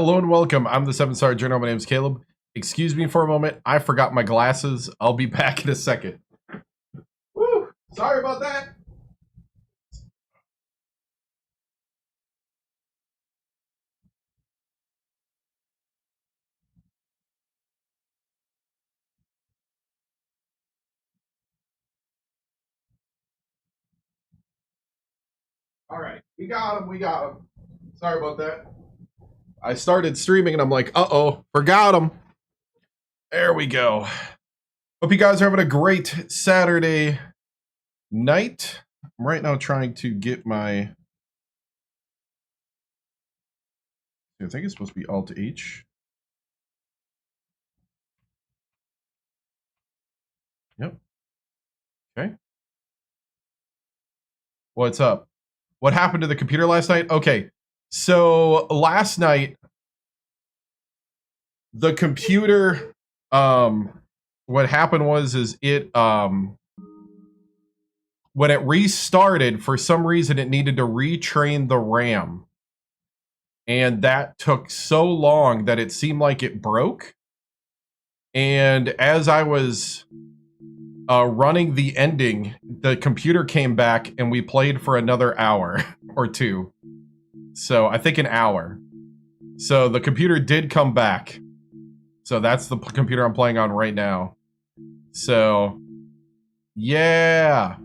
Hello and welcome. I'm the 7-star journal. My name is Caleb. Excuse me for a moment. I forgot my glasses. I'll be back in a second. Woo! Sorry about that. All right. We got him. We got him. Sorry about that. I started streaming and I'm like, uh-oh, forgot him. There we go. Hope you guys are having a great Saturday night. I'm right now trying to get my... I think it's supposed to be Alt-H. Yep. Okay. What's up? What happened to the computer last night? Okay. So last night, the computer, what happened was it, when it restarted, for some reason, it needed to retrain the RAM. And that took so long that it seemed like it broke. And as I was running the ending, the computer came back and we played for another hour or two. So I think an hour. So the computer did come back. So that's the computer I'm playing on right now. So, yeah.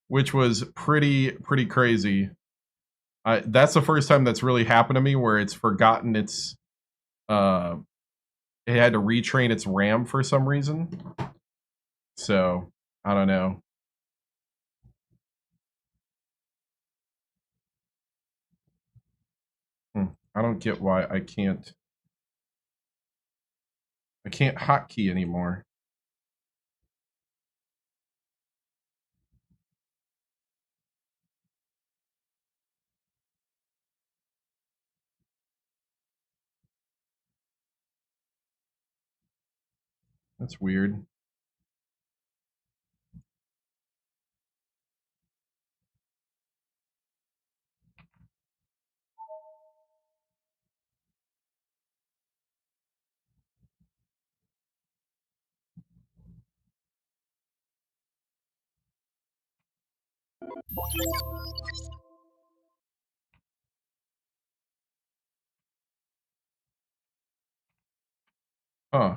Which was pretty crazy. That's the first time that's really happened to me where it's forgotten its... it had to retrain its RAM for some reason. So, I don't know. I don't get why I can't hotkey anymore. That's weird. Huh.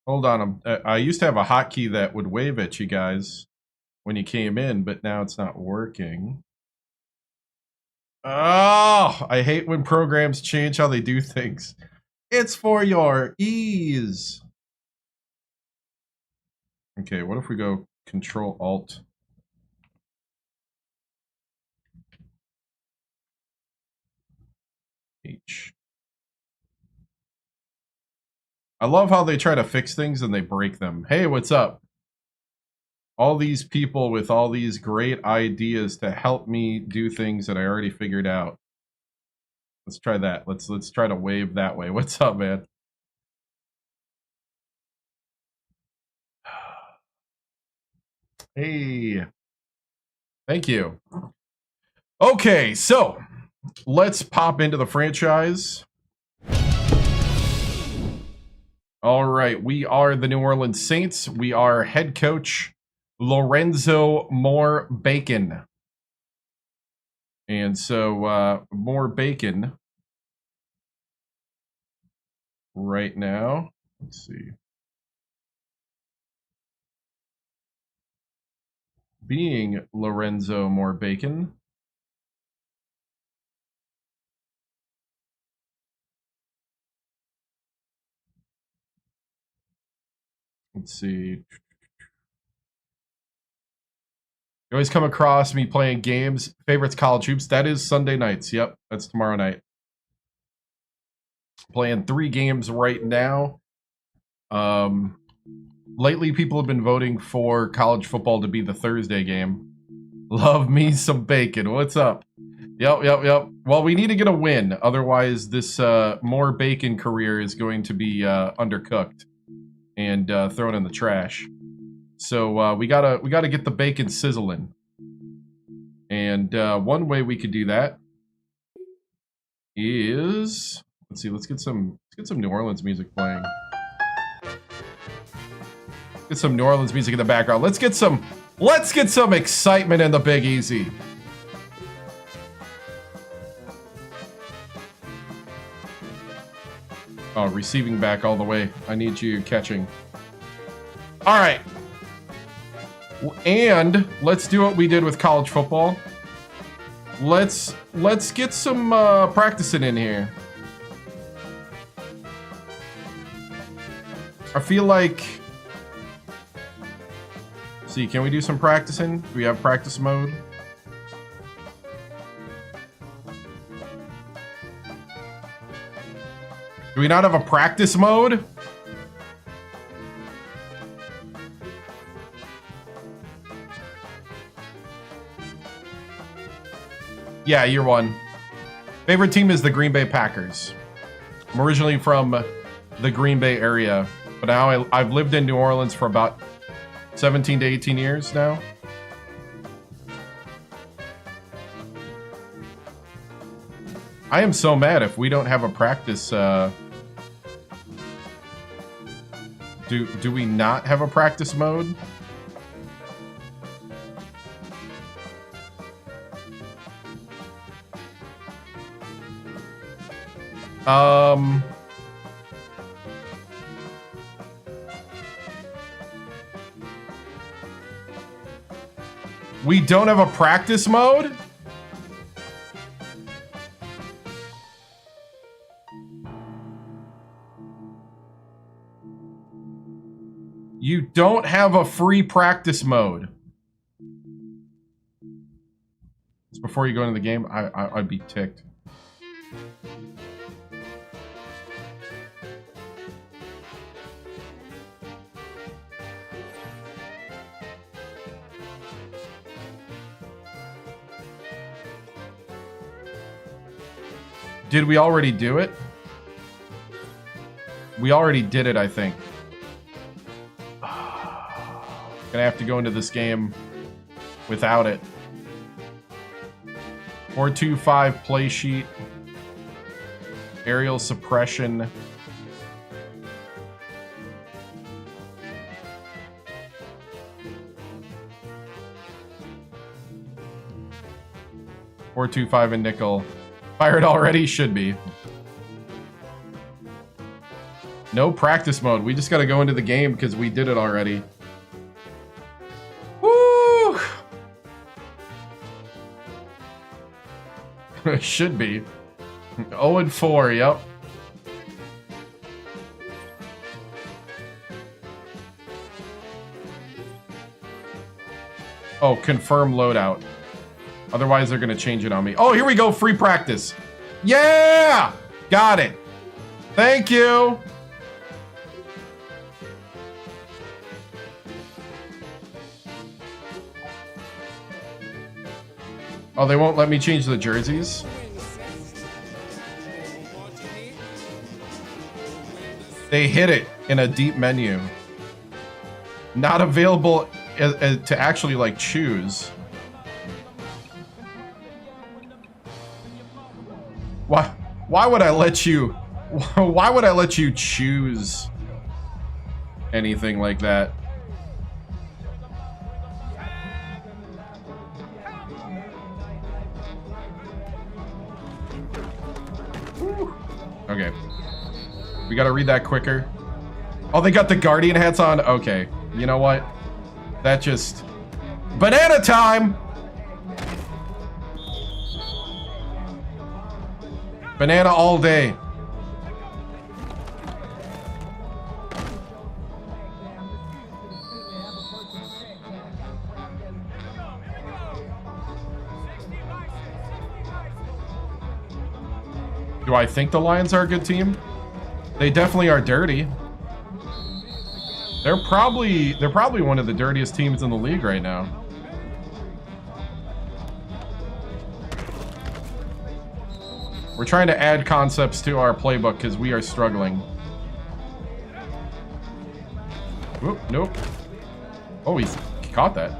Hold on. I used to have a hotkey that would wave at you guys when you came in, but now it's not working. Oh, I hate when programs change how they do things. It's for your ease. Okay, what if we go Control Alt? H. I love how they try to fix things and they break them. Hey, what's up? All these people with all these great ideas to help me do things that I already figured out. Let's try that. Let's try to wave that way. What's up, man? Hey. Thank you. Okay, so let's pop into the franchise. All right, we are the New Orleans Saints. We are head coach Lorenzo Mohr-Bacon. And so Mohr-Bacon right now, let's see. Being Lorenzo Mohr-Bacon. Let's see. You always come across me playing games. Favorites college hoops. That is Sunday nights. Yep, that's tomorrow night. Playing 3 games right now. Lately, people have been voting for college football to be the Thursday game. Love me some bacon. What's up? Yep. Well, we need to get a win. Otherwise, this Mohr-Bacon career is going to be undercooked and thrown in the trash. So we gotta get the bacon sizzling. And one way we could do that is, let's see, let's get some New Orleans music playing. Get some New Orleans music in the background. Let's get some excitement in the Big Easy. Oh, receiving back all the way. I need you catching. All right. And let's do what we did with college football. Let's get some practicing in here. I feel like... See, can we do some practicing? Do we have practice mode? Do we not have a practice mode? Yeah, year one. Favorite team is the Green Bay Packers. I'm originally from the Green Bay area, but now I've lived in New Orleans for about 17 to 18 years now. I am so mad if we don't have a practice. Do we not have a practice mode? We don't have a practice mode? You don't have a free practice mode. It's before you go into the game. I'd be ticked. Did we already do it? We already did it, I think. Gonna have to go into this game without it. 4-2-5 play sheet. Aerial suppression. Or 2-5 and nickel. Fired already? Should be. No practice mode. We just gotta go into the game because we did it already. Woo! Should be. 0-4, yep. Oh, confirm loadout. Otherwise, they're going to change it on me. Oh, here we go. Free practice. Yeah! Got it. Thank you. Oh, they won't let me change the jerseys? They hid it in a deep menu. Not available to actually, like, choose. Why would I let you... Why would I let you choose anything like that? Whew. Okay. We gotta read that quicker. Oh, they got the Guardian hats on? Okay. You know what? That just... Banana time! Banana all day. Do I think the Lions are a good team? They definitely are dirty. They're probably one of the dirtiest teams in the league right now. We're trying to add concepts to our playbook because we are struggling. Whoop, nope. Oh, he caught that.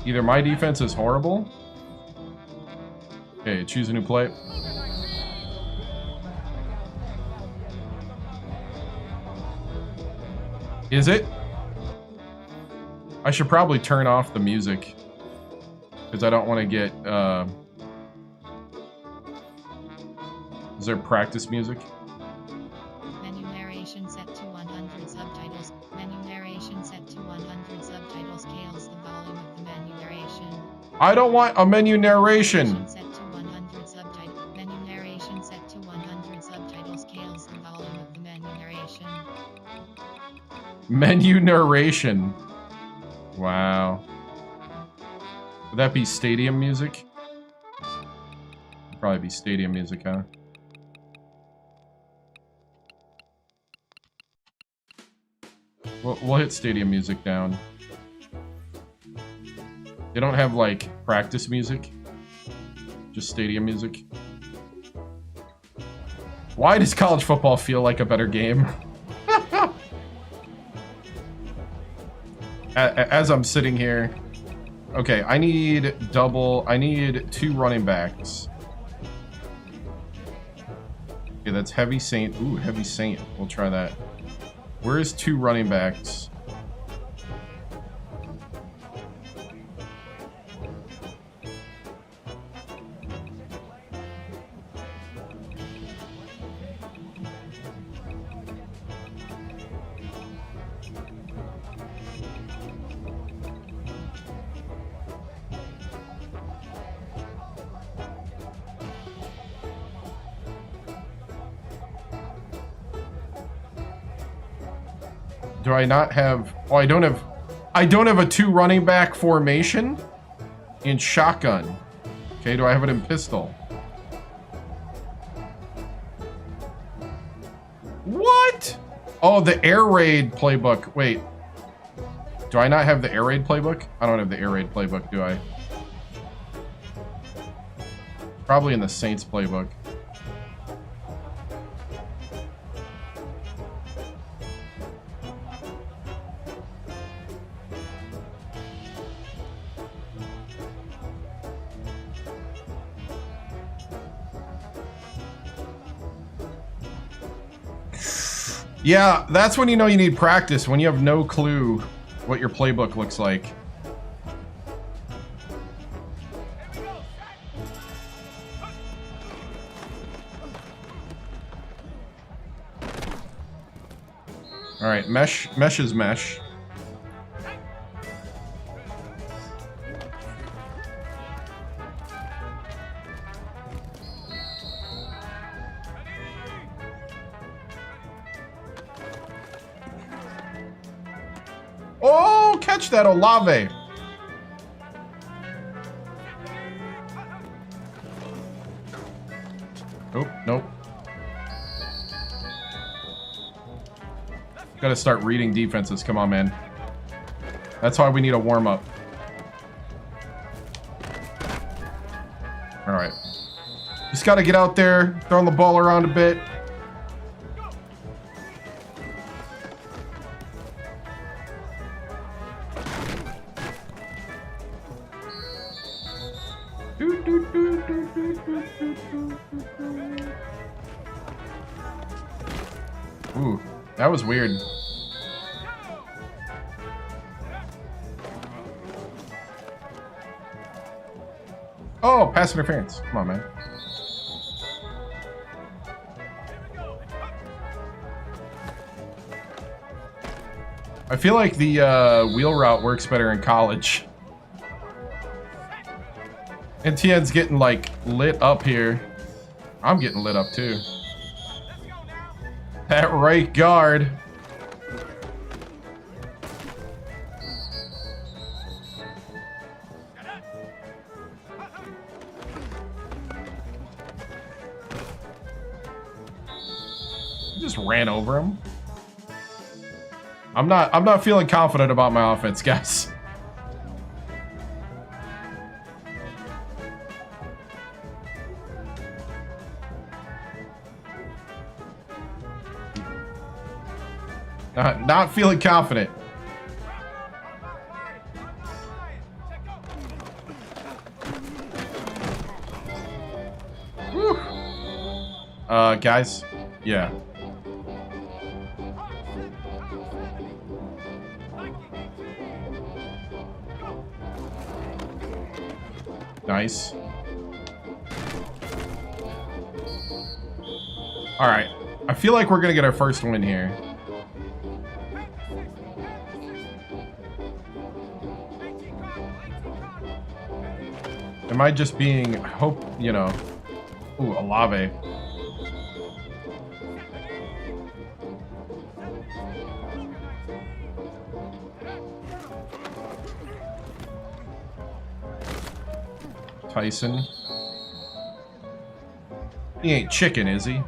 Either my defense is horrible. Okay, choose a new play. Is it? I should probably turn off the music because I don't want to get. Is there practice music? Menu narration set to 100 subtitles. Menu narration set to 100 subtitles. Scales the volume of the menu narration. I don't want a menu narration. Set to 100 subtitles. Menu narration set to 100 subtitles. Scales the volume of the menu narration. Menu narration. Wow. Would that be stadium music? Probably be stadium music, huh? We'll hit stadium music down. They don't have, like, practice music. Just stadium music. Why does college football feel like a better game? As I'm sitting here. Okay, I need 2 running backs. Okay, that's Heavy Saint. Ooh, Heavy Saint. We'll try that. Where is 2 running backs? Do I not have... Oh, I don't have a 2 running back formation in shotgun. Okay, do I have it in pistol? What? Oh, the air raid playbook. Wait. Do I not have the air raid playbook? I don't have the air raid playbook, do I? Probably in the Saints playbook. Yeah, that's when you know you need practice, when you have no clue what your playbook looks like. All right, mesh is mesh. Oh, catch that, Olave. Nope, nope. Gotta start reading defenses. Come on, man. That's why we need a warm-up. All right. Just gotta get out there, throwing the ball around a bit. Ooh, that was weird. Oh, pass interference. Come on, man. I feel like the wheel route works better in college. And Tien's getting, like, lit up here. I'm getting lit up, too. That right guard. Just ran over him. I'm not feeling confident about my offense, guys. Not feeling confident. Guys, yeah. Nice. All right. I feel like we're going to get our first win here. Am I just being, hope, you know, ooh, Alave. Tyson. He ain't chicken, is he?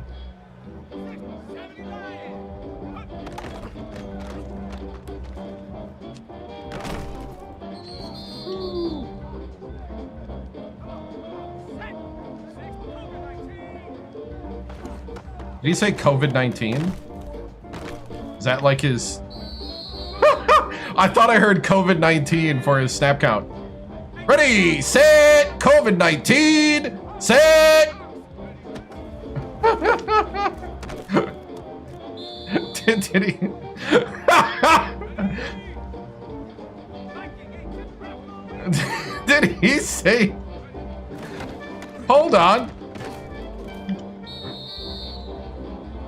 Did he say COVID-19? Is that like his... I thought I heard COVID-19 for his snap count. Ready, set, COVID-19, set. Did he? Did he say? Hold on.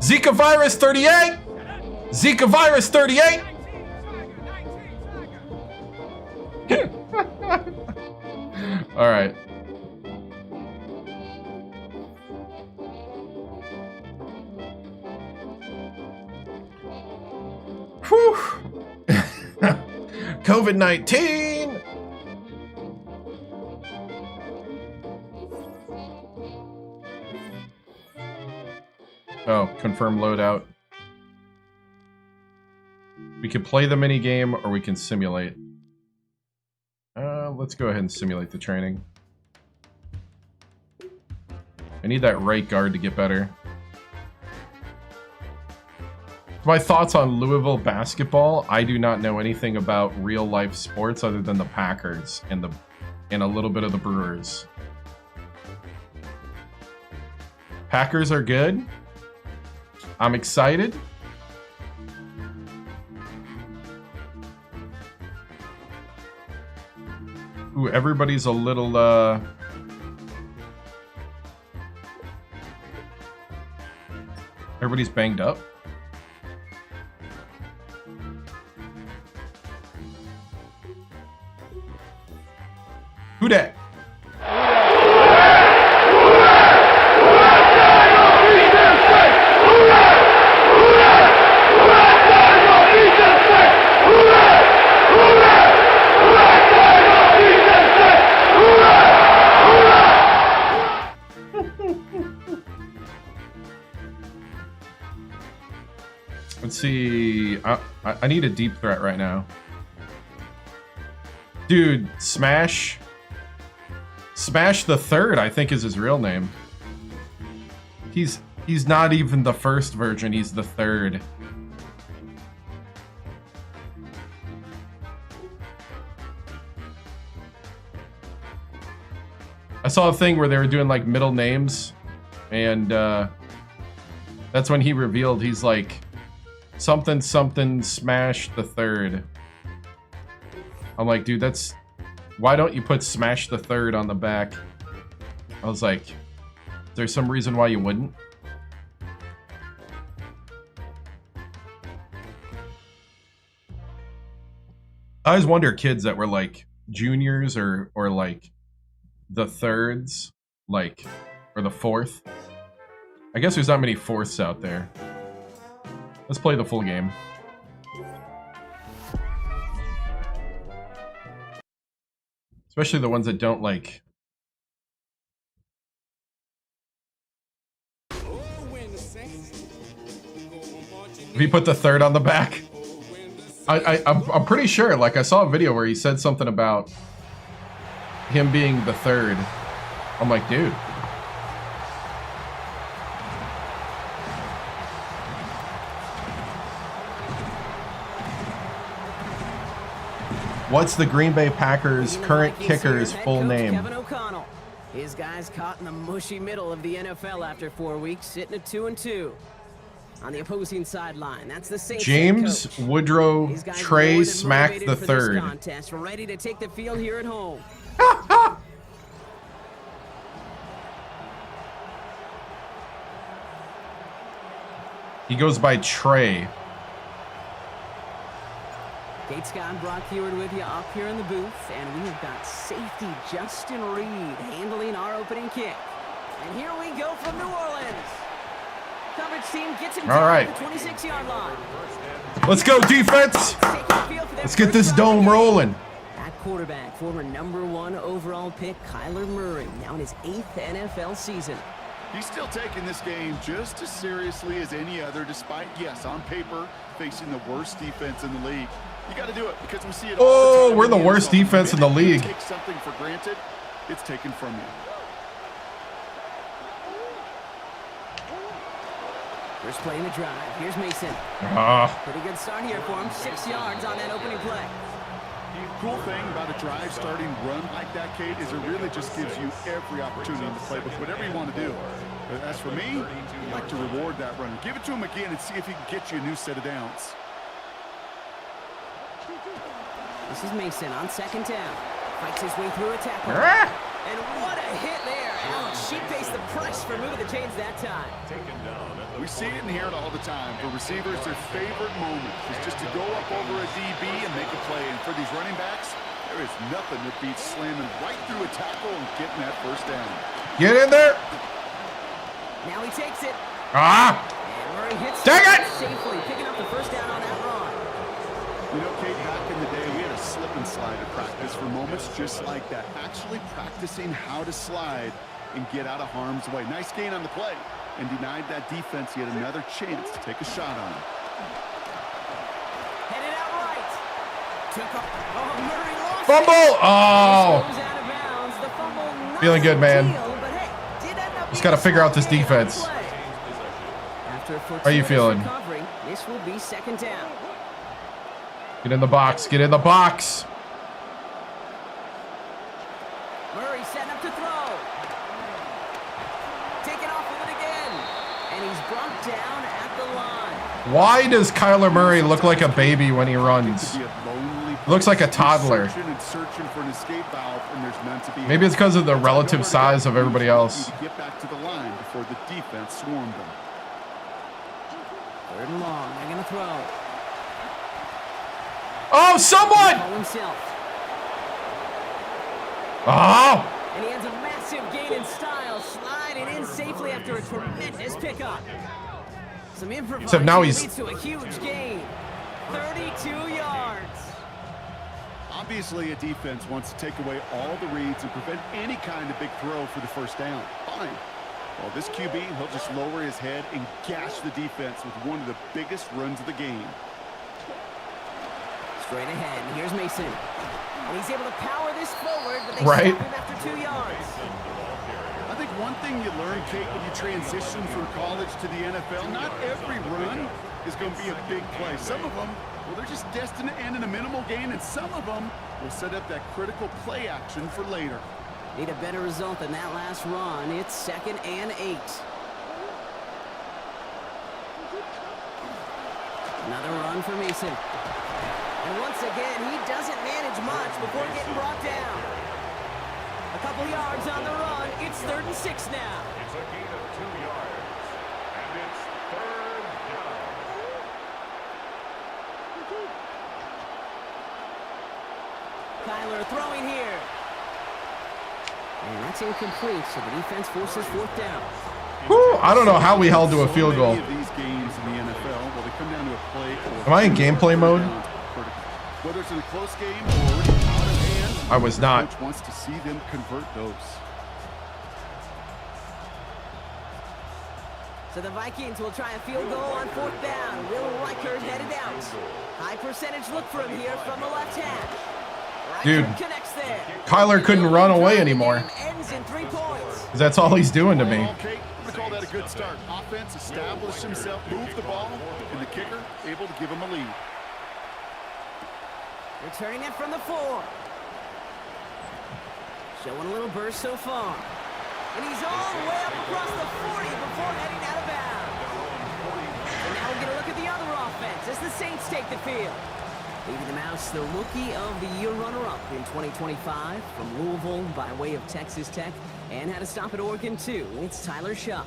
Zika virus 38. Zika virus 38. All right. Whew. COVID-19. Oh, confirm loadout. We can play the mini game or we can simulate. Let's go ahead and simulate the training. I need that right guard to get better. My thoughts on Louisville basketball. I do not know anything about real life sports other than the Packers and a little bit of the Brewers. Packers are good. I'm excited. Ooh, everybody's a little, everybody's banged up. Who dat? Let's see. I need a deep threat right now. Dude, Smash the Third, I think is his real name. He's not even the first version, he's the third. I saw a thing where they were doing like middle names, and that's when he revealed he's like something something Smash the Third. I'm like, dude, that's... Why don't you put Smash the Third on the back? I was like, is there some reason why you wouldn't? I always wonder kids that were like juniors or like the thirds, like, or the fourth. I guess there's not many fourths out there. Let's play the full game. Especially the ones that don't like... If you put the third on the back. I'm pretty sure, like I saw a video where he said something about him being the third. I'm like, dude. What's the Green Bay Packers current kicker's full name? His guys caught in the mushy middle of the NFL after 4 weeks, sitting at 2-2. On the opposing sideline, that's the Saints James coach. Woodrow These guys Trey more than Smack motivated the for this third. contest, ready to take the field here at home. He goes by Trey. Kate Scott and Brock Heward with you up here in the booth, and we have got safety Justin Reed handling our opening kick. And here we go from New Orleans. Coverage team gets him down at the 26-yard line. Let's go, defense. Let's get this dome rolling. At quarterback, former #1 overall pick Kyler Murray, now in his 8th NFL season. He's still taking this game just as seriously as any other, despite, yes, on paper, facing the worst defense in the league. You got to do it because we see it all the time. We're the worst defense in the league. Take something for granted, it's taken from you. First play in the drive. Here's Mason. Pretty good start here for him. 6 yards on that opening play. The cool thing about a drive starting run like that, Kate, is it really just gives you every opportunity in the playbook, whatever you want to do. But as for me, I'd like to reward that runner. Give it to him again and see if he can get you a new set of downs. This is Mason on second down. Fights his way through a tackle. And what a hit there. Alex, she pays the price for moving the chains that time. We see it and hear it all the time. For receivers, their favorite moment is just to go up over a DB and make a play. And for these running backs, there is nothing that beats slamming right through a tackle and getting that first down. Get in there. Now he takes it. And Murray hits dang it! Safely picking up the first down on that run. You know, Kate, back in the day, we had a slip and slide at practice for moments just like that. Actually practicing how to slide and get out of harm's way. Nice gain on the play. And denied that defense yet another chance to take a shot on him. Headed out right. Took up. Murray lost Fumble! Goes out of bounds. The fumble, not Feeling good, man. ideal, but hey, did end up Just got to figure out this defense. After a How you feeling? recovery, this will be second down. Get in the box. Get in the box. Murray setting up to throw. Taking off with it again. And he's brought down at the line. Why does Kyler Murray look like a baby when he runs? Looks like a toddler. Maybe it's because of the relative size of everybody else. Get back to the line before the defense swarmed them. Third and long. They're going to throw. Oh, someone! Oh! And he has a massive gain in style, sliding in safely after a tremendous pickup. Some improvisation Except now he's leads to a huge gain. 32 yards. Obviously, a defense wants to take away all the reads and prevent any kind of big throw for the first down. Fine. Well, this QB, he'll just lower his head and gash the defense with one of the biggest runs of the game. Straight ahead, and here's Mason. And he's able to power this forward, but they right. stop him after 2 yards. I think one thing you learn, Kate, when you transition from college to the NFL, not every run is going to be a big play. Some of them, well, they're just destined to end in a minimal gain, and some of them will set up that critical play action for later. Need a better result than that last run. It's 2nd and 8. Another run for Mason. And once again, he doesn't manage much before getting brought down. A couple yards on the run. It's 3rd and 6 now. It's a gain of 2 yards. And it's 3rd down. Kyler throwing here. And that's incomplete, so the defense forces 4th down. Whew, I don't know how we held to a field goal. These games in the NFL, well, they come down to a play. Am I in gameplay mode? Whether it's in a close game or out of hand, I was not. coach wants to see them convert those. So the Vikings will try a field goal on 4th down. Will Riker headed out. High percentage look for him here from the left hash. Dude, connects there. Kyler couldn't run away anymore. Ends in 3 points. That's all he's doing to me. Okay, I'm going to call that a good start. Offense established himself, moved the ball, and the kicker able to give him a lead. Returning it from the 4. Showing a little burst so far. And he's all the way up across the 40 before heading out of bounds. And now we'll get a look at the other offense as the Saints take the field. Leaving the Mouse, the Rookie of the Year runner-up in 2025 from Louisville by way of Texas Tech, and had a stop at Oregon too. It's Tyler Shuck.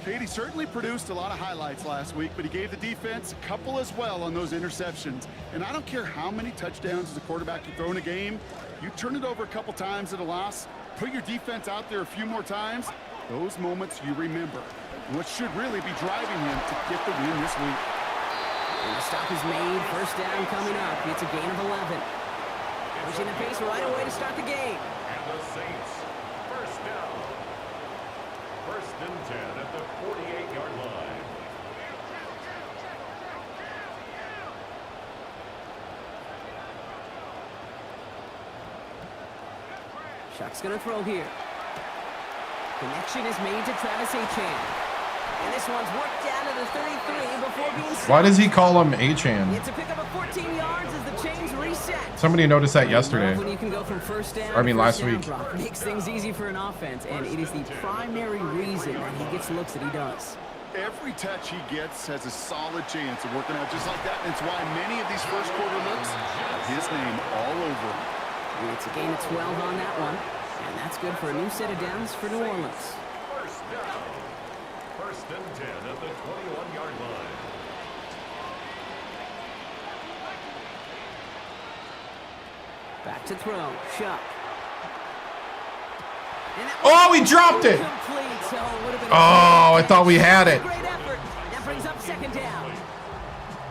Katie certainly produced a lot of highlights last week, but he gave the defense a couple as well on those interceptions. And I don't care how many touchdowns as a quarterback you throw in a game, you turn it over a couple times at a loss, put your defense out there a few more times, those moments you remember. What should really be driving him to get the win this week. And the stop is made. First down coming up. It's a gain of 11. Pushing the pace right away to start the game. And the Saints, first down. First and 10 at the 48-yard line. Shuck's going to throw here. Connection is made to Travis Achan. And this one's worked down to the 33 before being stopped. Why does he call him Achan? It's a pick up of 14 yards as the chains reset. Somebody noticed that yesterday. When you can go from first down, I mean, last week. Brock makes things easy for an offense, and it is the primary reason that he gets looks that he does. Every touch he gets has a solid chance of working out just like that. And it's why many of these first quarter looks have his name all over them. It's a gain of 12 on that one, and that's good for a new set of downs for New Orleans. First down. First and 10 at the 21-yard line. Back to throw. Shuck. Oh, we dropped it. Oh, I thought we had it. Great effort. That brings up second down.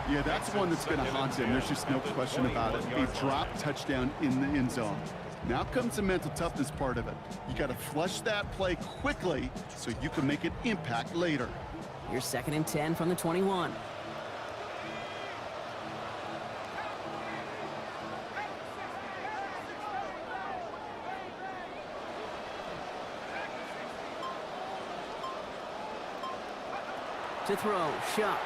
Yeah, that's one that's going to haunt him. There's just no question about it. A drop touchdown in the end zone. Now comes the mental toughness part of it. You got to flush that play quickly so you can make an impact later. Here's second and 10 from the 21. To throw, Shuck.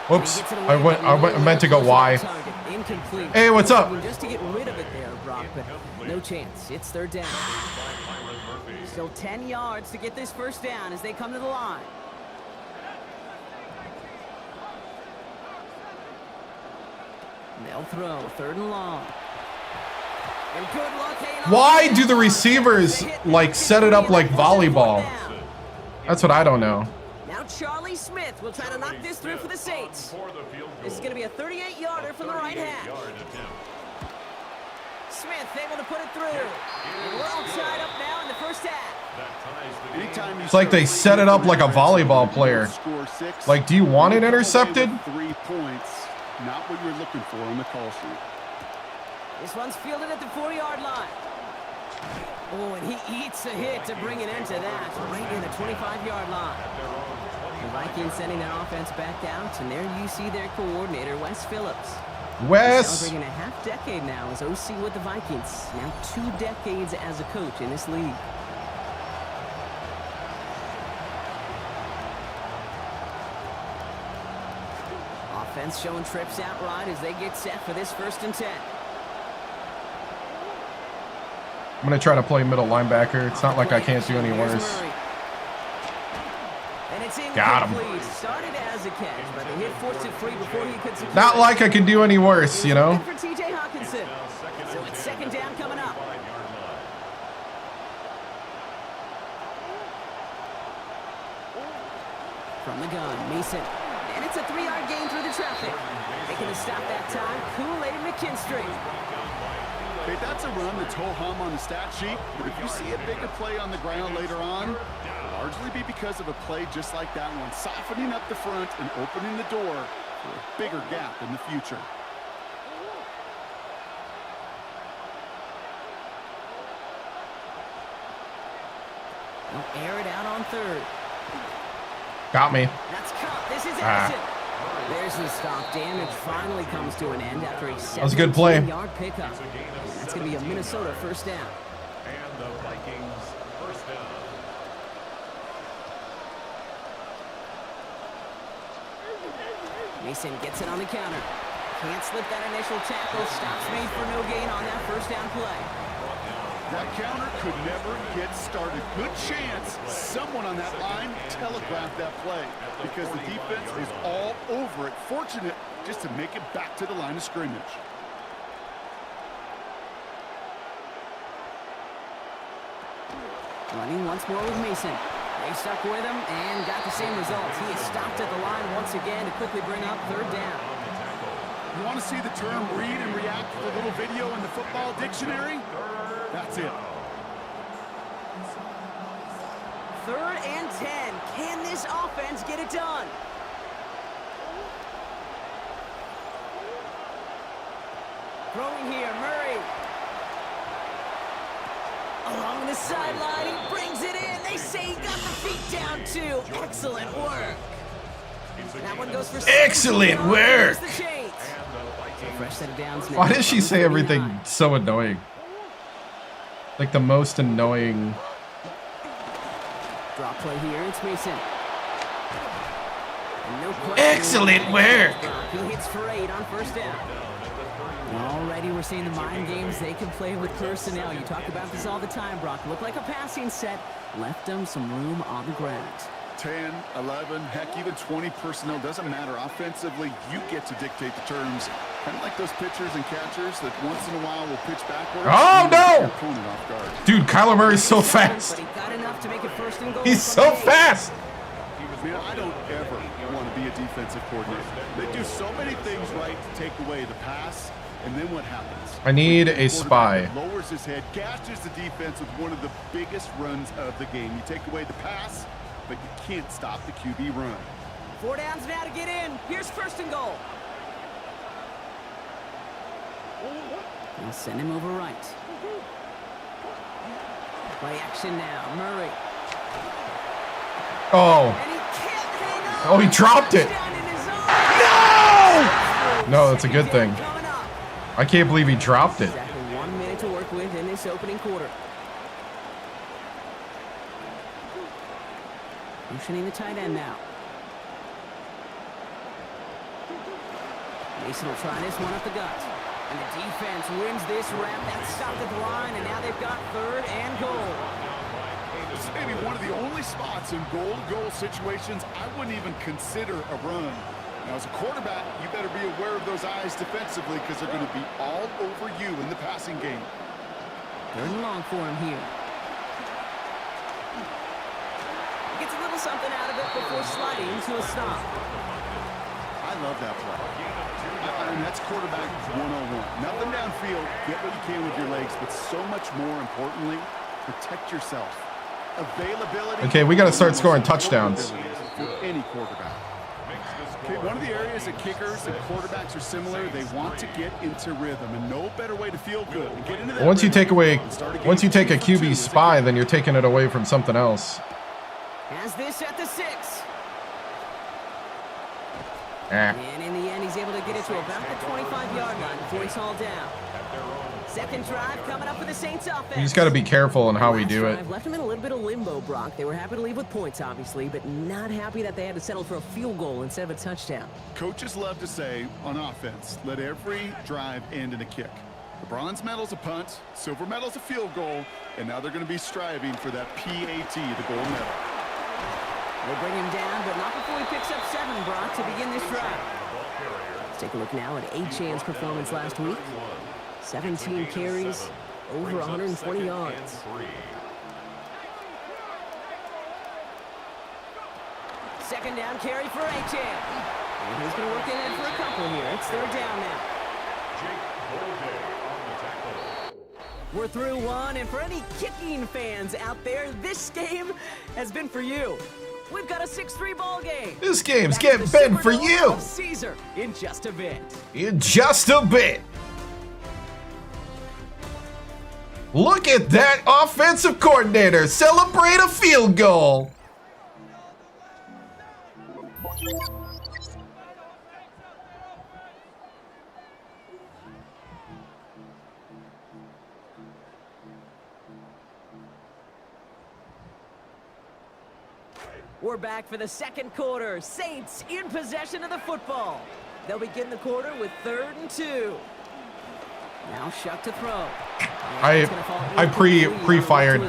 Whoops, I meant to go wide. Incomplete. Hey, what's up? Just to get rid of it there, Brock, but no chance. It's third down. Still 10 yards to get this first down as they come to the line. They'll throw, third and long. And good luck. Why do the receivers like set it up like volleyball? That's what I don't know. Now Charlie Smith will try to knock this through for the Saints. This is going to be a 38-yarder from the right hash. Smith able to put it through. And we're all tied up now in the first half. It's like they set it up like a volleyball player. Like, do you want it intercepted? 3 points, not what you're looking for on the call sheet. This one's fielded at the 4-yard line. Oh, and he eats a hit to bring it into that, right in the 25-yard line. The Vikings sending their offense back out, and there you see their coordinator, Wes Phillips. Wes! Celebrating a half-decade now as OC with the Vikings. Now 2 decades as a coach in this league. Offense showing trips out right as they get set for this first and 10. I'm going to try to play middle linebacker. It's not like I can't do any worse. Got him. Started as a catch, but the hit forced it free before he could secure. Not like I can do any worse, you know? For TJ Hawkinson. So it's second down coming up. From the gun, Mason. And it's a 3-yard gain through the traffic. Making the stop that time, Kool-Aid McKinstry. Hey, that's a run that's ho-hum on the stat sheet, but if you see a bigger play on the ground later on, it'll largely be because of a play just like that one, softening up the front and opening the door for a bigger gap in the future. They'll air it out on third. Got me. That's caught. This is Anderson. There's the stop. Damage finally comes to an end after a 17-yard pickup. That's going to be a Minnesota first down. And the Vikings first down. Mason gets it on the counter. Can't slip that initial tackle. Stops made for no gain on that first down play. That counter could never get started. Good chance someone on that line telegraphed that play because the defense was all over it. Fortunate just to make it back to the line of scrimmage. Running once more with Mason. They stuck with him and got the same results. He is stopped at the line once again to quickly bring up third down. You want to see the term read and react to the little video in the football dictionary? That's it. 3rd and 10. Can this offense get it done? Throwing here, Murray. Along the sideline, he brings it in. They say he got the feet down too. Excellent work. That one goes for excellent work. Fresh set of downs now. Why does she say everything so annoying? Like the most annoying. Drop play here, it's Mason. No excellent work. He hits for 8 on first down. Already we're seeing the mind games they can play with personnel. You talk about this all the time, Brock. Looked like a passing set. Left them some room on the ground. 10, 11, heck, even 20 personnel. Doesn't matter. Offensively, you get to dictate the terms. Kind of like those pitchers and catchers that once in a while will pitch backwards. Oh, no! Opponent off guard. Dude, Kyler Murray's so fast. But he got enough to make it 1st and goal. He's so fast. Man, I don't ever want to be a defensive coordinator. They do so many things right to take away the pass. And then what happens? I need a spy. Lowers his head, gashes the defense with one of the biggest runs of the game. You take away the pass, but you can't stop the QB run. 4 downs now to get in. Here's 1st and goal. They'll send him over right. Play action now. Murray. Oh. And he can't hang on. Oh, he dropped it. No! No, that's a good thing. I can't believe he dropped it. Exactly 1 minute to work with in this opening quarter. Motioning the tight end now. Mason will try this one up the gut. And the defense wins this rap. That stopped at the line, and now they've got 3rd and goal. This is maybe one of the only spots in goal-to-goal situations I wouldn't even consider a run. Now, as a quarterback, you better be aware of those eyes defensively because they're going to be all over you in the passing game. 3rd and long for him here. Gets a little something out of it before sliding to a stop. I love that play. I mean, that's quarterback 101. Nothing downfield, get what you can with your legs, but so much more importantly, protect yourself. Availability. Okay, we got to start scoring touchdowns. For any quarterback. Okay, one of the areas that kickers and quarterbacks are similar, they want to get into rhythm, and no better way to feel good. And get into that once you take rhythm, once you take a QB spy, then you're taking it away from something else. Has this at the 6. Eh. And in the end, he's able to get it to about the 25-yard line before he's hauled down. 2nd drive coming up for the Saints offense. You just got to be careful on how we Last do it. drive left them in a little bit of limbo, Brock. They were happy to leave with points, obviously, but not happy that they had to settle for a field goal instead of a touchdown. Coaches love to say, on offense, let every drive end in a kick. The bronze medal's a punt, silver medal's a field goal, and now they're going to be striving for that PAT, the gold medal. We'll bring him down, but not before he picks up 7, Brock, to begin this drive. Let's take a look now at A-Chan's performance last week. 17 carries, over 120 yards. Second down carry for A-Chan. And he's going to work in for a couple here. It's 3rd down now. We're through 1, and for any kicking fans out there, this game has been for you. We've got a 6-3 ball game. This game's getting bent for you. Caesar in just a bit. In just a bit. Look at that offensive coordinator celebrate a field goal. We're back for the 2nd quarter. Saints in possession of the football. They'll begin the quarter with 3rd and 2. Now Shuck to throw. I pre-fired.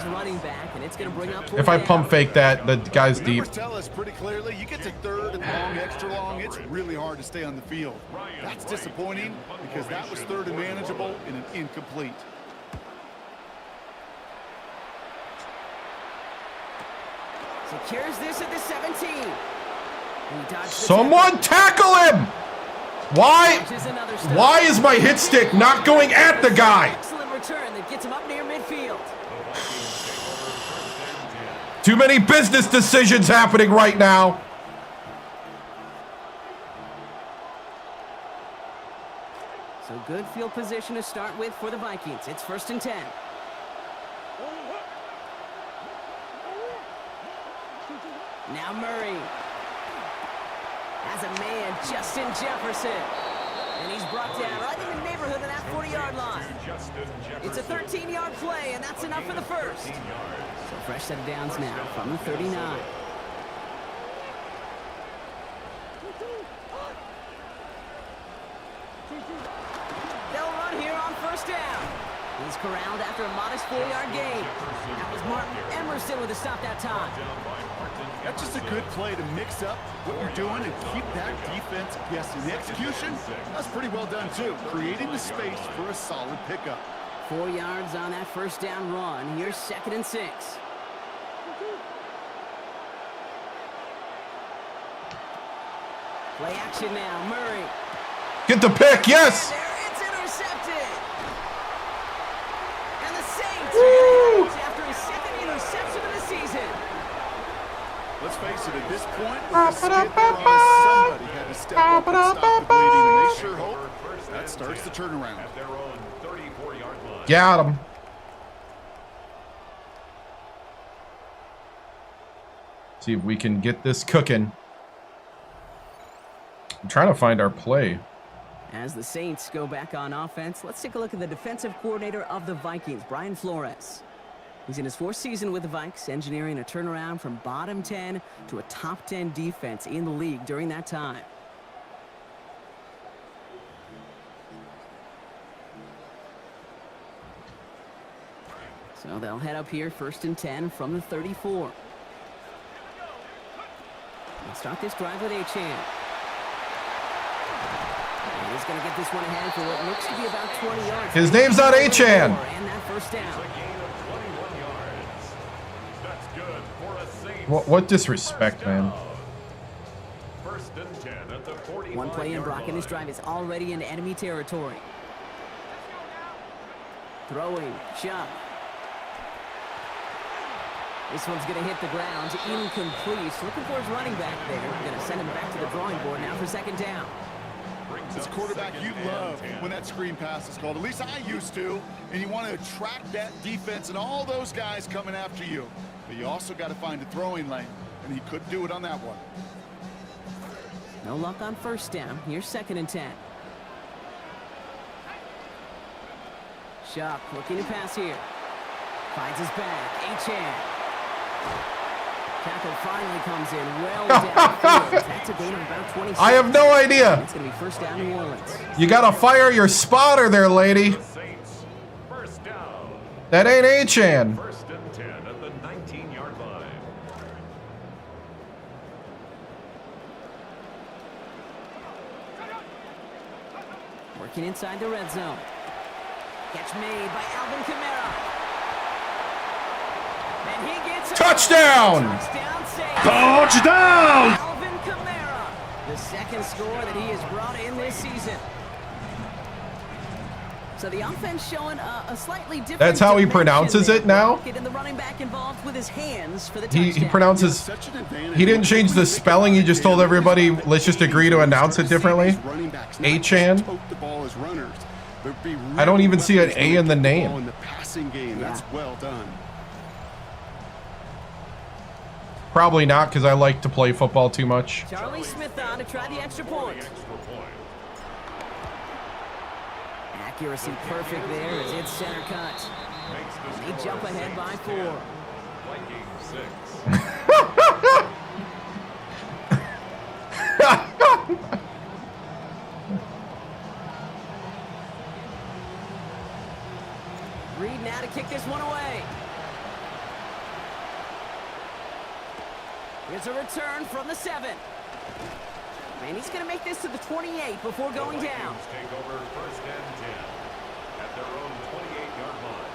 If I pump fake that, the guy's deep. Numbers tell us pretty clearly, you get to third and long, extra long, it's really hard to stay on the field. That's disappointing because that was third and manageable in an incomplete. Secures this at the 17. Someone tackle him! Why is my hit stick not going at the guy? Excellent return that gets him up near midfield. Too many business decisions happening right now. So good field position to start with for the Vikings. It's 1st and 10. Now Murray. Has a man, Justin Jefferson. And he's brought down right in the neighborhood of that 40-yard line. It's a 13-yard play, and that's enough for the first. So fresh set of downs now from the 39. They'll run here on 1st down. He's corralled after a modest 4-yard gain. That was Martin Emerson with a stop that time. That's just a good play to mix up what you're doing and keep that defense guessing. The execution, that's pretty well done too. Creating the space for a solid pickup. 4 yards on that 1st down run. Here's 2nd and 6. Play action now, Murray. Get the pick, yes! There, it's intercepted. And the Saints are going to after his 2nd interception of the season. Let's face it, at this point, with the skid on, somebody had to step up and stop the bleeding, and they sure hope that starts the turnaround. Got him. See if we can get this cooking. I'm trying to find our play. As the Saints go back on offense, let's take a look at the defensive coordinator of the Vikings, Brian Flores. He's in his 4th season with the Vikes, engineering a turnaround from bottom 10 to a top 10 defense in the league during that time. So they'll head up here 1st and 10 from the 34. They'll start this drive with Achane. And he's going to get this one ahead for what looks to be about 20 yards. His name's not Achane. And that 1st down. What disrespect, man. 1st and 10 at the 45. One play in, Brock, and this drive is already in enemy territory. Throwing, Chuck. This one's going to hit the ground, incomplete. Looking for his running back there. Going to send him back to the drawing board now for 2nd down. As a quarterback, you love when that screen pass is called. At least I used to. And you want to attract that defense and all those guys coming after you. But you also got to find a throwing lane. And he couldn't do it on that one. No luck on 1st down. Here's 2nd and 10. Shuck looking to pass here. Finds his back. Achane. Tackle finally comes in well downfield. That's a gain of about 26. I have no idea. It's going to be 1st down New Orleans. You gotta fire your spotter there, lady. That ain't Achane. 1st and 10 at the 19-yard line. Working inside the red zone. Catch made by Alvin Kamara. And he gets touchdown! Touchdown! Alvin Kamara, the 2nd score that he has brought in this season. So the offense showing a slightly different. That's how he pronounces it now? Getting the running back involved with his hands for the He touchdown. pronounces. He didn't change the spelling. He just told everybody, let's just agree to announce it differently. Achane. I don't even see an A in the name. In the passing game, that's well done. Probably not, because I like to play football too much. Charlie Smith on to try the extra point. Accuracy perfect there as it's center cut. They jump ahead by 4. Here's a return from the 7. And he's going to make this to the 28 before going down. Take over 1st and 10 at their own 28-yard line.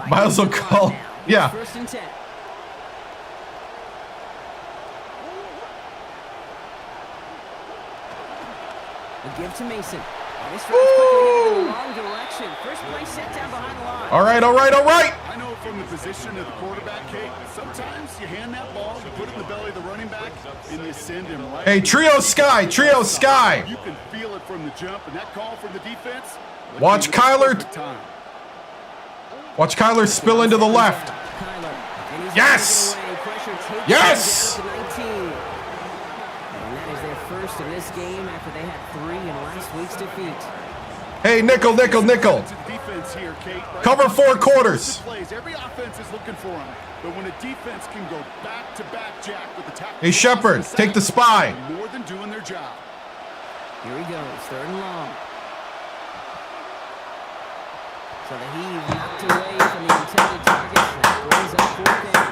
Miles will call. Yeah. 1st and 10. A give to Mason. And this drive's quickly headed in the wrong direction. First play set down behind the line. All right, all right, all right. I know from the position of the quarterback, Kate, sometimes you hand that ball, you put it in the belly of the running back, and you send him right. Hey, trio sky, trio sky. You can feel it from the jump, and that call from the defense. Watch Kyler. Watch Kyler spill into the left. Yes. Yes. First in this game after they had 3 in last week's defeat. Hey, nickel, nickel, nickel. Cover 4 quarters. Every offense is looking for him, but when a defense can go back to back, Jack, with the tackle. Hey, Shepard, take the spy. More than doing their job. Here he goes, 3rd and long. So the heave knocked away from the intended target. That brings up 4th down.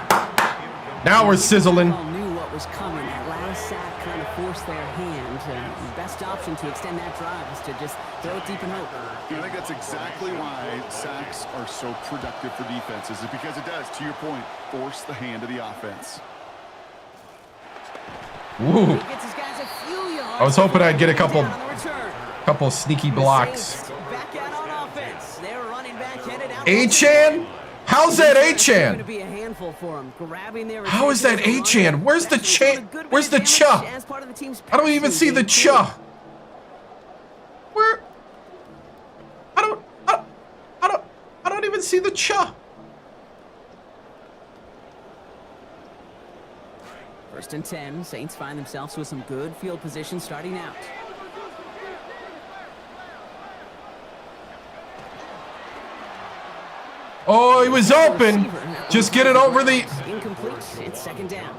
Now we're sizzling. Knew what was coming. That last sack kind of forced their hand. The best option to extend that drive is to just throw it deep and hope. I think that's exactly why sacks are so productive for defenses, is because it does, to your point, force the hand of the offense. Ooh. He gets his guys a few yards. I was hoping I'd get a couple sneaky The blocks. Saints back out on offense. They're running back headed out. A-Chan? How's that A-Chan? To be a handful for him. Grabbing their How is that A-Chan? Where's the cha? Where's the cha? I don't even see the cha. Where? I don't even see the cha. 1st and 10. Saints find themselves with some good field position starting out. Oh, he was open. Just get it over the. Incomplete. It's 2nd down.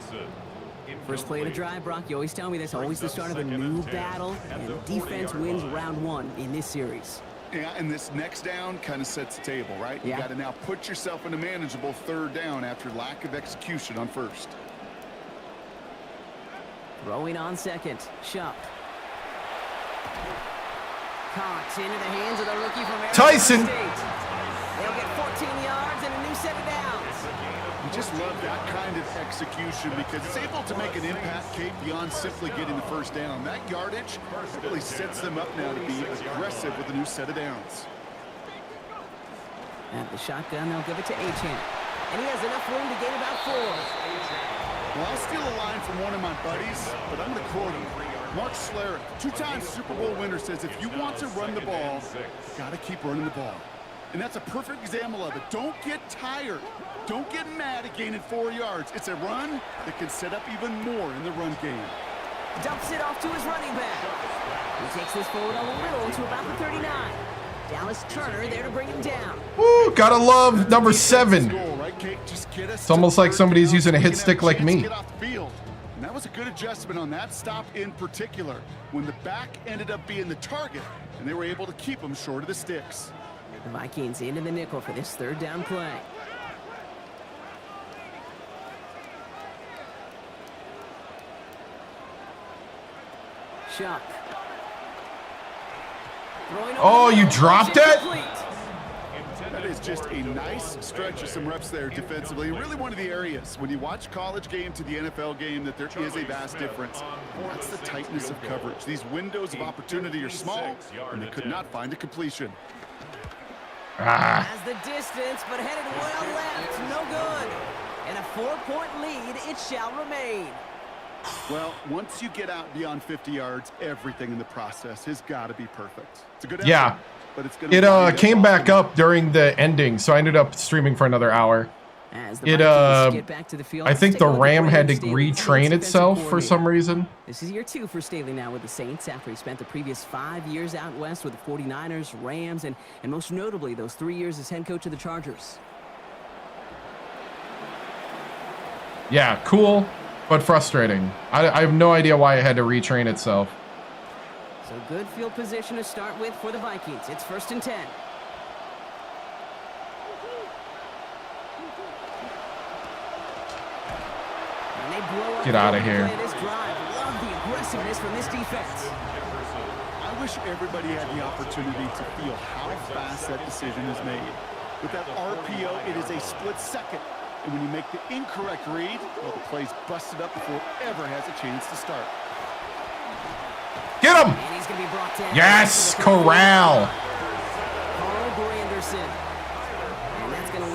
First play of the drive, Brock. You always tell me that's always the start of a new battle, and defense wins round 1 in this series. Yeah, and this next down kind of sets the table, right? Yeah. You got to now put yourself in a manageable 3rd down after lack of execution on 1st. Throwing on 2nd. Shup. Caught into the hands of the rookie from Arizona Tyson. State. They'll get 14 yards and a new set of downs. You just love that kind of execution because it's able to make an impact, Kate, beyond simply getting the 1st down. That yardage really sets them up now to be aggressive with a new set of downs. At the shotgun, they'll give it to A-Chan. And he has enough room to gain about 4. Well, I'll steal a line from one of my buddies, but I'm going to quote him. Mark Schlereth, 2-time Super Bowl winner, says if you want to run the ball, you got to keep running the ball. And that's a perfect example of it. Don't get tired. Don't get mad at gaining 4 yards. It's a run that can set up even more in the run game. Dumps it off to his running back. He takes this forward a little to about the 39. Dallas Turner there to bring him down. Ooh, gotta love number 7. It's almost like somebody's using a hit stick like me. And that was a good adjustment on that stop in particular, when the back ended up being the target, and they were able to keep him short of the sticks. The Vikings into the nickel for this 3rd down play. Shuck. Oh, you dropped it? That is just a nice stretch of some reps there defensively. Really one of the areas, when you watch college game to the NFL game, that there is a vast difference. And that's the tightness of coverage. These windows of opportunity are small, and they could not find a completion. Has the distance, but headed well left. No good. And a 4-point lead, it shall remain. Well, once you get out beyond 50 yards, everything in the process has got to be perfect. It's a good effort, Yeah. but it's It came back up during the ending, so I ended up streaming for another hour. As the Vikings get back to the field, I think let's the take a look at Ram had to Brandon Staley's retrain defensive itself for coordinator. some reason. This is year 2 for Staley now with the Saints after he spent the previous 5 years out west with the 49ers, Rams, and most notably those 3 years as head coach of the Chargers. Yeah, cool. but frustrating. I have no idea why it had to retrain itself. So good field position to start with for the Vikings. It's 1st and 10. And they blow up. Get out of here. This drive. Love the aggressiveness from this defense. I wish everybody had the opportunity to feel how fast that decision is made. With that RPO, it is a split second. And when you make the incorrect read, well, the play's busted up before it ever has a chance to start. Get him! And he's going to be brought down. Yes, corral.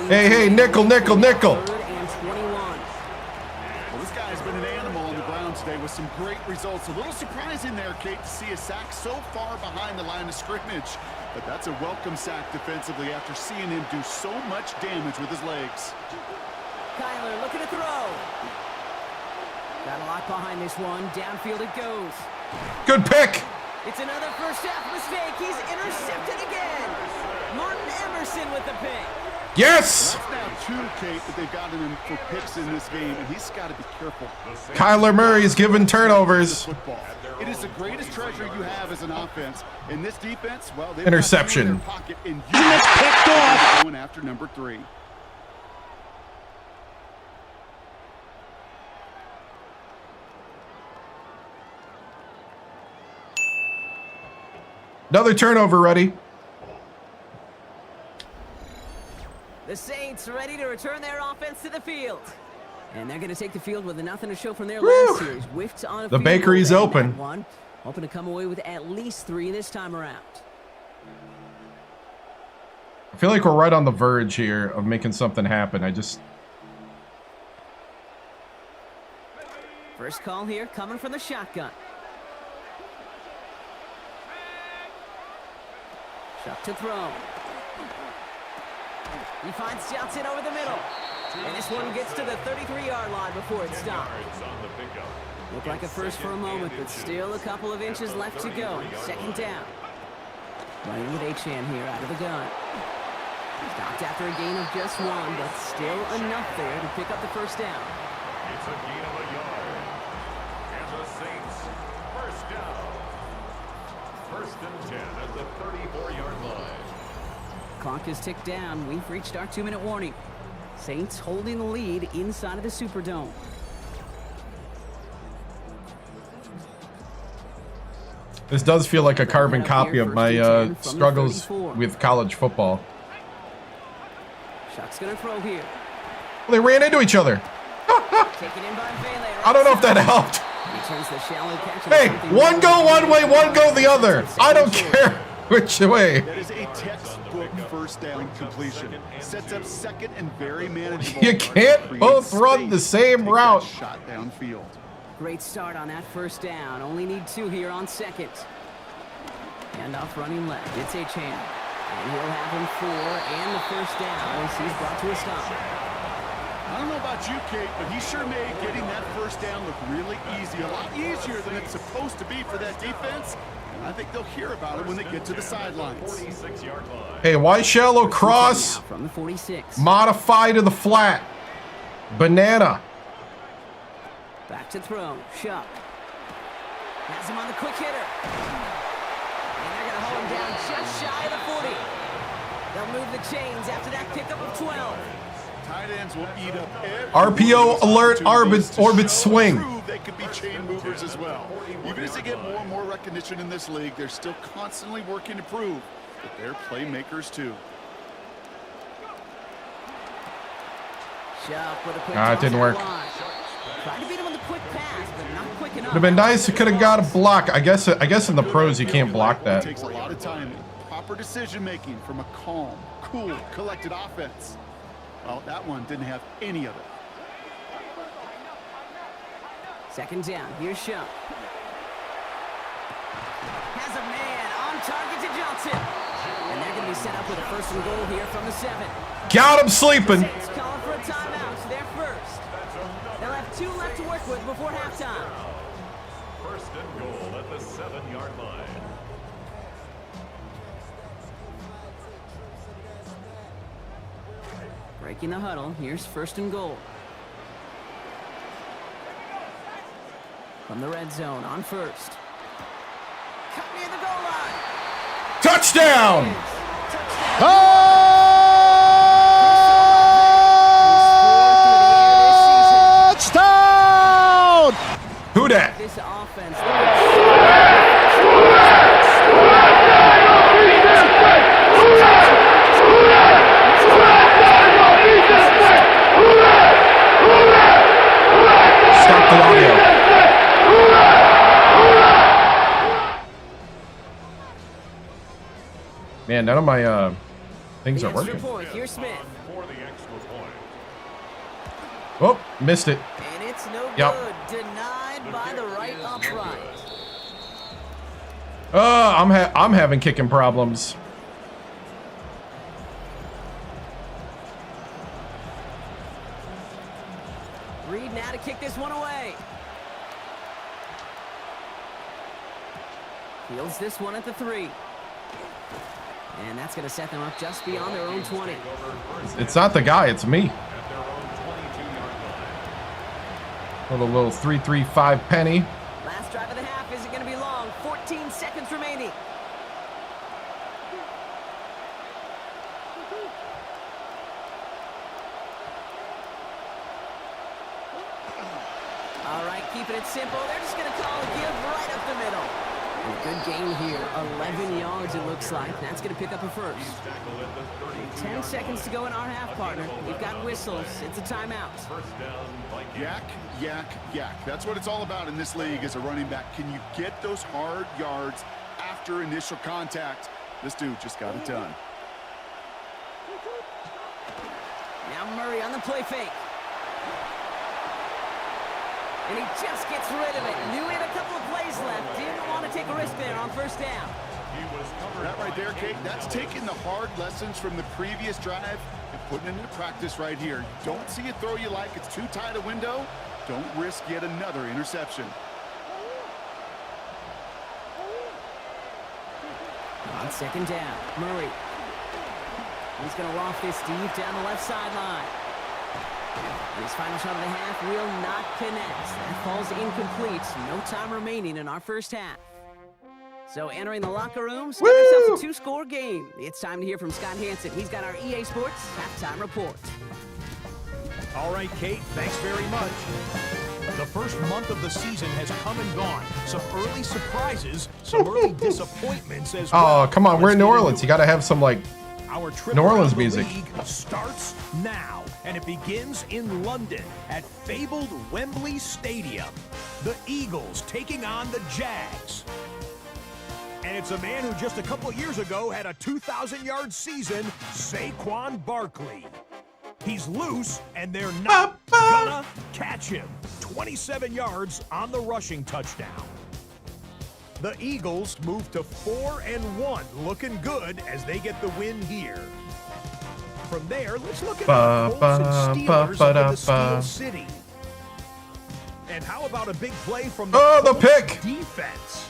Hey, nickel, nickel, nickel. 3rd and 21. Well, this guy's been an animal on the ground today with some great results. A little surprising there, Kate, to see a sack so far behind the line of scrimmage. But that's a welcome sack defensively after seeing him do so much damage with his legs. Kyler looking to throw. Got a lot behind this one. Downfield it goes. Good pick. It's another first half mistake. He's intercepted again. Martin Emerson with the pick. Yes. That's now 2, Kate, that they've gotten him for picks in this game, and he's got to be careful. Kyler Murray's given turnovers. Football. It is the greatest treasure you have as an offense. In this defense, well, they've Interception. got pocket, and you picked off going after number 3. Another turnover ready. The Saints ready to return their offense to the field. And they're going to take the field with nothing to show from their last series. Whiffed on a The field bakery's goal open. that one. Hoping to come away with at least 3 this time around. I feel like we're right on the verge here of making something happen. First call here coming from the shotgun. Chuck to throw. He finds Johnson over the middle. And this one gets to the 33-yard line before it stopped. Looked like a first for a moment, but still a couple of inches left to go. 2nd down. Running with Achan here out of the gun. Stopped after a gain of just 1, but still enough there to pick up the first down. It's a gain of a yard. And the Saints, first down. 1st and 10 at the 34-yard line. Clock is ticked down. We've reached our 2-minute warning. Saints holding the lead inside of the Superdome. This does feel like a carbon copy of my struggles with college football. Chuck's gonna throw here. Well, they ran into each other. Taken in by Bailey. I don't know if that helped. Returns the shallow catch. Hey, one go one way, one go the other. I don't care which way. That is a textbook first down completion. Sets up 2nd and very manageable. You can't both run the same route. Shot downfield. Great start on that first down. Only need 2 here on 2nd. Handoff running left. It's Achan. And he'll have him 4 and the first down as he's brought to a stop. I don't know about you, Kate, but he sure made getting that first down look really easy. A lot easier than it's supposed to be for that defense. And I think they'll hear about it when they get to the sidelines. 46-yard line. Hey, why shallow cross? From the 46. Modify to the flat. Banana. Back to throw. Shuck. Has him on the quick hitter. And they're going to hold him down just shy of the 40. They'll move the chains after that pickup of 12. Tight ends will eat up every RPO alert, orbit swing. Prove they could be chain movers as well. Even as they get more and more recognition in this league, they're still constantly working to prove that they're playmakers too. Shuck with a quick It didn't work. Tried to beat him on the quick pass, but not quick enough. Would have been nice. It could have got a block. I guess in the pros you can't block It that. takes a lot of timing, proper decision making from a calm, cool, collected offense. Well, that one didn't have any of it. 2nd down. Here's Shuck. Has a man on target to Johnson. And they're going to be set up with a 1st and goal here from the 7. Got him sleeping. Saints calling for a timeout. So they're first. They'll have 2 left to work with before halftime. 1st and goal at the 7-yard line. Breaking the huddle. Here's 1st and goal. From the red zone on first. Cut near the goal line. Touchdown! Touchdown! Who dat? This offense. Stop the audio. Man, none of my things are working. Point. Here's Smith. For the extra point. Oh, missed it. And it's no Yep. good. Denied by the right upright. I'm having kicking problems. Reed now to kick this one away. Fields this one at the 3. And that's going to set them up just beyond their own 20. It's not the guy, it's me. At their own 22-yard line. Little 3-3-5 penny. Last drive of the half isn't going to be long. 14 seconds remaining. All right, keeping it simple. They're just going to call a give right up the middle. A good gain here. 11 yards, it looks like. That's going to pick up a first. He's tackled at the 10 32-yard seconds to go in our half, partner. We've got whistles. It's a timeout. First down, Vikings. Yak, yak, yak. That's what it's all about in this league as a running back. Can you get those hard yards after initial contact? This dude just got it done. Now Murray on the play fake. And he just gets rid of it. Knew he had a couple of plays left. Didn't want to take a risk there on first down. He was covered That right by there, Kate, Kendre. that's taking the hard lessons from the previous drive and putting it into practice right here. Don't see a throw you like. It's too tight a window. Don't risk yet another interception. On second down, Murray. He's going to loft this deep down the left sideline. And his final shot of the half will not connect. That falls incomplete. No time remaining in our first half. So entering the locker rooms, got ourselves a 2-score game. It's time to hear from Scott Hansen. He's got our EA Sports halftime report. All right, Kate, thanks very much. The first month of the season has come and gone. Some early surprises, some early disappointments as well. Oh, come on, we're in New Orleans. You got to have some, like, Our trip New Orleans around the music. league starts now, and it begins in London at fabled Wembley Stadium. The Eagles taking on the Jags. And it's a man who just a couple years ago had a 2,000-yard season, Saquon Barkley. He's loose, and they're not gonna catch him. 27 yards on the rushing touchdown. The Eagles move to 4-1, looking good as they get the win here. From there, let's look at the Colts and Steelers of the Steel City. And how about a big play from the Colts pick. defense?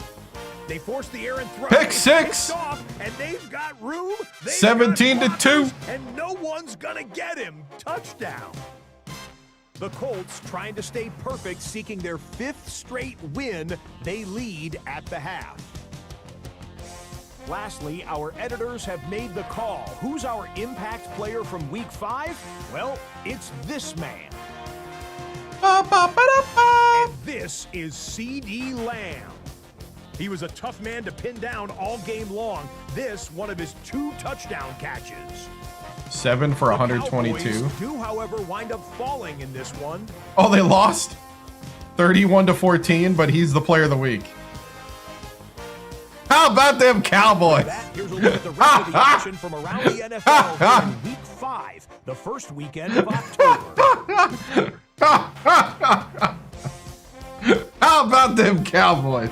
They force the air and throw. Pick six. Off, and they've got room. 17-2. And no one's gonna get him. Touchdown. The Colts trying to stay perfect, seeking their 5th straight win. They lead at the half. Lastly, our editors have made the call. Who's our impact player from Week 5? Well, it's this man. And this is C.D. Lamb. He was a tough man to pin down all game long. This, one of his 2 touchdown catches. 7 for 122. The Cowboys do, however, wind up falling in this one. Oh, they lost 31-14, but he's the player of the week. How about them Cowboys? Here's a look at the rest of the action from around the NFL in Week 5, the first weekend of October. How about them Cowboys?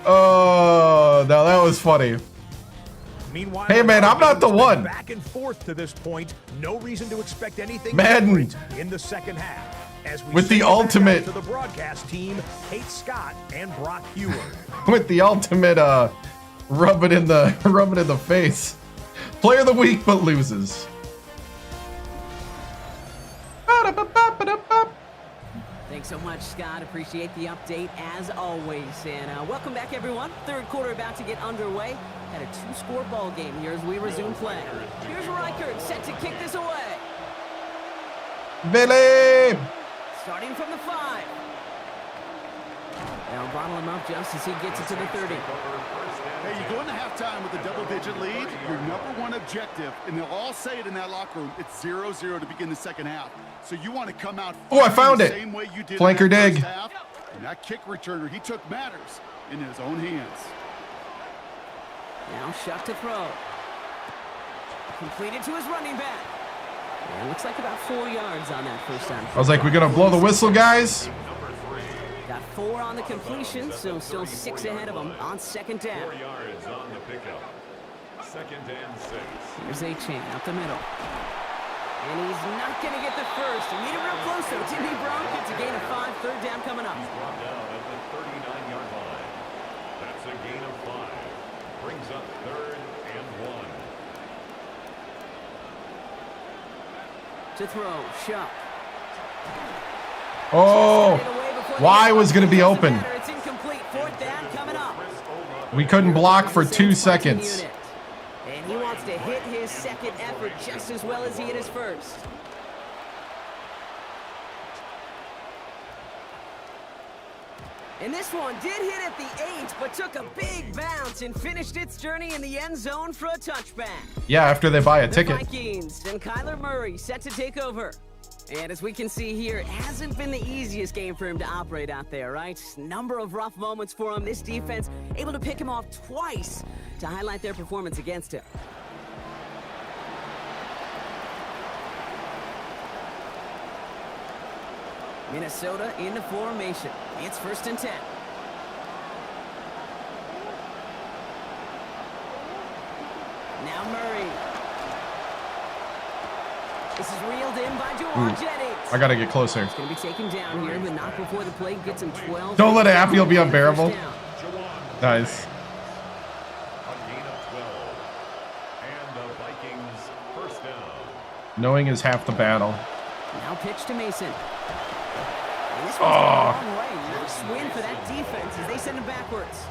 Oh, now that was funny. Meanwhile, Hey, man, I'm not the one. Back and forth to this point. No reason to expect anything Madden. different in the second half. As we With the send it back ultimate- out to the broadcast team, Kate Scott and Brock Hewer. With the ultimate rub it in the face. Player of the week, but loses. Thanks so much, Scott. Appreciate the update as always. And welcome back, everyone. Third quarter about to get underway. Had a 2-score ball game here as we resume play. Here's Reichert set to kick this away. Billy! Starting from the 5. Now bottle him up just as he gets it to the 30. Hey, you go into halftime with a double-digit lead, your #1 objective, and they'll all say it in that locker room, it's 0-0 to begin the second half. So you want to come out I found the it. same way you did Flanker in that dig. first half. And that kick returner, he took matters in his own hands. Now shot to throw. Completed to his running back. And looks like about 4 yards on that first time. I was like, we gonna blow the whistle, guys? Got 4 on the completion, so still 6 ahead of him on second down. 4 yards on the pickup. 2nd and 6. Here's A-Chain up the middle. And he's not going to get the first. He made it real close, though, didn't he, Bronk? It's a gain of 5, third down coming up. He's brought down at the 39-yard line. That's a gain of 5. Brings up 3rd and 1. To throw, Shuck. Oh, why was going to be open? It's incomplete. 4th down coming up. We couldn't block for 2 seconds. And he wants to hit his second effort just as well as he hit his first. And this one did hit at the 8, but took a big bounce and finished its journey in the end zone for a touchback. Yeah, after they buy a The ticket. Vikings and Kyler Murray set to take over. And as we can see here, it hasn't been the easiest game for him to operate out there, right? Number of rough moments for him. This defense able to pick him off twice to highlight their performance against him. Minnesota into formation. It's 1st and 10. Now Murray. This is reeled in by Jawar Jennings. I gotta get closer. He's going to be taken down here, but not before the play gets him 12. Don't let it happen, you'll be unbearable. Nice. A gain of 12. And the Vikings first down. Knowing is half the battle. Now pitch to Mason. And this one's a long way. Nice win for that defense as they send him backwards.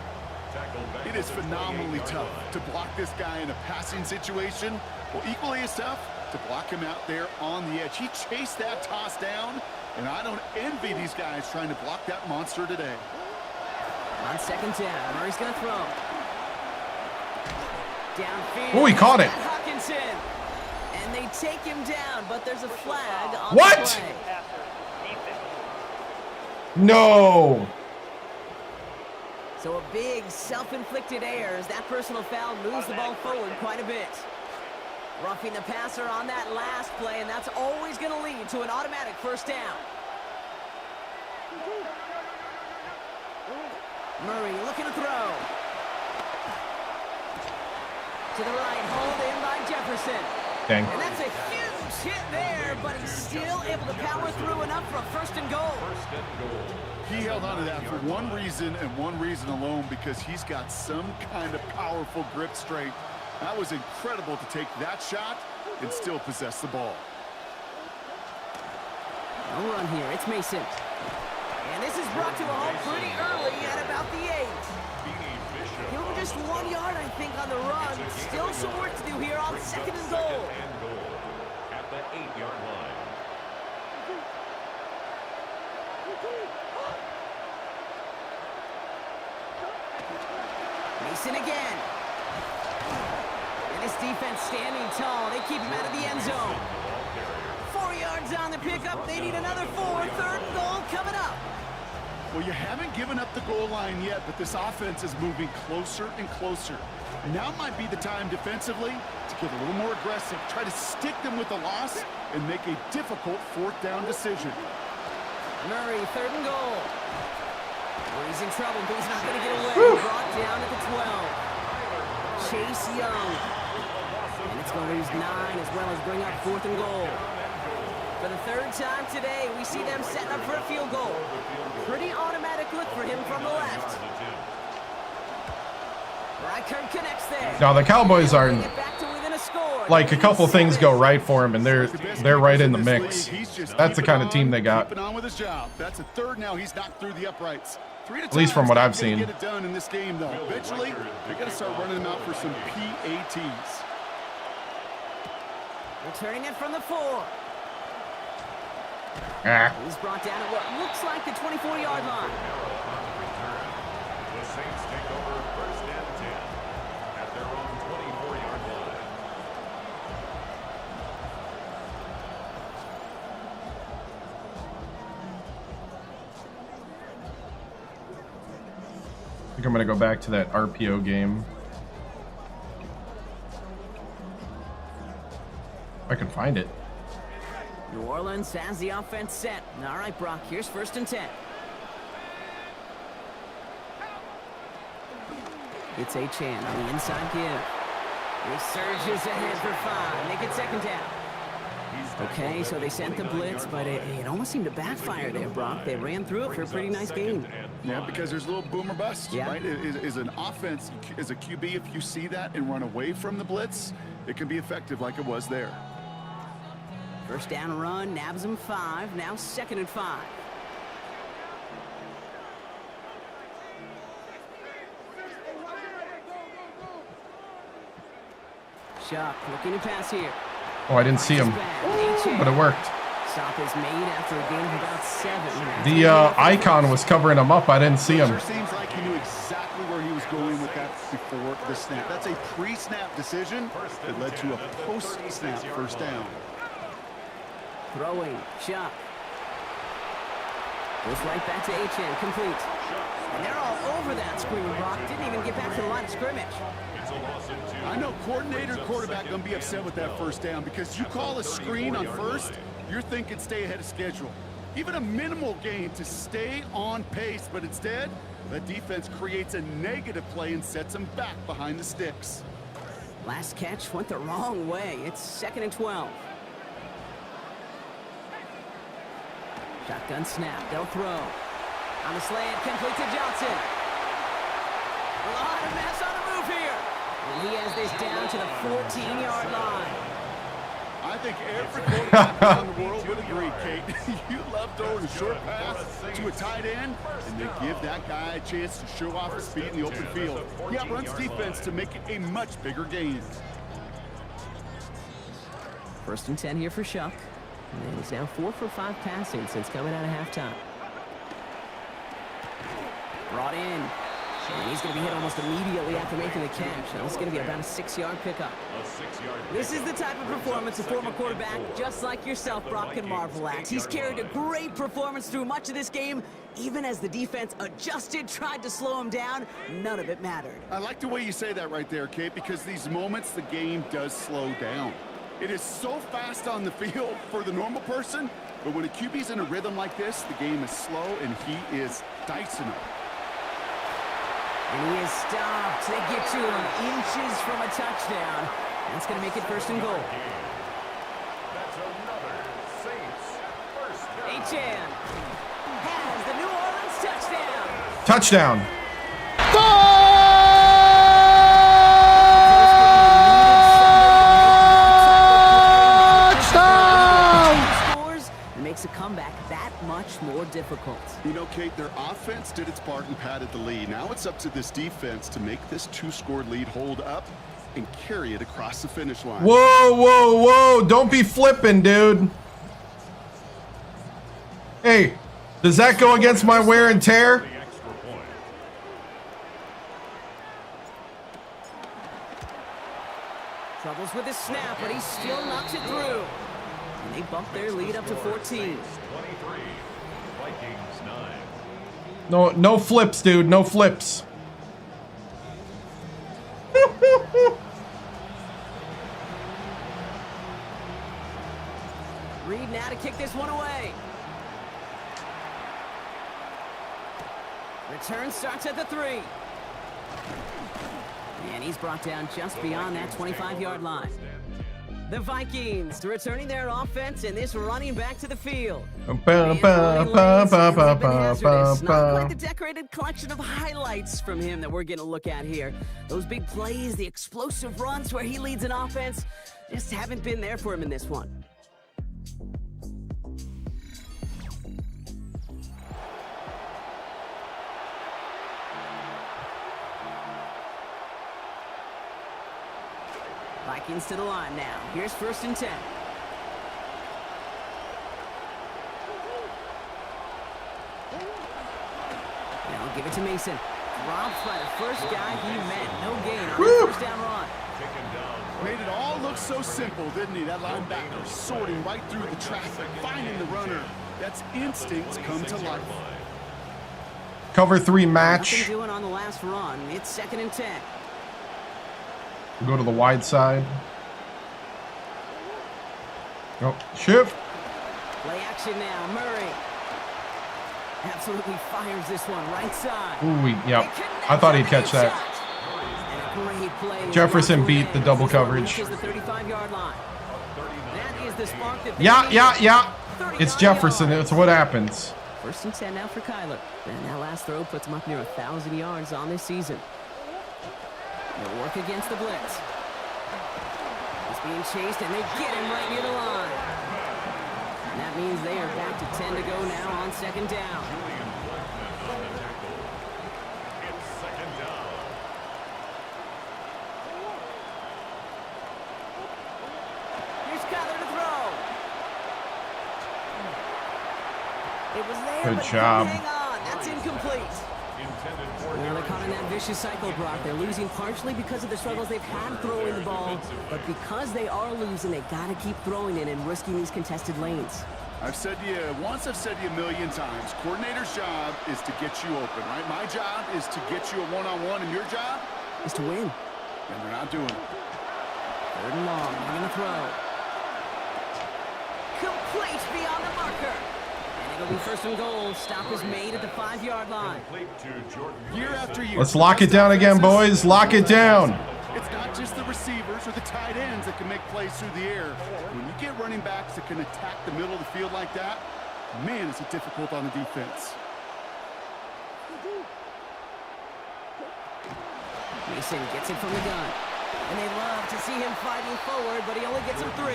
It is phenomenally tough to block this guy in a passing situation. Well, equally as tough to block him out there on the edge. He chased that toss down, and I don't envy these guys trying to block that monster today. On second down, Murray's going to throw. Downfield. Oh, he caught it. Hawkinson. And they take him down, but there's a flag on What? the play. No. So a big self-inflicted error as that personal foul moves the ball forward quite a bit. Roughing the passer on that last play, and that's always going to lead to an automatic first down. Murray looking to throw. To the right, hauled in by Jefferson. Dang. And that's a huge hit there, but he's still able to power through enough for a 1st and goal. He held on to that for one reason and one reason alone, because he's got some kind of powerful grip strength. That was incredible to take that shot and still possess the ball. No run here. It's Mason. And this is brought to a halt pretty early at about the 8. Give him just 1 yard, I think, on the run. Still some work to do here on 2nd and goal. At the 8-yard line. Mason again. And this defense standing tall. They keep him out of the end zone. 4 yards on the pickup. They need another 4. 3rd and goal coming up. Well, you haven't given up the goal line yet, but this offense is moving closer and closer. Now might be the time defensively to get a little more aggressive, try to stick them with the loss, and make a difficult 4th down decision. Murray, 3rd and goal. He's in trouble, but he's not going to get away. Brought down at the 12. Chase Young. And it's going to lose 9 as well as bring up 4th and goal. For the 3rd time today, we see them setting up for a field goal. Pretty automatic look for him from the left. Reichert connects there. Now the Cowboys are Get back to within a score. like a couple things go right for him, and they're right in the mix. That's the kind of team they got. On with his job. That's a third now. He's knocked through the uprights. At least from what I've seen. Get it done in this game, though. Eventually, they got to start running them out for some PATs. Returning it from the 4. He's brought down at what looks like the 24-yard line. The Saints take over first and 10 at their own 24-yard line. I think I'm going to go back to that RPO game. If I can find it. New Orleans has the offense set. All right, Brock, here's first and 10. It's Achan on the inside give. He surges ahead for 5. Make it second down. Okay, so they sent the blitz, but it almost seemed to backfire there, Brock. They ran through it for a pretty nice game. Yeah, because there's a little boomer bust, yeah. right? Is an offense, as a QB, if you see that and run away from the blitz, it can be effective like it was there. First down run, nabs him 5. Now second and 5. Chuck looking to pass here. Oh, I didn't see him, but it worked. Stop is made after a gain of about 7. The icon was covering him up. I didn't see him. Sure seems like he knew exactly where he was going with that before the snap. That's a pre-snap decision that led to a post-snap first down. Throwing, Chuck. Goes right back to Achan, complete. And they're all over that screen, Brock. Didn't even get back to the line of scrimmage. I know coordinator and quarterback going to be upset with that first down because you call a screen on first, you're thinking stay ahead of schedule. Even a minimal gain to stay on pace, but instead, the defense creates a negative play and sets them back behind the sticks. Last catch went the wrong way. It's second and 12. Shotgun snap, they'll throw. On the slant, complete to Johnson. A lot of mess on the move here. And he has this down to the 14-yard line. I think every quarterback around the world would agree, Kate. You love throwing a short pass to a tight end, and then give that guy a chance to show off his speed in the open field. He outruns defense to make it a much bigger gain. First and 10 here for Shuck. And he's now 4 for 5 passing since coming out of halftime. Brought in. And he's going to be hit almost immediately after making the catch. Now, this is going to be about a 6-yard pickup. This is the type of performance a former quarterback, just like yourself, Brock, can marvel at. He's carried a great performance through much of this game. Even as the defense adjusted, tried to slow him down, none of it mattered. I like the way you say that right there, Kate, because these moments the game does slow down. It is so fast on the field for the normal person, but when a QB's in a rhythm like this, the game is slow and he is dicing it. And he is stopped. They get to him inches from a touchdown. That's going to make it first and goal. That's another Saints first down. Achan has the New Orleans touchdown. Touchdown. Scores and makes a comeback that much more difficult. You know, Kate, their offense did its part and padded the lead. Now it's up to this defense to make this 2-score lead hold up and carry it across the finish line. Whoa, whoa, whoa. Don't be flipping, dude. Hey, does that go against my wear and tear? Troubles with his snap, but he still knocks it through. And they bump their lead up to 14. 23, Vikings 9. No flips, dude. No flips. Reed now to kick this one away. Return starts at the 3. And he's brought down just beyond that 25-yard line. The Vikings returning their offense and this running back to the field. Ba, Not ba, quite the decorated collection of highlights from him that we're going to look at here. Those big plays, the explosive runs where he leads an offense, just haven't been there for him in this one. Vikings to the line now. Here's 1st and 10. Now give it to Mason. Dropped by the first guy he met. No gain on the first down run. Made it all look so simple, didn't he? That linebacker sorting right through the traffic, finding the runner. That's instincts come to life. Cover 3 Nothing match. doing on the last run. It's 2nd and 10. Go to the wide side. Oh, shift. Play action now. Murray absolutely fires this one right side. Ooh, yep. I thought he'd catch that. And a great play. Jefferson beat the double coverage. The 35-yard line. That is the spark that Yeah. It's Jefferson. It's what happens. 1st and 10 now for Kyler. And that last throw puts him up near 1,000 yards on this season. They'll work against the blitz. He's being chased, and they get him right near the line. And that means they are back to 10 to go now on 2nd down. It's 2nd down. Here's Kyler to throw. It was there, Good but he job. couldn't hang on. That's incomplete. Now they're caught in that vicious cycle, Brock. They're losing partially because of the struggles they've had throwing the ball, but because they are losing, they got to keep throwing it and risking these contested lanes. I've said to you once, I've said to you a million times, coordinator's job is to get you open, right? My job is to get you a one-on-one, and your job Is to win. and they're not doing it. 3rd and long. They're going to throw. Complete beyond the marker. And it'll be 1st and goal. Stop is made at the 5-yard line. Year after year. Let's lock it down again, boys. Lock it down. It's not just the receivers or the tight ends that can make plays through the air. When you get running backs that can attack the middle of the field like that, man, is it difficult on the defense. Mason gets it from the gun. And they love to see him fighting forward, but he only gets him 3.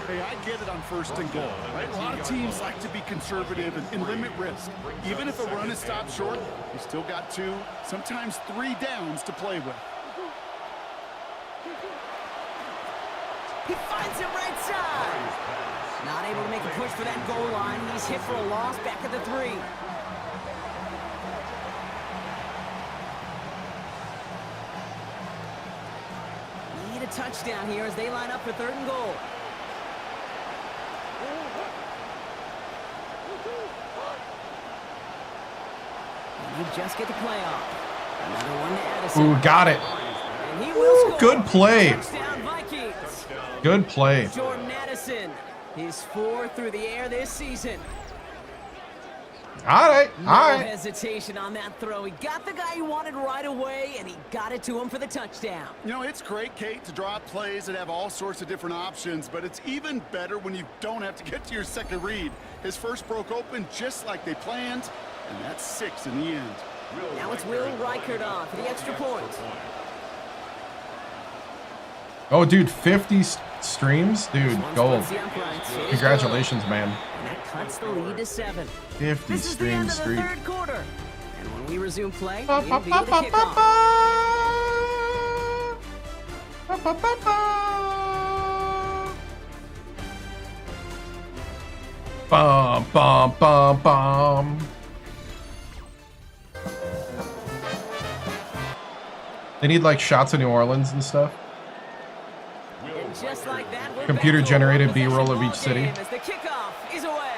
Hey, I get it on 1st and goal, right? A lot of teams like to be conservative and limit risk. Even if a run is stopped short, you still got 2, sometimes 3 downs to play with. He finds him right side. Not able to make a push for that goal line. He's hit for a loss back at the 3. Need a touchdown here as they line up for 3rd and goal. And you just get the play off. Another one to Addison. Ooh, got it. And he will score. Good play. Touchdown, Vikings. Good play. Jordan Addison, his 4th through the air this season. All right. No All right. hesitation on that throw. He got the guy he wanted right away, and he got it to him for the touchdown. You know, it's great, Kate, to draw up plays that have all sorts of different options, but it's even better when you don't have to get to your second read. His first broke open just like they planned, and that's 6 in the end. Now it's Will Reichert on for the extra point. Oh, dude, 50 streams? Dude, gold. Splits the uprights. Here's Congratulations, man. And that cuts the lead to 7. 50 This is the end stream of the streak. 3rd quarter. And when we resume play, Ba, it'll ba, be ba, the ba, kickoff. ba, ba. Ba, ba, ba, ba. Bum, bum, bum, bum. They need like shots of New Orleans and stuff. And just like that, we're Computer-generated back to a B-roll of one-possession each city. ball game as the kickoff is away.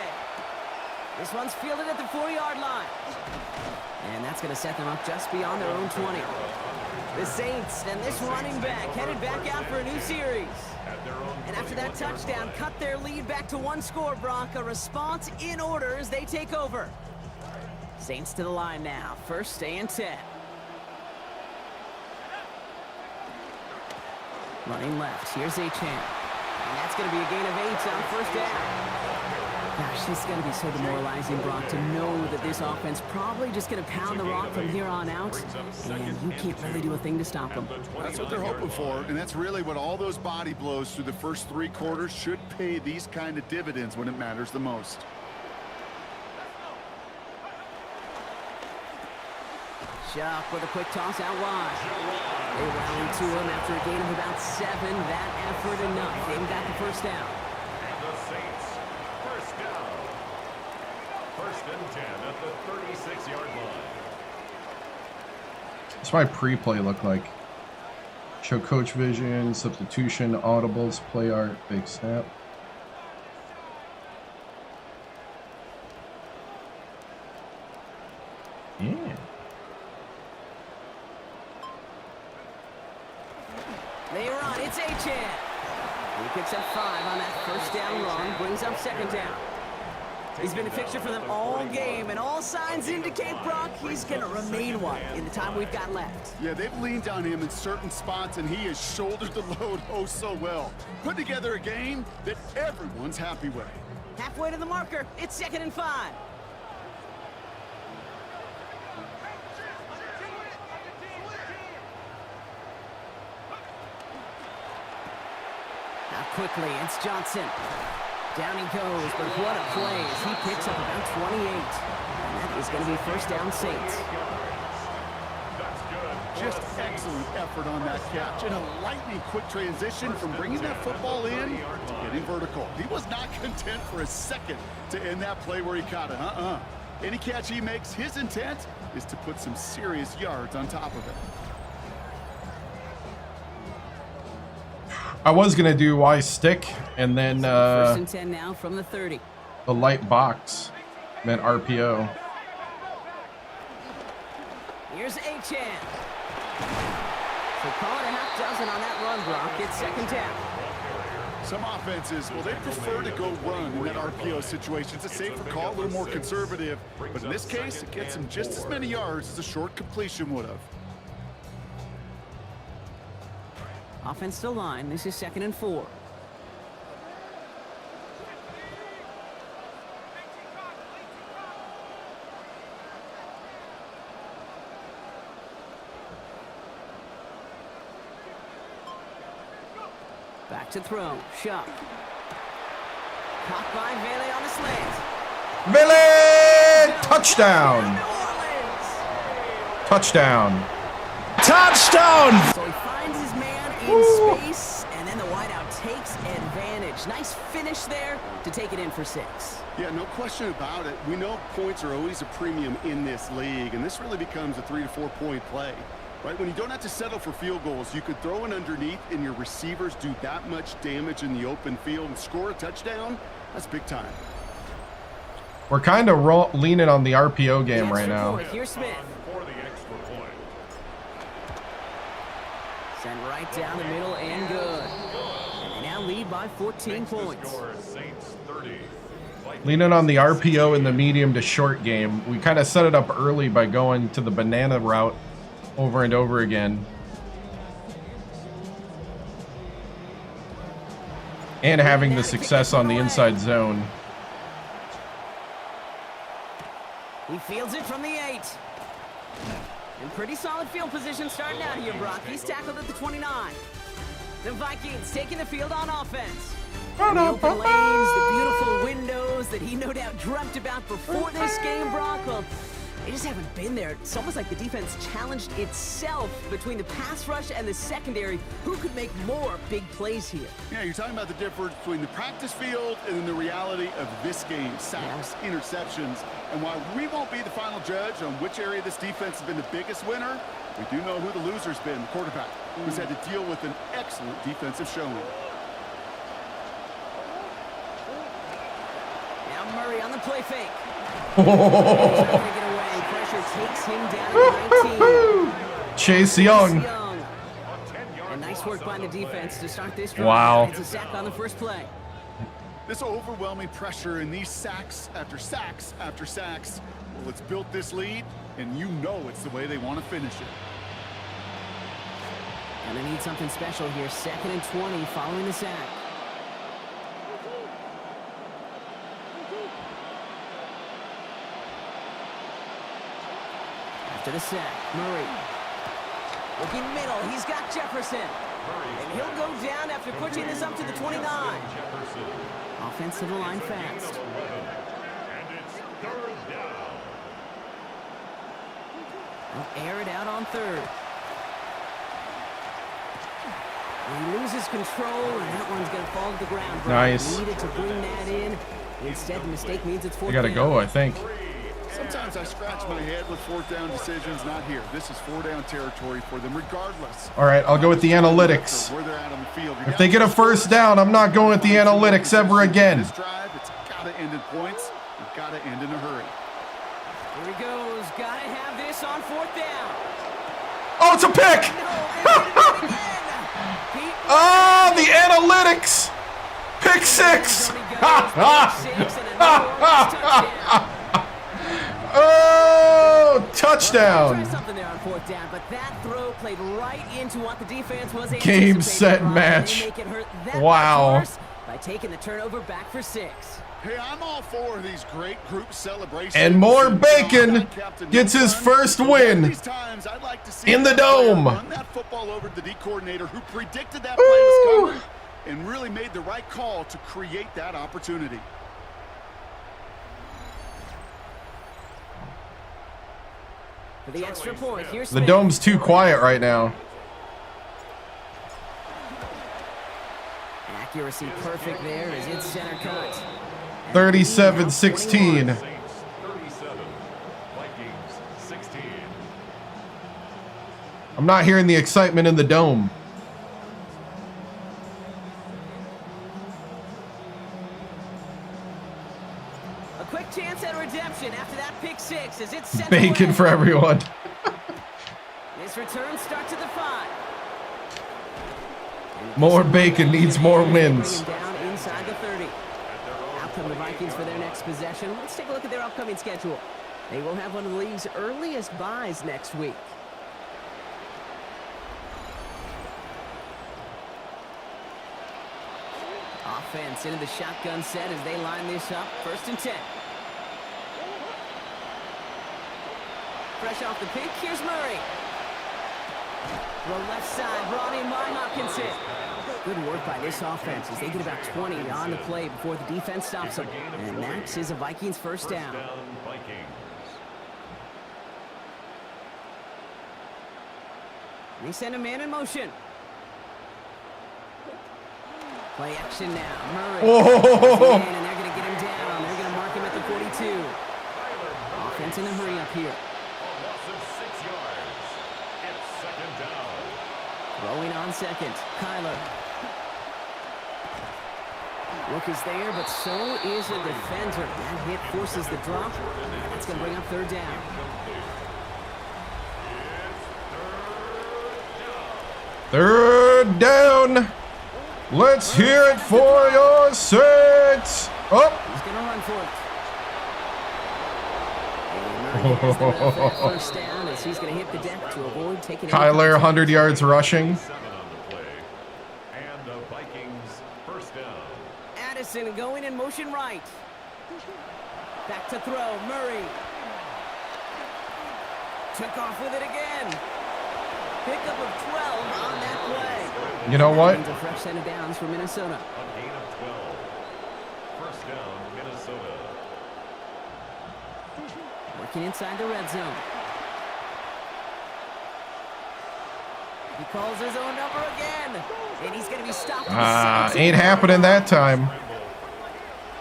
This one's fielded at the 4-yard line. And that's going to set them up just beyond their own 20. The Saints and this running back headed back out for a new series. And after that touchdown, cut their lead back to 1 score, Brock. A response in order as they take over. Saints to the line now. 1st and 10. Running left. Here's Achane. And that's going to be a gain of 8 on first down. Gosh, this is going to be so demoralizing, Brock, to know that this offense probably just going to pound the rock from here on out, and you can't really do a thing to stop them. That's what they're hoping for, and that's really what all those body blows through the first 3 quarters should pay these kind of dividends when it matters the most. Chuck with a quick toss out wide. They rally to him after a gain of about 7. That effort enough. They've got the first down. And the Saints, first down. First and 10 at the 36-yard line. What's my pre-play look like? Show coach vision, substitution, audibles, play art, big snap. Yeah. They run. It's Achane. He picks up 5 on that first down run. Brings up second down. He's been a fixture for them all game, and all signs indicate, Brock, he's going to remain one in the time we've got left. Yeah, they've leaned on him in certain spots, and he has shouldered the load oh so well. Put together a game that everyone's happy with. Halfway to the marker. It's 2nd and 5. Now quickly, it's Johnson. Down he goes, but what a play as he picks up about 28. And that is going to be first down Saints. Just excellent effort on that catch, and a lightning quick transition from bringing that football in to getting vertical. He was not content for a second to end that play where he caught it. Any catch he makes, his intent is to put some serious yards on top of it. I was gonna do Y stick and then First and 10 now from the 30. the light box meant RPO. Here's Achane. So call it a half dozen on that run, Brock. It's second down. Some offenses, well, they prefer to go run in that RPO situation. It's a safer call, a little more conservative. But in this case, it gets him just as many yards as a short completion would have. Offensive line. This is 2nd and 4. Back to throw. Shuck. Caught by Vele on the slant. Billy! Touchdown! New Orleans! Touchdown! Touchdown! So he finds his man in space, and then the wideout takes advantage. Nice finish there to take it in for 6. Yeah, no question about it. We know points are always a premium in this league, and this really becomes a 3 to 4 point play. Right, when you don't have to settle for field goals, you could throw it underneath and your receivers do that much damage in the open field and score a touchdown. That's big time. We're kind of leaning on the RPO game right now. Here's Smith. For the extra point. Sent right down the middle and good. And they now lead by 14 points. Score, Saints 30. Leaning on the RPO in the medium to short game. We kind of set it up early by going to the banana route over and over again. And having the success on the inside zone. He fields it from the 8. In pretty solid field position starting out here, Brock. He's tackled at the 29. The Vikings taking the field on offense. And the open lanes, the beautiful windows that he no doubt dreamt about before this game, Brock. Well, they just haven't been there. It's almost like the defense challenged itself between the pass rush and the secondary. Who could make more big plays here? Yeah, you're talking about the difference between the practice field and then the reality of this game. Sacks, interceptions. And while we won't be the final judge on which area this defense has been the biggest winner, we do know who the loser's been, the quarterback, who's had to deal with an excellent defensive showing. Now Murray on the play fake. Trying to get away. Pressure takes him down at 19. Chase Young. And nice work by the defense to start this drive. Wow. It's a sack on the first play. This overwhelming pressure and these sacks after sacks after sacks, well, it's built this lead, and you know it's the way they want to finish it. Gonna need something special here. 2nd and 20 following the sack. After the sack, Murray. Looking middle, he's got Jefferson. And he'll go down after pushing this up to the 29. Offensive line fast. And it's 3rd down. They'll air it out on 3rd. And he loses control, and that one's going to fall to the ground. Nice. Needed to bring that in. Instead, the mistake means it's 4th I gotta down. go, I think. Sometimes I scratch my head with 4th down decisions. Not here. This is 4 down territory for them, regardless. All right, I'll go with the analytics. Where they're at on the field. If they get a 1st down, I'm not going with the analytics ever again. This drive, it's got to end in points. It's got to end in a hurry. Here he goes. Got to have this on 4th down. Oh, it's a pick! Oh, the analytics! Pick 6! Oh, touchdown! Try something there on 4th down, but that throw played right into what the defense was Game, anticipating. set, match. They make it hurt that Wow. much worse by taking the turnover back for 6. Hey, I'm all for these great group celebrations. And Mohr-Bacon gets his first win in the dome. Run that football over to the D coordinator who predicted that play was coming and really made the right call to create that opportunity. For the extra point, here's The Smith. dome's too quiet right now. Accuracy perfect there as it's center cut. 37-16. Saints 37, Vikings 16. I'm not hearing the excitement in the dome. A quick chance at redemption after that pick 6 as it's sent Bacon away. for everyone. This return starts at the 5. More bacon needs more wins. Down inside the 30. Out come the Vikings for their next possession. Let's take a look at their upcoming schedule. They will have one of the league's earliest buys next week. Offense into the shotgun set as they line this up. 1st and 10. Fresh off the pick, here's Murray. Throw left side, brought in by Hopkinson. Good work by this offense as they get about 20 on the play before the defense stops them. And that is a Vikings 1st down. Vikings. They send a man in motion. Play action now. Murray. Oh! And they're going to get him down. They're going to mark him at the 42. Offense in a hurry up here. A loss of 6 yards. It's 2nd down. Throwing on 2nd. Kyler. Look is there, but so is a defender. That hit forces the drop. That's going to bring up 3rd down. Third down. Let's hear it for your Saints. Oh. He's going to run for it. And Murray has that 1st down as he's going to hit the deck to avoid taking any Kyler, contact. 100 yards rushing. 7 on the play. And the Vikings 1st down. Addison going in motion right. Back to throw. Murray. Took off with it again. Pickup of 12 on that play. You know what? That means a fresh set of downs for Minnesota. A gain of 12. 1st down, Minnesota. Working inside the red zone. He calls his own number again. And he's going to be stopped. Ain't happening that time.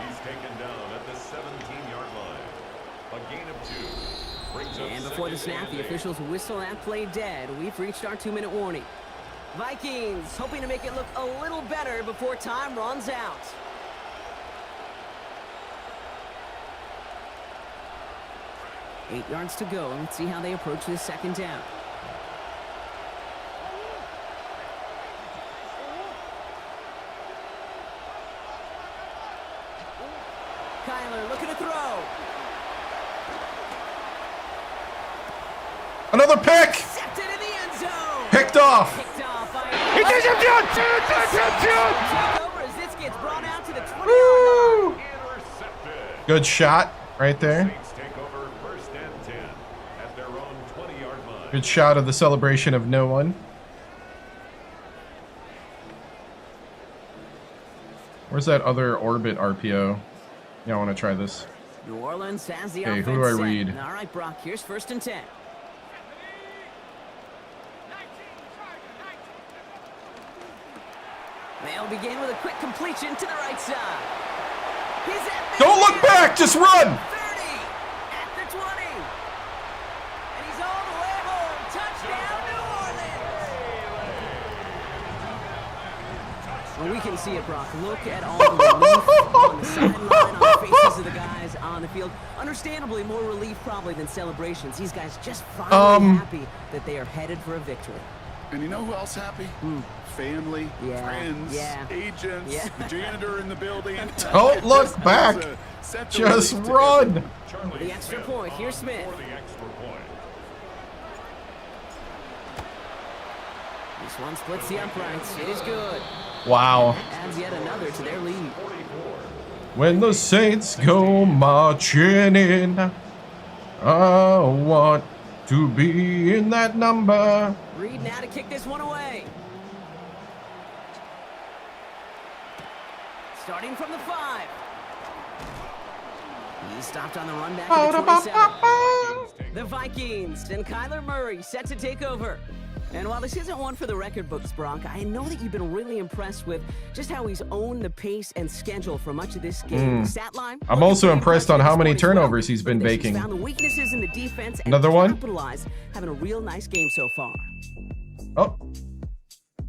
He's taken down at the 17-yard line. A gain of 2. Brings up And before the 2nd snap, and the 8. officials whistle that play dead. We've reached our 2-minute warning. Vikings hoping to make it look a little better before time runs out. Eight yards to go. Let's see how they approach this 2nd down. Kyler looking to throw. Another pick. Stepped into the end zone. Picked off. Picked off by Over as this gets brought out to the 20-yard line. Good shot right there. Saints take over 1st and 10 at their own 20-yard line. Good shot of the celebration of no one. Where's that other orbit RPO? Yeah, I want to try this. New Orleans has the Okay, offense who do I set. read? All right, Brock, here's 1st and 10. They'll begin with a quick completion to the right side. He's at Don't look back, just run. 30, at the 20. And he's all the way home. Touchdown, New Orleans. Well, we can see it, Brock. Look at all the relief on the sideline, on the faces of the guys on the field. Understandably, more relief probably than celebrations. These guys just finally happy that they are headed for a victory. And you know who else happy? Family, friends, agents, the janitor in the building. Don't look back. Just run. The extra point. Here's Smith. For the extra point. This one splits the uprights. It is good. Wow. Adds yet another to their lead. When the Saints go marching in, I want to be in that number. Reed now to kick this one away. Starting from the 5. He stopped on the run back at the 27. The Vikings and Kyler Murray set to take over. And while this isn't one for the record books, Brock, I know that you've been really impressed with just how he's owned the pace and schedule for much of this game. Stat line, I'm also impressed on how many turnovers he's been baking. Found the weaknesses in the defense and Another one? capitalized, having a real nice game so far. Oh,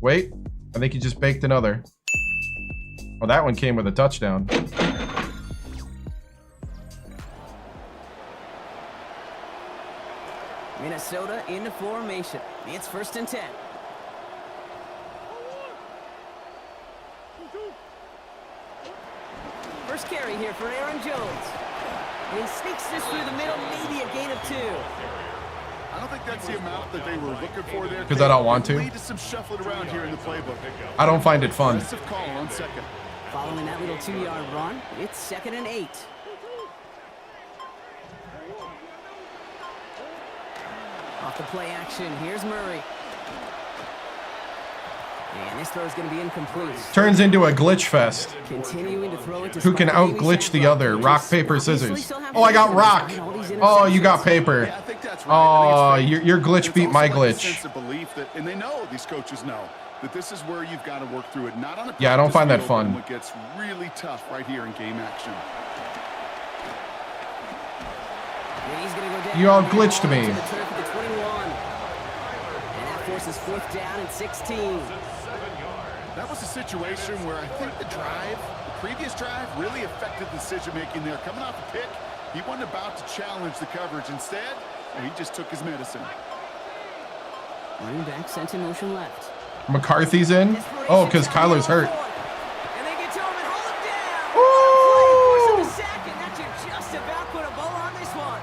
wait. I think he just baked another. Oh, that one came with a touchdown. Minnesota into formation. It's 1st and 10. First carry here for Aaron Jones. And he sneaks this through the middle, maybe a gain of 2. I don't think that's the amount that they were looking for there. Because I don't want to. Lead to some shuffling around here in the playbook. I don't find it fun. Aggressive call on 2nd. Following that little 2-yard run, it's 2nd and 8. Off the play action, here's Murray. And this throw is going to be incomplete. Turns into a glitch fest. Continuing to throw it to Who can out glitch the other? Rock, paper, scissors. Oh, I got rock. Oh, you got paper. Yeah, I think that's right. Oh, your glitch beat my glitch. Sense of belief that, and they know, these coaches know, that this is where you've got to work through it. Not on a Yeah, I don't find that practice field, fun. but it gets really tough right here in game action. You all glitched me. And that forces 4th down and 16. That was a situation where I think the previous drive really affected decision-making there. Coming off a pick, he wasn't about to challenge the coverage. Instead, he just took his medicine. Running back sent in motion left. McCarthy's in? Oh, because Kyler's hurt. And they get to him and hold him down. Ooh. Force him a sack, and that should just about put a bow on this one.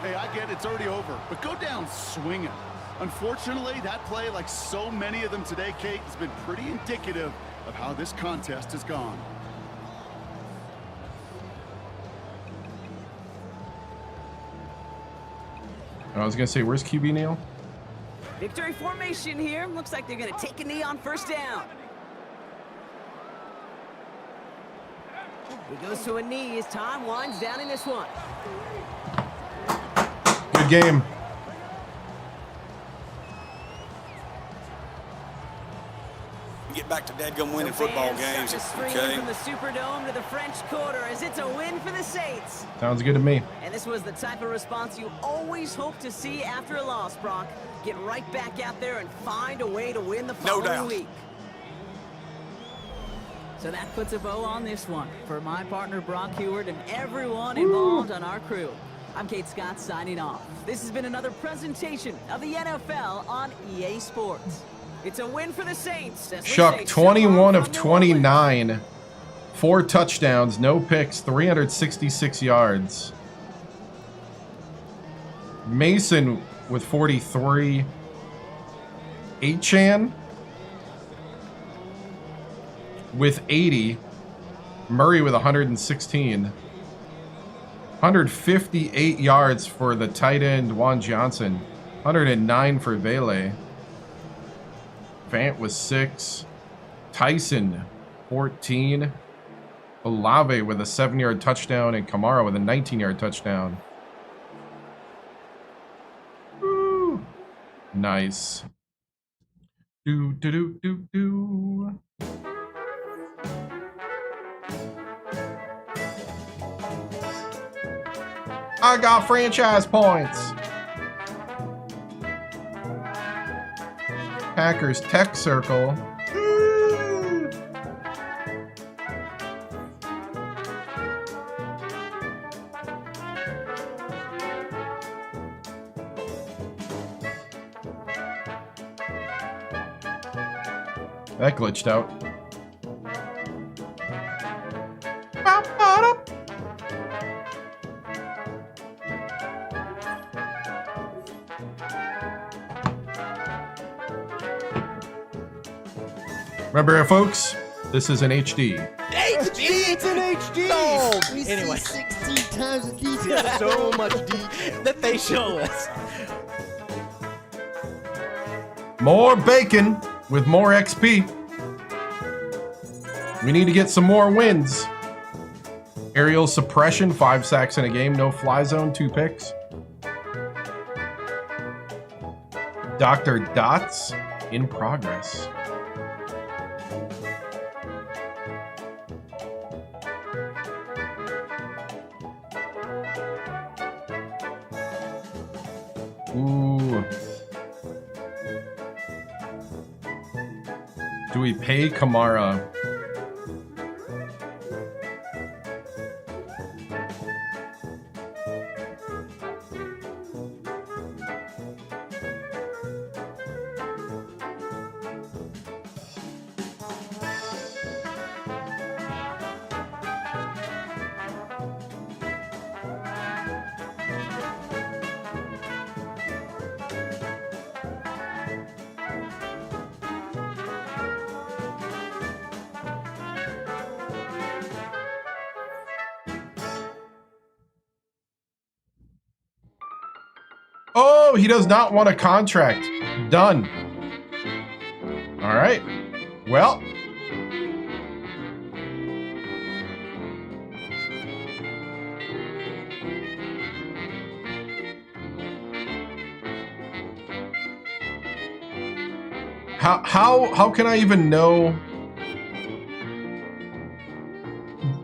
Hey, I get it. It's already over. But go down swinging. Unfortunately, that play, like so many of them today, Kate, has been pretty indicative of how this contest has gone. I was going to say, where's QB Neal? Victory formation here. Looks like they're going to take a knee on 1st down. He goes to a knee as time winds down in this one. Good game. Get back to dadgum winning football games, okay? From the Superdome to the French Quarter as it's a win for the Saints. Sounds good to me. And this was the type of response you always hope to see after a loss, Brock. Get right back out there and find a way to win the following week. So that puts a bow on this one. For my partner, Brock Heward, and everyone involved on our crew, I'm Kate Scott signing off. This has been another presentation of the NFL on EA Sports. It's a win for the Saints. Chuck, 21 of 29. 4 touchdowns, no picks, 366 yards. Mason with 43. Achan with 80. Murray with 116. 158 yards for the tight end, Juan Johnson. 109 for Vele. Fant with 6. Tyson, 14. Olave with a 7-yard touchdown, and Kamara with a 19-yard touchdown. Woo. Nice. Do, do, do, do, do. I got franchise points. Packers Tech Circle. That glitched out. Remember, folks, this is an HD. HD! It's an HD! No, we Anyway. see 16 times the detail. So much detail That they show us. More bacon with more XP. We need to get some more wins. Aerial suppression, 5 sacks in a game, no fly zone, 2 picks. Dr. Dots in progress. Ooh. Do we pay Kamara? Oh, he does not want a contract. Done. All right. Well. How can I even know?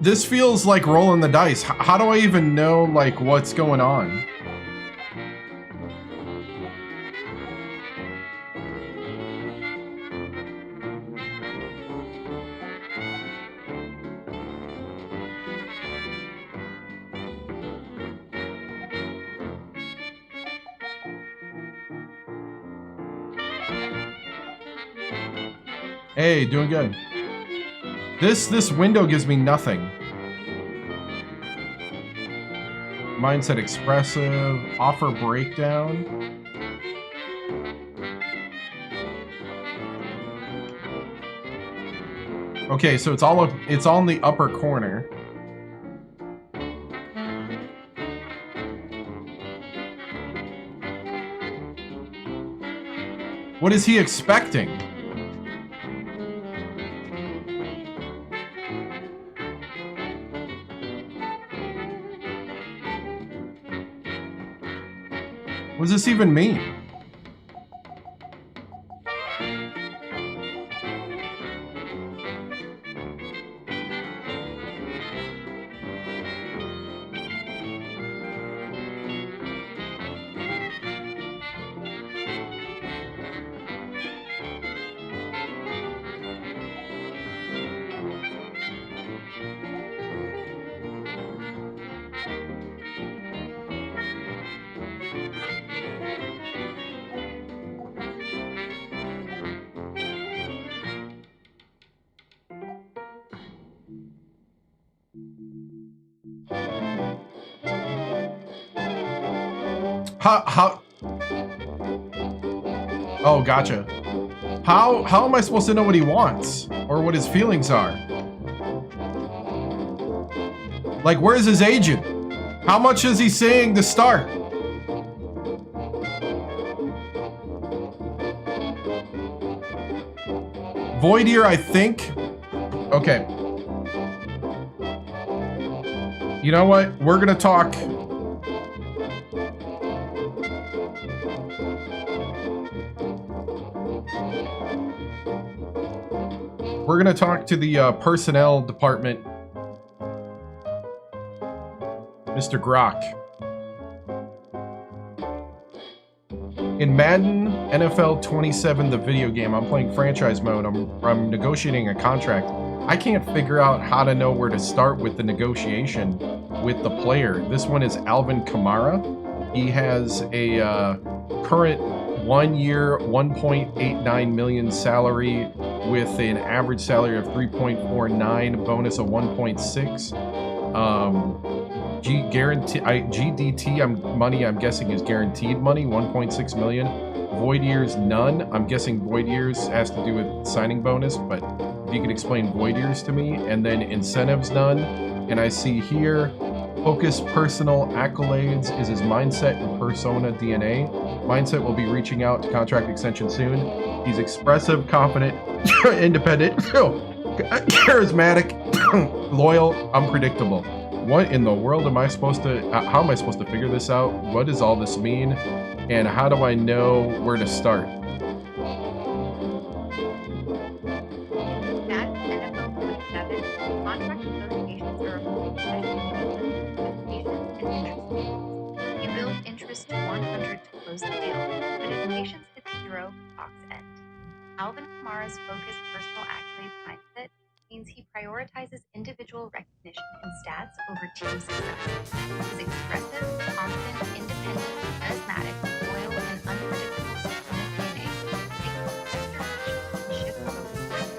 This feels like rolling the dice. How do I even know like what's going on? Hey, doing good. This window gives me nothing. Mindset expressive, offer breakdown. Okay, so it's all in the upper corner. What is he expecting? What does this even mean? How? Oh, gotcha. How am I supposed to know what he wants? or what his feelings are. Like, where's his agent? How much is he saying to start? Void year, I think. Okay. You know what? We're gonna talk. We're gonna talk to the personnel department, Mr. Grok. In Madden NFL 27, the video game, I'm playing franchise mode. I'm negotiating a contract. I can't figure out how to know where to start with the negotiation with the player. This one is Alvin Kamara. He has a current 1 year, 1.89 million salary with an average salary of 3.49, bonus of 1.6. GDT money, I'm guessing, is guaranteed money, 1.6 million. Void years, none. I'm guessing void years has to do with signing bonus, but if you could explain void years to me. And then incentives, none. And I see here, focus personal accolades is his mindset and persona DNA. Mindset will be reaching out to contract extension soon. He's expressive, confident, independent, charismatic, loyal, unpredictable. What in the world am I supposed to, how am I supposed to figure this out? What does all this mean? And how do I know where to start? Madden NFL 27, contract negotiations are a full you build interest to 100 to close the deal, but if patience hits 0, talks end. Alvin Kamara's focused personal accolades mindset means he prioritizes individual recognition and stats over team success. He's expressive, confident, independent, charismatic, loyal, and unpredictable DNA. Shift focus like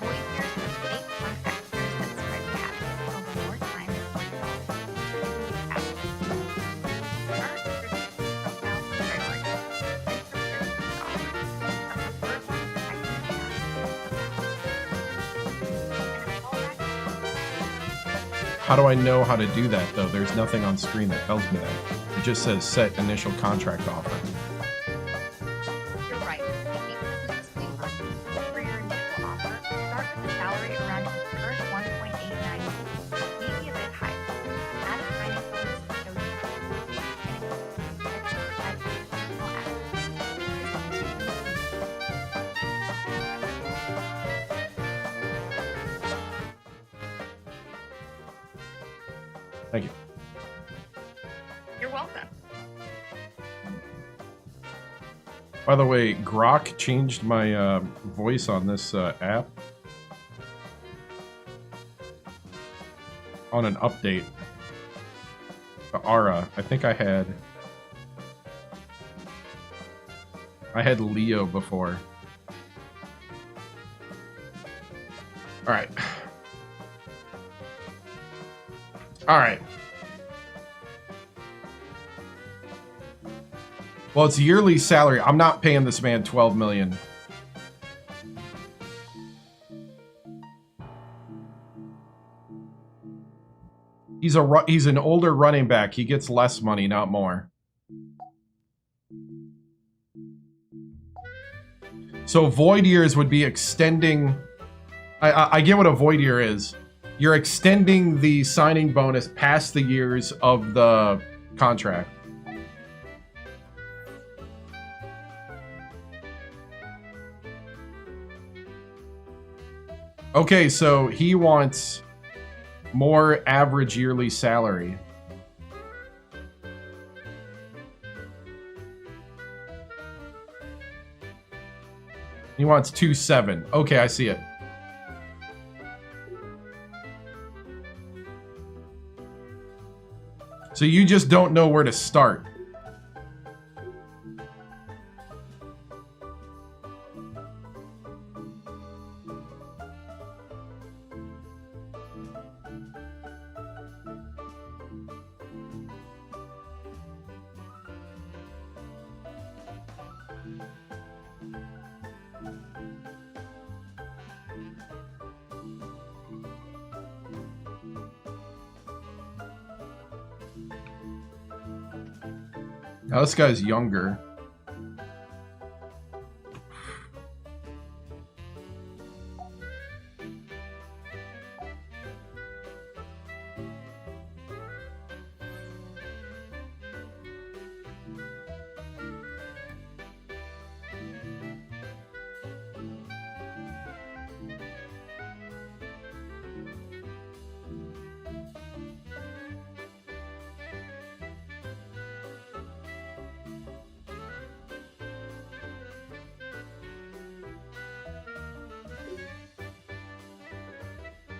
void years with 8 contract years that spread capital over more time and more dollars. How do I know how to do that, though? There's nothing on screen that tells me that. It just says set initial contract offer. You're right. For your initial offer, start with a salary around your current 1.89, maybe a bit higher. Add a signing bonus to show you Thank you. You're welcome. By the way, Grok changed my voice on this app on an update. The Aura. I think I had Leo before. All right. All right. Well, it's yearly salary. I'm not paying this man $12 million. He's an older running back. He gets less money, not more. So void years would be extending. I get what a void year is. You're extending the signing bonus past the years of the contract. Okay, so he wants more average yearly salary. He wants 2.7. Okay, I see it. So you just don't know where to start. Now this guy's younger.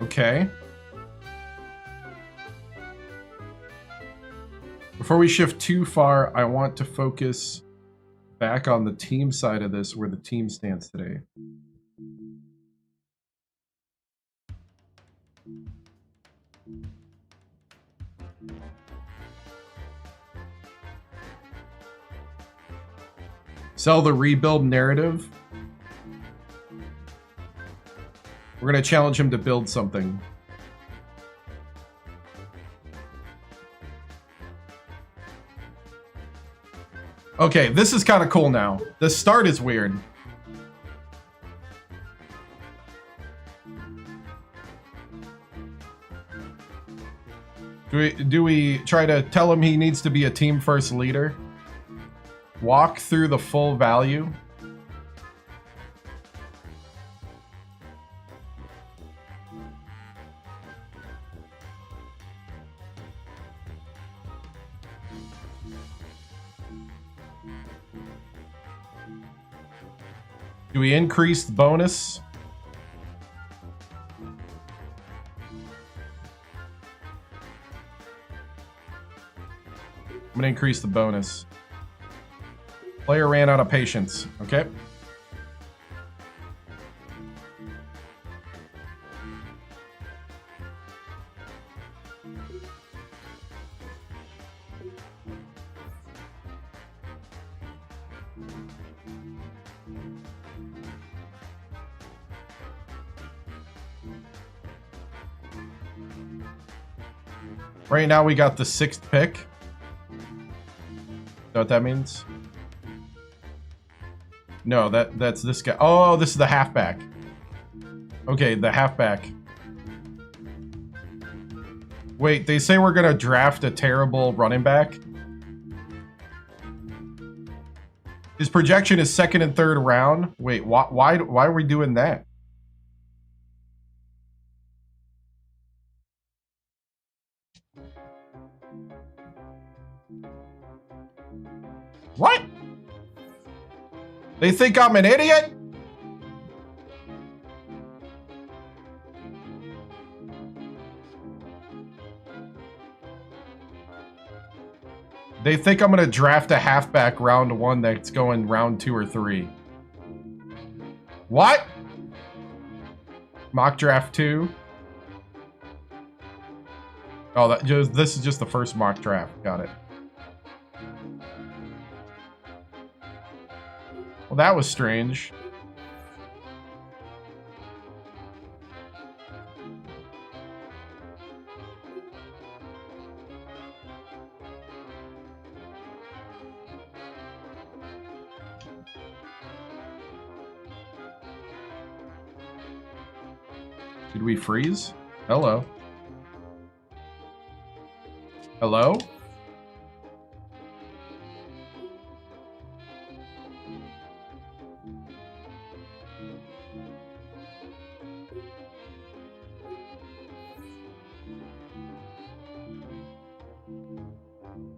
Okay. Before we shift too far, I want to focus back on the team side of this, where the team stands today. Sell the rebuild narrative. We're going to challenge him to build something. Okay, this is kind of cool now. The start is weird. Do we try to tell him he needs to be a team first leader? Walk through the full value. Do we increase the bonus? I'm gonna increase the bonus. Player ran out of patience. Okay. Right now we got the 6th pick. Know what that means? No, that's this guy. Oh, this is the halfback. Okay, the halfback. Wait, they say we're gonna draft a terrible running back? His projection is 2nd and 3rd round. Wait, why are we doing that? What? They think I'm an idiot? They think I'm gonna draft a halfback round 1 that's going round 2 or 3. What? Mock draft 2? Oh, this is just the first mock draft. Got it. Well, that was strange. Did we freeze? Hello? Hello?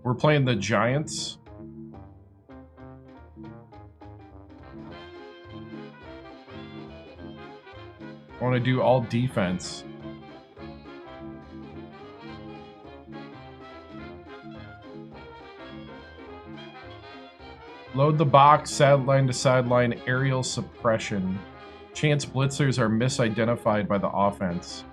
We're playing the Giants. I want to do all defense. Load the box, sideline to sideline, aerial suppression. Chance blitzers are misidentified by the offense.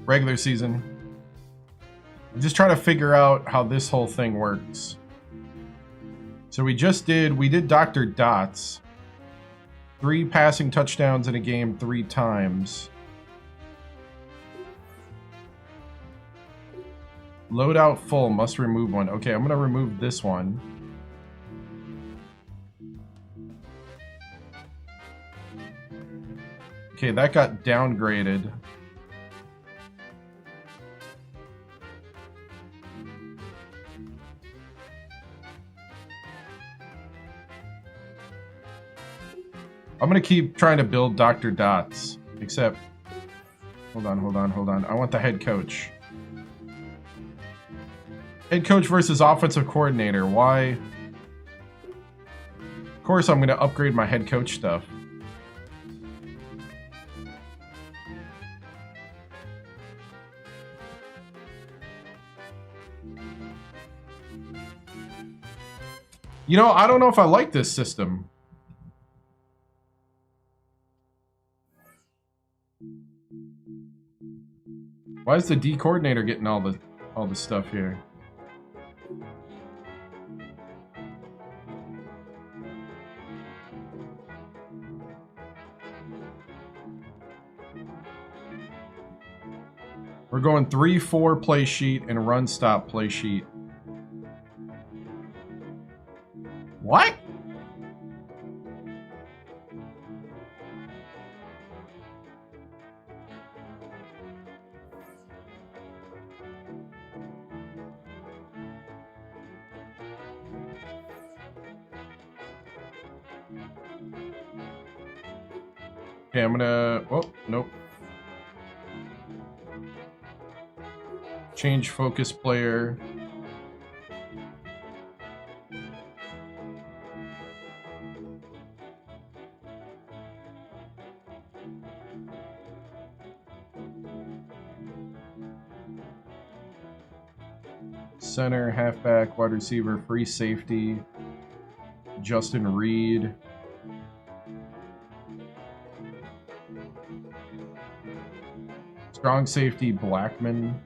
Regular season. I'm just trying to figure out how this whole thing works. So we did Dr. Dots. 3 passing touchdowns in a game 3 times. Loadout full, must remove one. Okay, I'm gonna remove this one. Okay, that got downgraded. I'm gonna keep trying to build Dr. Dots, except, hold on. I want the head coach. Head coach versus offensive coordinator. Why? Of course, I'm gonna upgrade my head coach stuff. You know, I don't know if I like this system. Why is the D coordinator getting all the stuff here? We're going 3-4 play sheet and run stop play sheet. What? Okay, I'm gonna, oh, nope. Change focus player. Center, halfback, wide receiver, free safety. Justin Reed. Strong safety, Blackman.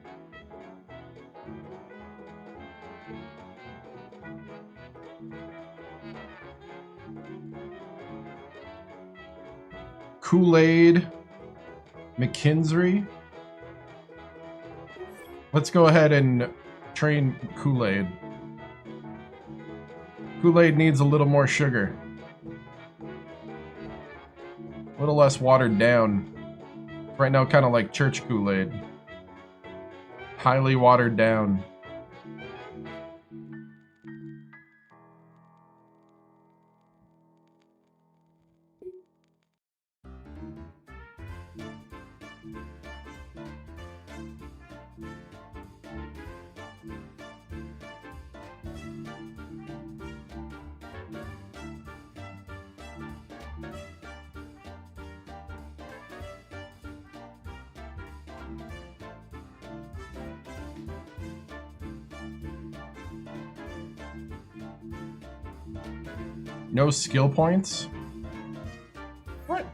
Kool-Aid, McKinstry. Let's go ahead and train Kool-Aid. Kool-Aid needs a little more sugar. A little less watered down. Right now, kind of like church Kool-Aid. Highly watered down. No skill points? What?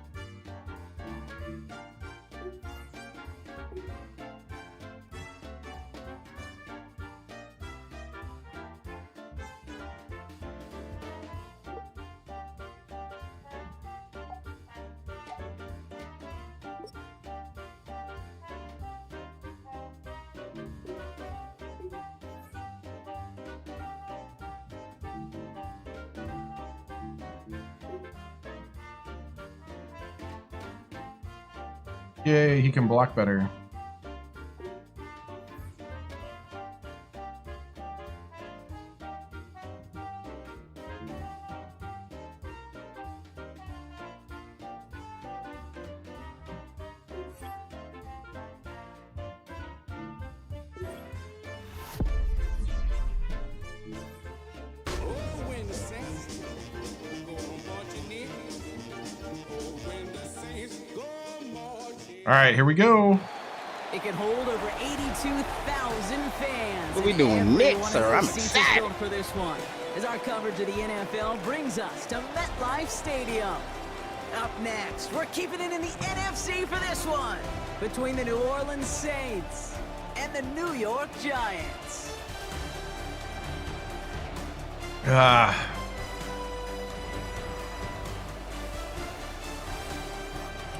Yay, he can block better. All right, here we go. It can hold over 82,000 fans. What we and doing every next, one of sir? those I'm seats is excited. filled for this one, as our coverage of the NFL brings us to MetLife Stadium. Up next, we're keeping it in the NFC for this one, between the New Orleans Saints and the New York Giants.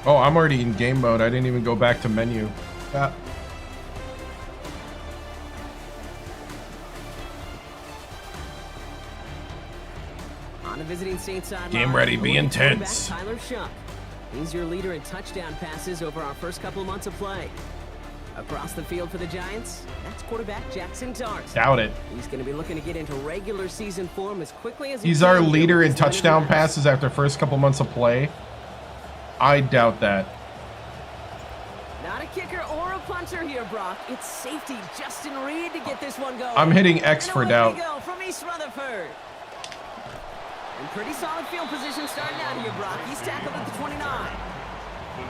Oh, I'm already in game mode. I didn't even go back to menu. On the visiting Saints sideline, Game ready, be intense. Tyler Shuck. He's your leader in touchdown passes over our first couple of months of play. Across the field for the Giants, that's quarterback Jackson Dart. Doubt it. He's going to be looking to get into regular season form as quickly as He's our leader in touchdown passes after first couple months of play. I doubt that. Not a kicker or a punter here, Brock. It's safety Justin Reed to get this one going. I'm hitting X for doubt. Go from East Rutherford. And pretty solid field position starting out here, Brock. He's tackled at the 29.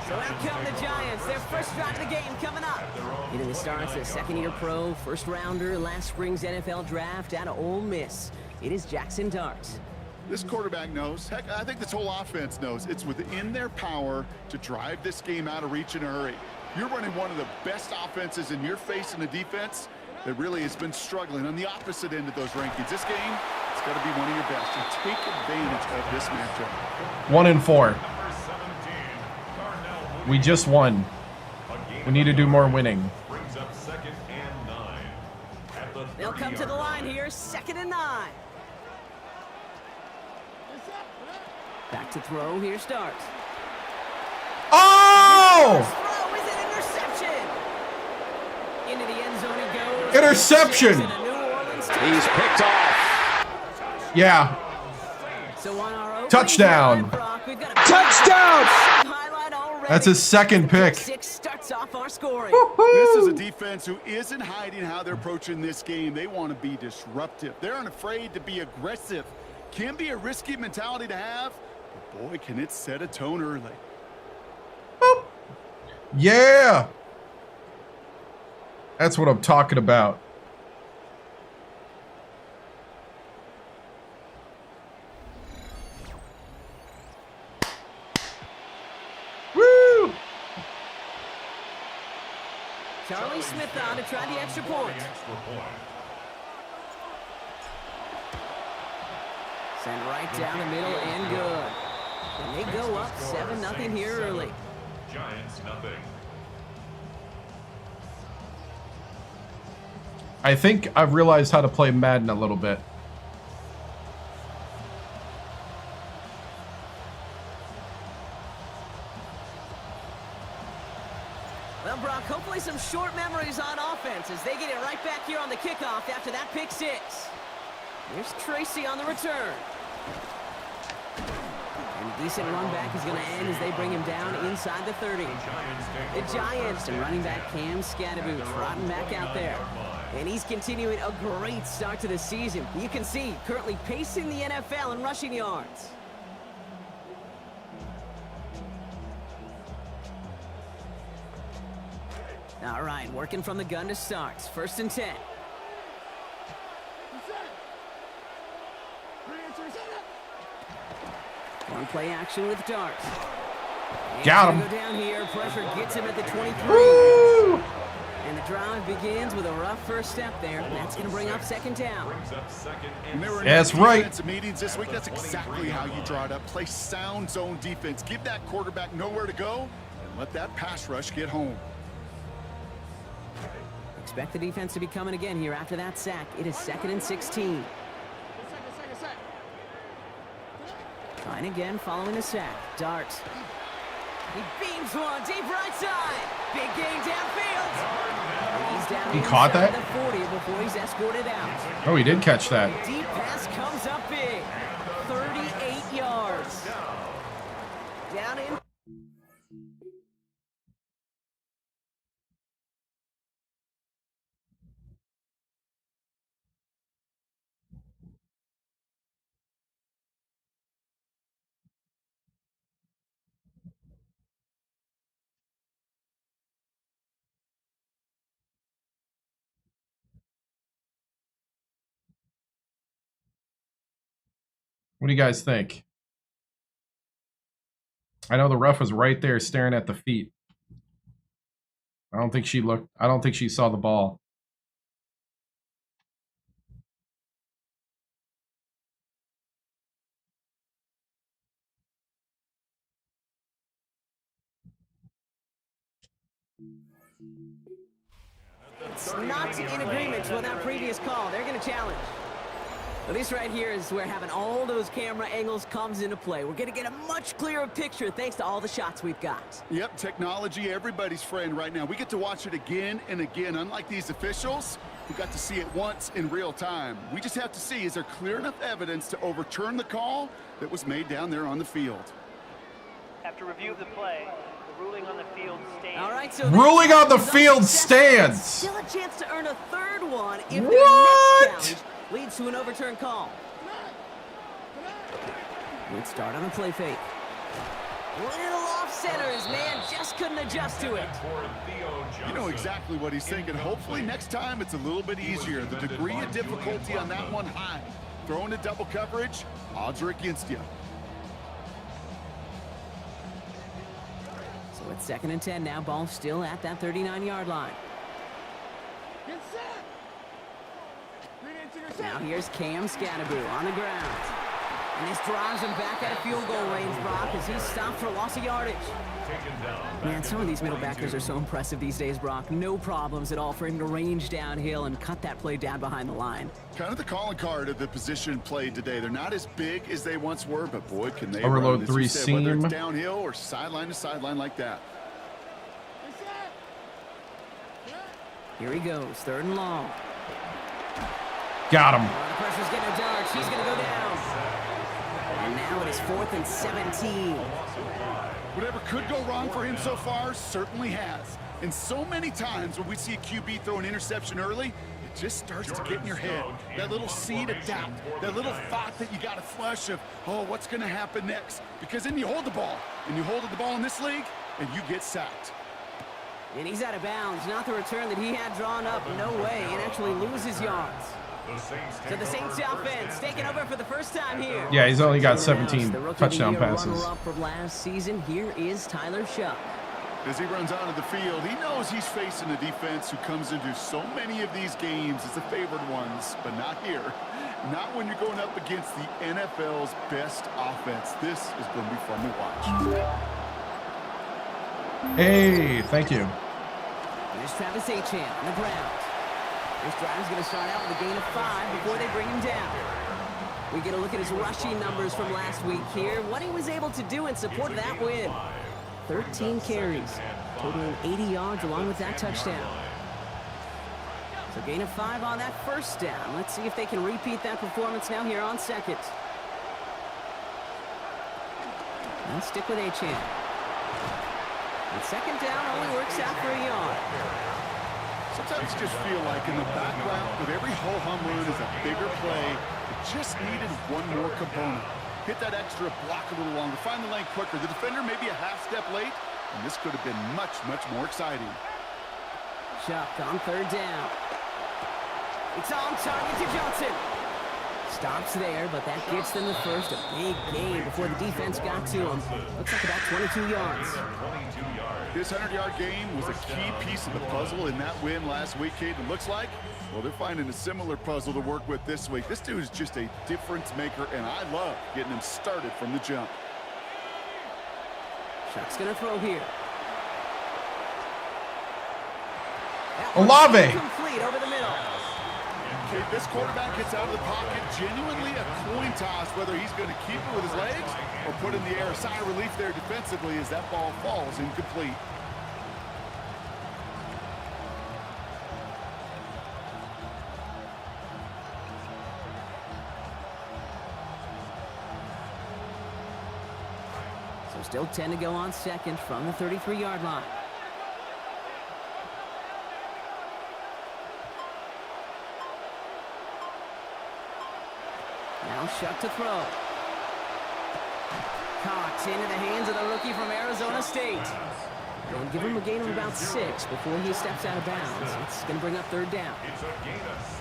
So out come the Giants. Their first drive of the game coming up. Getting the starts, a second-year pro, first-rounder, last spring's NFL draft out of Ole Miss. It is Jackson Dart. This quarterback knows, heck, I think this whole offense knows, it's within their power to drive this game out of reach in a hurry. You're running one of the best offenses, and you're facing a defense that really has been struggling on the opposite end of those rankings. This game, it's got to be one of your best, and take advantage of this matchup. 1-4. We just won. We need to do more winning. Brings up 2nd and 9. At the They'll come to the line here, 2nd and 9. Back to throw, here starts. Oh! Throw is an interception. Into the end zone he goes. Interception! He's picked off. Yeah. So on our opening Touchdown. drive, Brock, we've got a Touchdown! highlight already. That's his second pick. 6 starts off our scoring. This is a defense who isn't hiding how they're approaching this game. They want to be disruptive. They're unafraid to be aggressive. Can be a risky mentality to have, but boy, can it set a tone early. Boop. Yeah. That's what I'm talking about. Woo! Charlie Smith on to try the extra point. Send right down the middle and good. And they go up 7-0 here early. Giants nothing. I think I've realized how to play Madden a little bit. Well, Brock, hopefully some short memories on offense as they get it right back here on the kickoff after that pick 6. Here's Tracy on the return. And a decent run back is going to end as they bring him down inside the 30. The Giants and running back Cam Scadaboo trotting back out there. And he's continuing a great start to the season. You can see currently pacing the NFL in rushing yards. All right, working from the gun to start. 1st and 10. One play action with Dart. Got him. Go down here. Pressure gets him at the 23. Woo! And the drive begins with a rough first step there. That's going to bring up 2nd down. Brings up 2nd and When they were in That's right. defensive meetings this week, that's exactly how you draw it up. Play sound zone defense. Give that quarterback nowhere to go and let that pass rush get home. Expect the defense to be coming again here after that sack. It is 2nd and 16. Trying again following the sack. Dart. He beams one deep right side. Big gain downfield. And he's down He caught inside that? the 40 before he's escorted out. Oh, he did catch that. Deep pass comes up big. 38 yards. Down in. What do you guys think? I know the ref was right there staring at the feet. I don't think she looked. I don't think she saw the ball. It's not in agreement with that previous call. They're going to challenge. Well, this right here is where having all those camera angles comes into play. We're going to get a much clearer picture thanks to all the shots we've got. Yep, technology, everybody's friend right now. We get to watch it again and again. Unlike these officials, who got to see it once in real time. We just have to see, is there clear enough evidence to overturn the call that was made down there on the field? After review of the play, the ruling on the field stands. All right, so ruling on the field stands. Still a chance to earn a third one if what? their next challenge leads to an overturned call. Good start on a play fake. Little off center, his man just couldn't adjust to it. You know exactly what he's thinking. Hopefully next time it's a little bit easier. The degree of difficulty on that one high. Throwing to double coverage, odds are against you. So it's 2nd and 10 now. Ball still at that 39-yard line. Now here's Cam Scatterbroo on the ground. And this drives him back at a field goal range, Brock, as he's stopped for loss of yardage. Man, some of these middle backers are so impressive these days, Brock. No problems at all for him to range downhill and cut that play down behind the line. Kind of the calling card of the position played today. They're not as big as they once were, but boy, can they overload run, 3 said, whether seam. it's downhill or sideline to sideline like that. Here he goes, 3rd and long. Got him. The pressure's getting a dart. She's going to go down. And now it is 4th and 17. Whatever could go wrong for him so far certainly has. And so many times when we see a QB throw an interception early, it just starts to get in your head. That little seed of doubt, that little thought that you got a flush of, oh, what's going to happen next? Because then you hold the ball, and you hold the ball in this league, and you get sacked. And he's out of bounds. Not the return that he had drawn up. No way. And actually loses yards. So the Saints offense taking over for the first time here. Yeah, he's only got 17 touchdown passes. From last season, here is Tyler Shuck. As he runs onto the field, he knows he's facing a defense who comes into so many of these games as the favored ones, but not here. Not when you're going up against the NFL's best offense. This is going to be fun to watch. Hey, thank you. There's Travis Achan on the ground. This drive is going to start out with a gain of 5 before they bring him down. We get a look at his rushing numbers from last week here. What he was able to do in support of that win. 13 carries, totaling 80 yards along with that touchdown. So gain of 5 on that first down. Let's see if they can repeat that performance now here on 2nd. Now stick with Achan. And 2nd down only works out for a yard. Sometimes you just feel like in the background of every ho-hum run is a bigger play. It just needed one more component. Hit that extra block a little longer, find the lane quicker. The defender maybe a half step late, and this could have been much, much more exciting. Shuck on 3rd down. It's on target to Johnson. Stops there, but that gets them the first. A big gain before the defense got to him. Looks like about 22 yards. This 100-yard game was a key piece of the puzzle in that win last week, Kate. It looks like, well, they're finding a similar puzzle to work with this week. This dude is just a difference maker, and I love getting him started from the jump. Shuck's going to throw here. Olave. Complete over the middle. Okay, this quarterback gets out of the pocket, genuinely a coin toss, whether he's going to keep it with his legs or put in the air. A sigh of relief there defensively as that ball falls incomplete. So still 10 to go on 2nd from the 33-yard line. Now Shuck to throw. Caught into the hands of the rookie from Arizona State. And give him a gain of about 6 before he steps out of bounds. It's going to bring up 3rd down.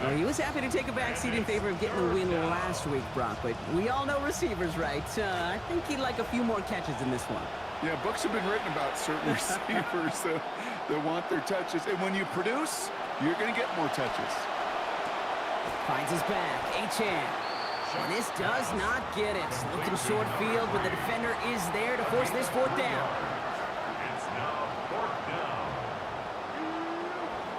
Well, he was happy to take a backseat in favor of getting the win last week, Brock, but we all know receivers, right? I think he'd like a few more catches in this one. Yeah, books have been written about certain receivers that want their touches. And when you produce, you're going to get more touches. Finds his back. Achan. And this does not get it. Looking short field, but the defender is there to force this 4th down. It's now 4th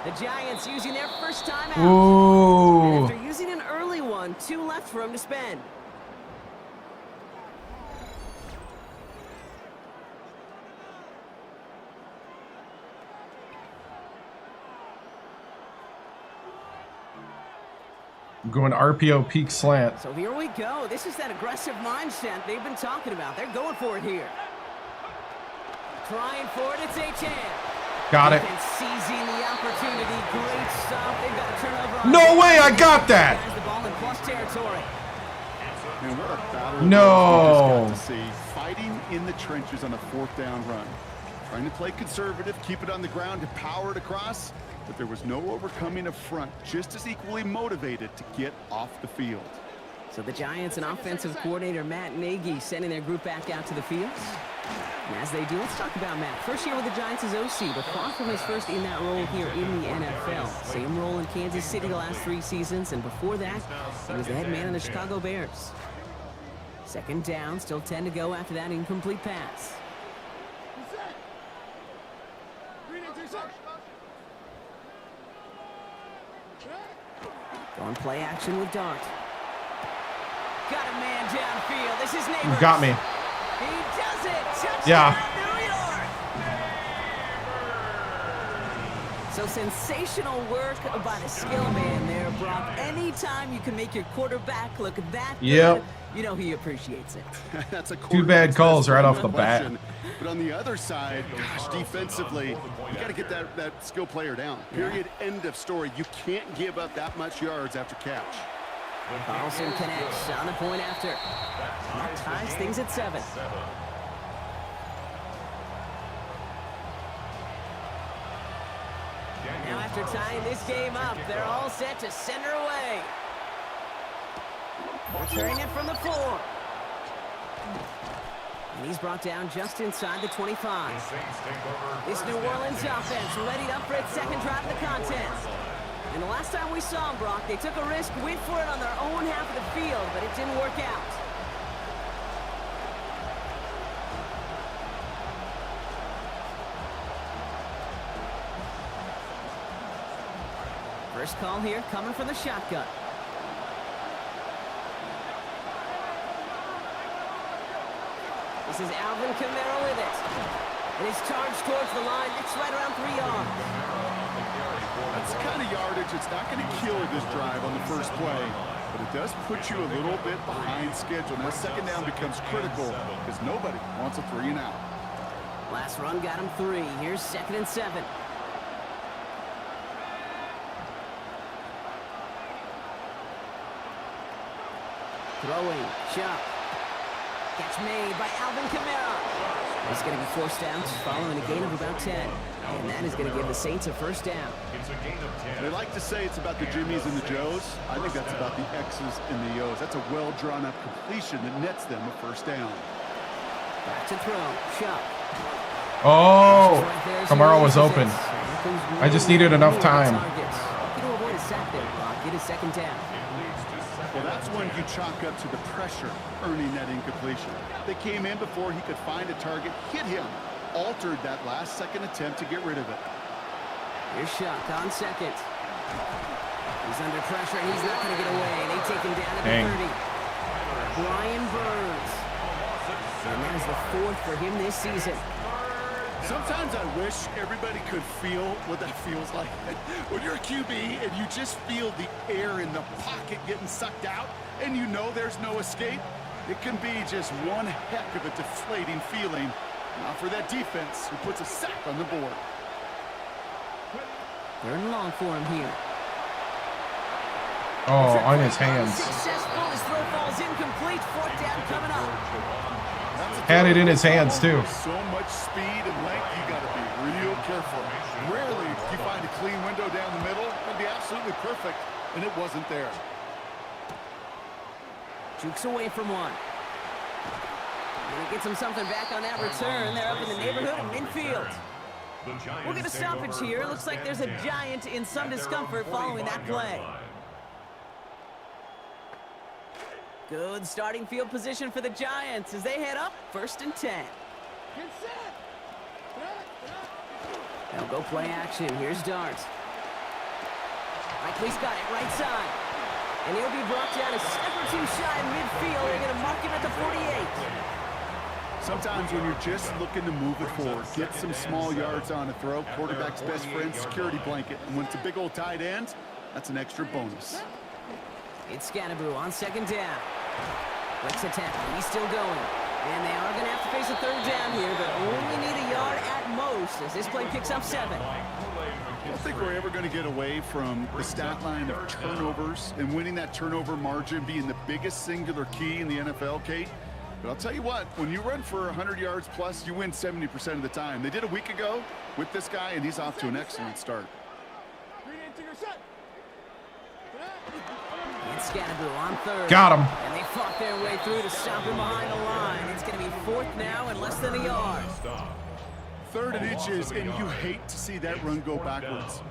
down. The Giants using their first time out. Ooh. After using an early one, 2 left for him to spend. I'm going RPO peak slant. So here we go. This is that aggressive mindset they've been talking about. They're going for it here. Trying for it. It's Achan. Got it. And seizing the opportunity. Great stop. They've got a turnover on No way, I got that. Has the ball in plus territory. And what a battle No. we just got to see. Fighting in the trenches on a 4th down run. Trying to play conservative, keep it on the ground to power it across, but there was no overcoming a front, just as equally motivated to get off the field. So the Giants and offensive coordinator Matt Nagy sending their group back out to the field. And as they do, let's talk about Matt. First year with the Giants as OC, but far from his first in that role here in the NFL. Same role in Kansas City the last 3 seasons, and before that, he was the head man of the Chicago Bears. 2nd down, still 10 to go after that incomplete pass. Going play action with Dart. Got a man downfield. This is Neighbors. You got me. He does it. Touchdown, Yeah. New York. So sensational work by the skill man there, Brock. Anytime you can make your quarterback look that good, Yep. you know he appreciates it. That's a 2 bad calls right off the bat. question. But on the other side, gosh, defensively, you got to get that skill player down. Period. End of story. You can't give up that much yards after catch. Carlson connects on the point after. And that ties things at 7. Now after tying this game up, they're all set to send her away. Returning it from the 4. And he's brought down just inside the 25. This New Orleans offense readied up for its 2nd drive of the contest. And the last time we saw them, Brock, they took a risk, went for it on their own half of the field, but it didn't work out. First call here, coming from the shotgun. This is Alvin Kamara with it. And he's charged towards the line. It's right around 3 yards. That's the kind of yardage it's not going to kill this drive on the first play, but it does put you a little bit behind schedule. Now 2nd down becomes critical because nobody wants a 3 and out. Last run got him 3. Here's 2nd and 7. Throwing, Chuck. Catch made by Alvin Kamara. He's going to be forced out following a gain of about 10. And that is going to give the Saints a 1st down. They like to say it's about the Jimmies and the Joes. I think that's about the X's and the O's. That's a well-drawn-up completion that nets them a 1st down. Back to throw. Chuck. Oh, Kamara was open. I just needed enough time. Looking to avoid a sack there, Brock. Get a 2nd down. Well, that's when you chalk up to the pressure earning that incompletion. They came in before he could find a target, hit him, altered that last 2nd attempt to get rid of it. Here's Chuck on 2nd. He's under pressure, and he's not going to get away. They take him down at the 30. Brian Burns. And that is the 4th for him this season. Sometimes I wish everybody could feel what that feels like. When you're a QB and you just feel the air in the pocket getting sucked out and you know there's no escape, it can be just one heck of a deflating feeling. Not for that defense who puts a sack on the board. 3rd and long for him here. Oh, on his hands. Successful. His throw falls incomplete. 4th down coming up. Had it in his hands too. So much speed and length, you got to be perfect, and it wasn't there. Jukes away from one. And he gets him something back on that return. They're up in the neighborhood of midfield. We'll get a stoppage here. Looks like there's a Giant in some discomfort following that play. Good starting field position for the Giants as they head up 1st and 10. They'll go play action. Here's Dart. Likely's got it right side. And he'll be brought down a step or two shy of midfield. They're going to mark him at the 48. Sometimes when you're just looking to move it forward, get some small yards on a throw, quarterback's best friend, security blanket. And when it's a big old tight end, that's an extra bonus. It's Scannaboo on 2nd down. Let's attempt. He's still going. And they are going to have to face a 3rd down here, but only need a yard at most as this play picks up 7. I don't think we're ever going to get away from the stat line of turnovers and winning that turnover margin being the biggest singular key in the NFL, Kate. But I'll tell you what, when you run for 100 yards plus, you win 70% of the time. They did a week ago with this guy, and he's off to an excellent start. It's Scannaboo on 3rd. Got him. And they fought their way through to stop him behind the line. It's going to be 4th now and less than a yard. 3rd and inches, and you hate to see that run go backwards.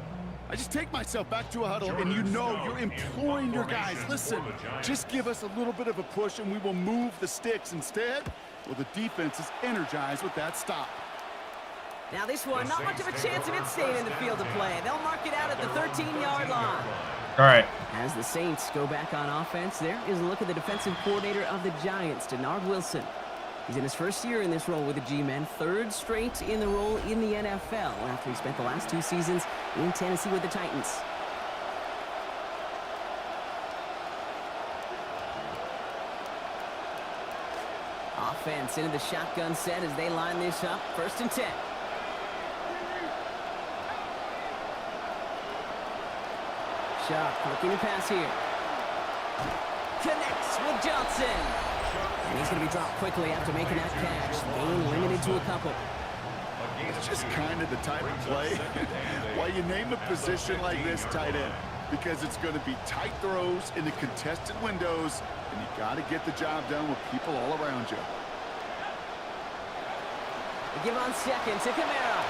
I just take myself back to a huddle, and you know you're imploring your guys, listen, just give us a little bit of a push, and we will move the sticks. Instead, well, the defense is energized with that stop. Now this one, not much of a chance of it staying in the field of play. They'll mark it out at the 13-yard line. All right. As the Saints go back on offense, there is a look at the defensive coordinator of the Giants, Denard Wilson. He's in his 1st year in this role with the G-Men, 3rd straight in the role in the NFL after he spent the last 2 seasons in Tennessee with the Titans. Offense into the shotgun set as they line this up, 1st and 10. Sharp looking to pass here. Connects with Johnson. And he's going to be dropped quickly after making that catch. Gain limited to a couple. It's just kind of the type of play why you name a position like this tight end. Because it's going to be tight throws into contested windows, and you got to get the job done with people all around you. They give on 2nd to Kamara.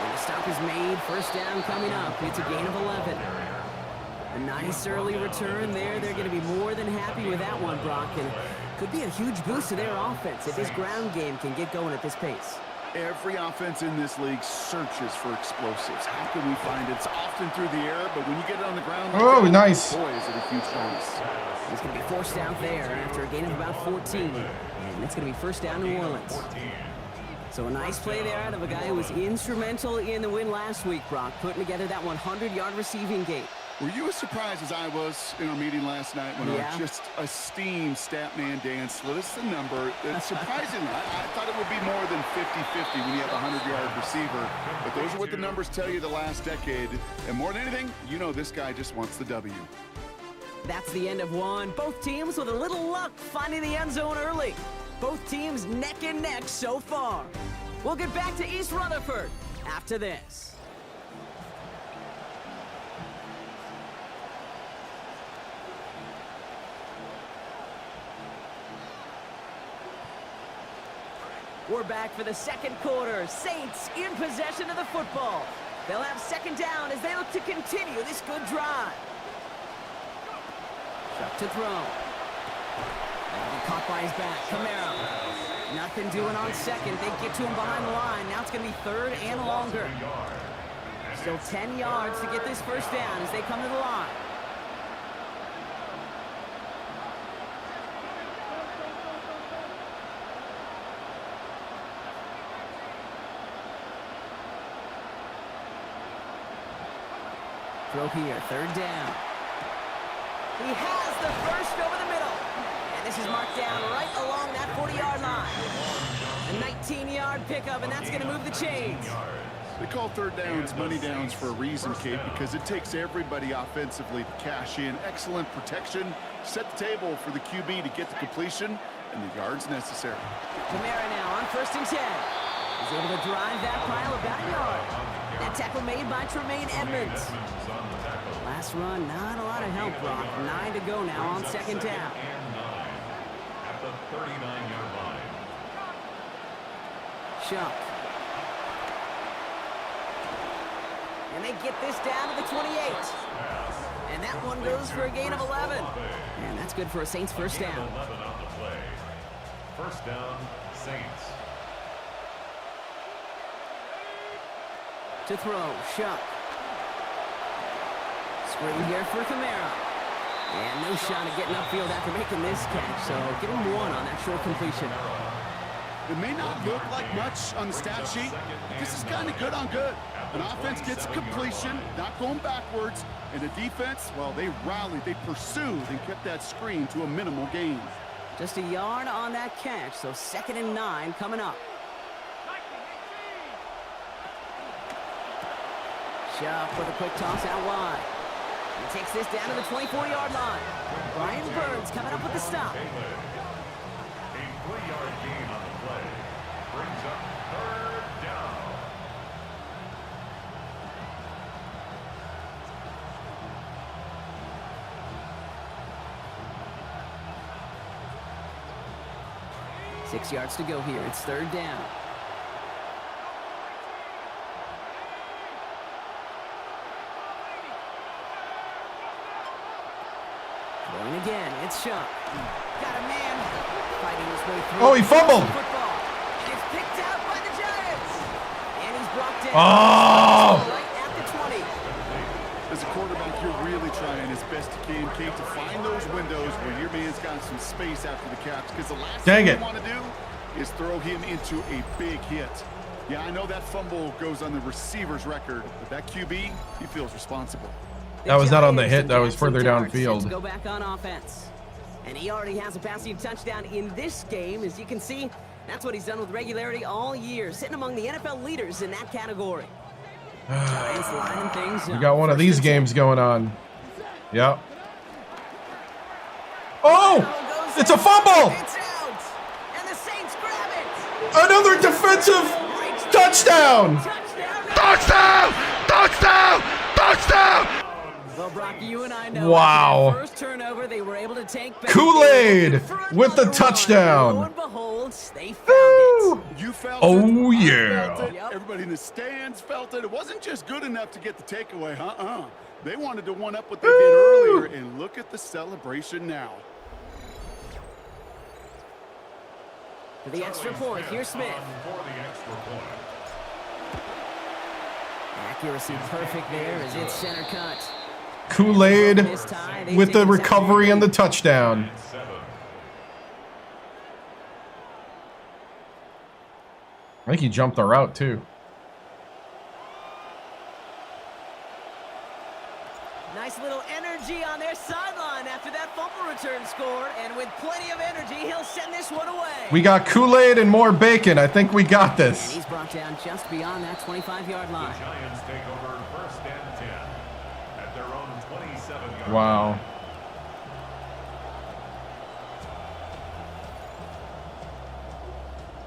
And the stop is made. 1st down coming up. It's a gain of 11. A nice early return there. They're going to be more than happy with that one, Brock. And could be a huge boost to their offense if this ground game can get going at this pace. Every offense in this league searches for explosives. How can we find it? It's often through the air, but when you get it on the ground, oh, nice. Boy, is it a huge bonus. It's going to be forced out there after a gain of about 14. And it's going to be 1st down New Orleans. So a nice play there out of a guy who was instrumental in the win last week, Brock, putting together that 100-yard receiving game. Were you as surprised as I was in our meeting last night when our just esteemed stat man Dan slid us the number? Surprisingly, I thought it would be more than 50-50 when you have a 100-yard receiver. But those are what the numbers tell you the last decade. And more than anything, you know this guy just wants the W. That's the end of one. Both teams with a little luck finding the end zone early. Both teams neck and neck so far. We'll get back to East Rutherford after this. We're back for the 2nd quarter. Saints in possession of the football. They'll have 2nd down as they look to continue this good drive. Shot to throw. That'll be caught by his back. Kamara. Nothing doing on 2nd. They get to him behind the line. Now it's going to be 3rd and longer. Still 10 yards to get this 1st down as they come to the line. Throw here, 3rd down. He has the 1st over the middle. And this is marked down right along that 40-yard line. A 19-yard pickup, and that's going to move the chains. They call 3rd downs money downs for a reason, Kate, because it takes everybody offensively to cash in. Excellent protection, set the table for the QB to get the completion and the yards necessary. Kamara now on 1st and 10. He's able to drive that pile about a yard. That tackle made by Tremaine Edmonds. Last run, not a lot of help, Brock. 9 to go now on second down. At the 39-yard line. Chuck. And they get this down to the 28. And that one goes for a gain of 11. And that's good for a Saints first down. 11 on the play. First down, Saints. To throw, Chuck. Screen here for Kamara. And no shot at getting upfield after making this catch. So give him 1 on that short completion. It may not look like much on the stat sheet. This is kind of good on good. An offense gets completion, not going backwards, and the defense, well, they rallied, they pursued, and kept that screen to a minimal gain. Just a yard on that catch, so 2nd and 9 coming up. Chuck with a quick toss out wide. He takes this down to the 24-yard line. Brian Burns coming up with the stop. A 3-yard gain on the play. Brings up 3rd down. Six yards to go here. It's 3rd down. Throwing again. It's Chuck. Got a man fighting his way through. Oh, he fumbled. Football. And it's picked out by the Giants. And he's brought down. Oh! Right at the 20. As a quarterback, you're really trying as best you can, Kate, to find those windows where your man's got some space after the catch. Because the last thing you want to do is throw him into a big hit. Yeah, I know that fumble goes on the receiver's record, but that QB, he feels responsible. That was not on the hit. That was further downfield. Go back on offense. And he already has a passing touchdown in this game. As you can see, that's what he's done with regularity all year, sitting among the NFL leaders in that category. Giants lining things up. We got one of these games going on. Yep. Oh! It's a fumble! It's out! And the Saints grab it! Another defensive touchdown! Touchdown! Touchdown! Touchdown! Well, Brock, you and I know wow. after that first turnover, they were able to take back Kool-Aid with the touchdown. Lo and behold, they found it. You felt oh, it. yeah. Felt it. Everybody in the stands felt it. It wasn't just good enough to get the takeaway. They wanted to one-up what they did earlier, and look at the celebration now. For the extra point, here's Smith. Accuracy perfect there as it's center cut. Kool-Aid with the recovery and the touchdown. I think he jumped the route too. Nice little energy on their sideline after that fumble return score, and with plenty of energy, he'll send this one away. We got Kool-Aid and more bacon. I think we got this. And he's brought down just beyond that 25-yard line. The Giants take over 1st and 10 at their own 27-yard line. Wow.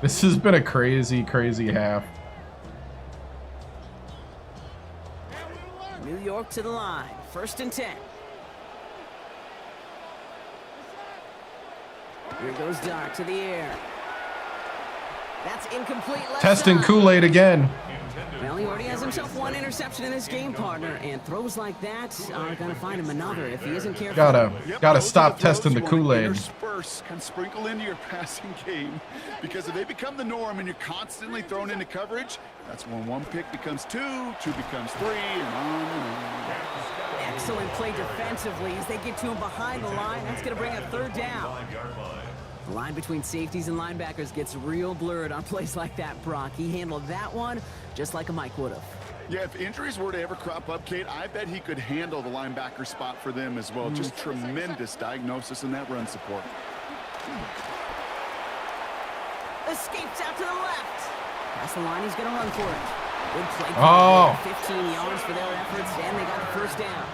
This has been a crazy, crazy half. New York to the line. 1st and 10. Here goes Dark to the air. That's incomplete. Testing Kool-Aid again. Well, he already has himself one interception in this game, partner, and throws like that are going to find him another if he isn't careful. Gotta stop testing the Kool-Aid. Intersperse, can sprinkle into your passing game, because if they become the norm and you're constantly thrown into coverage, that's when one pick becomes 2 becomes 3, and on and on. Excellent play defensively as they get to him behind the line. That's going to bring a 3rd down. The line between safeties and linebackers gets real blurred on plays like that, Brock. He handled that one just like a Mike would have. Yeah, if injuries were to ever crop up, Kate, I bet he could handle the linebacker spot for them as well. Just tremendous diagnosis in that run support. Escapes out to the left. Past the line, he's going to run for it. Good play. Oh. 15 yards for their efforts, and they got the 1st down.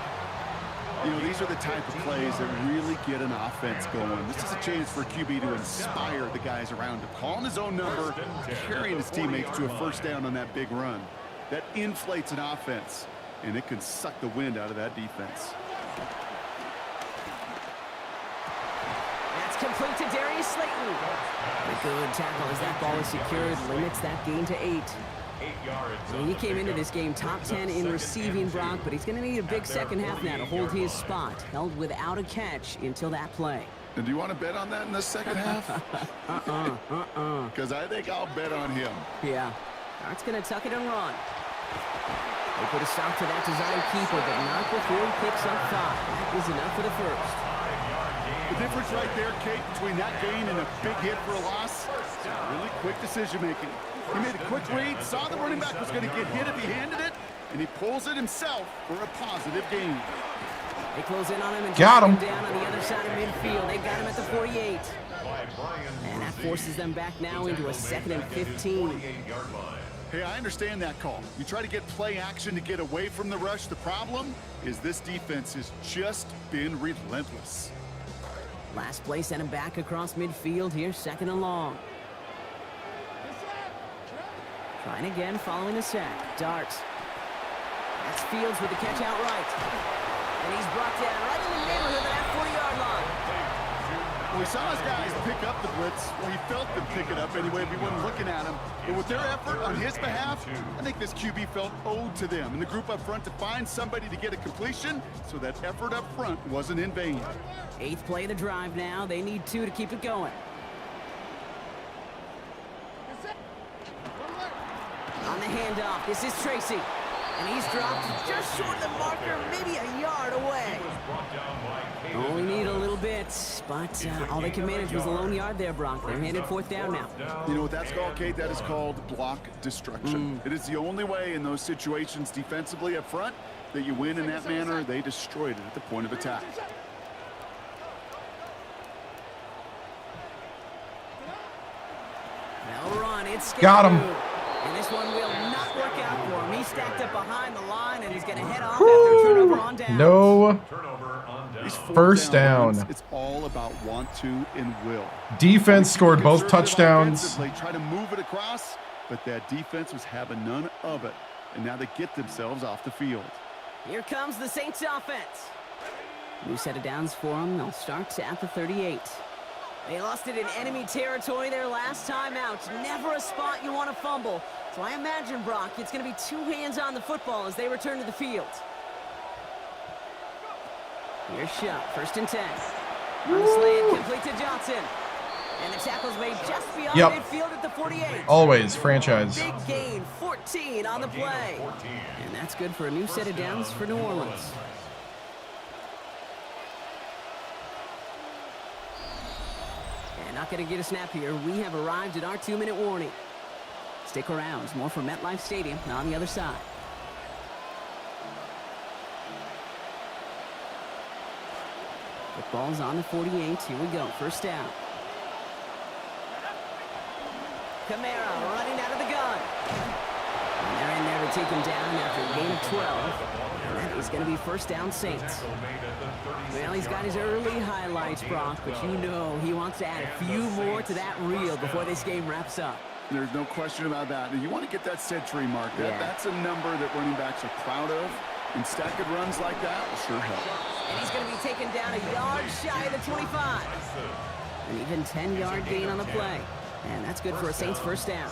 You know, these are the type of plays that really get an offense going. This is a chance for QB to inspire the guys around him. Calling his own number, carrying his teammates to a 1st down on that big run. That inflates an offense, and it can suck the wind out of that defense. That's complete to Darius Slayton. A good tackle as that ball is secured, limits that gain to 8. So he came into this game top 10 in receiving, Brock, but he's going to need a big second half now to hold his spot. Held without a catch until that play. And do you want to bet on that in the second half? Because I think I'll bet on him. Yeah. Dart's going to tuck it and run. They put a stop to that design keeper, but not before he picks up 5. That is enough for the first. The difference right there, Kate, between that gain and a big hit for a loss, really quick decision-making. He made a quick read, saw the running back was going to get hit if he handed it, and he pulls it himself for a positive gain. They close in on him and got him down on the other side of midfield. They got him at the 48. And that forces them back now into a 2nd and 15. Hey, I understand that call. You try to get play action to get away from the rush. The problem is this defense has just been relentless. Last play sent him back across midfield here, 2nd and long. Trying again following a sack. Dart. That's Fields with the catch outright. And he's brought down right in the neighborhood of that 40-yard line. Well, we saw his guys pick up the blitz. Well, he felt them pick it up anyway if he wasn't looking at him. But with their effort on his behalf, I think this QB felt owed to them and the group up front to find somebody to get a completion so that effort up front wasn't in vain. 8th play of the drive now. They need 2 to keep it going. On the handoff, this is Tracy. And he's dropped just short of the marker, maybe a yard away. Only need a little bit, but all they can manage was a lone yard there, Brock. They're headed 4th down now. You know what that's called, Kate? That is called block destruction. It is the only way in those situations defensively up front that you win in that manner. They destroyed it at the point of attack. Now run, it's got him. And this one will not work out for him. He's stacked up behind the line, and he's going to head off after a turnover on down. No. First down. It's all about want to and will. Defense scored both touchdowns. Try to move it across, but that defense was having none of it. And now they get themselves off the field. Here comes the Saints offense. New set of downs for them. They'll start at the 38. They lost it in enemy territory their last time out. Never a spot you want to fumble. So I imagine, Brock, it's going to be 2 hands on the football as they return to the field. Here's shot, 1st and 10. On the slant, complete to Johnson. And the tackle's made just beyond midfield at the 48. Always franchise. Big gain, 14 on the play. And that's good for a new set of downs for New Orleans. And not going to get a snap here. We have arrived at our 2-minute warning. Stick around. More from MetLife Stadium on the other side. The ball's on the 48. Here we go. 1st down. Kamara running out of the gun. And they're in there to take him down after a gain of 12. And that is going to be 1st down Saints. Well, he's got his early highlights, Brock, but you know he wants to add a few more to that reel before this game wraps up. There's no question about that. You want to get that century mark. That's a number that running backs are proud of. And stacking runs like that will sure help. And he's going to be taken down a yard shy of the 25. An even 10-yard gain on the play. And that's good for a Saints 1st down.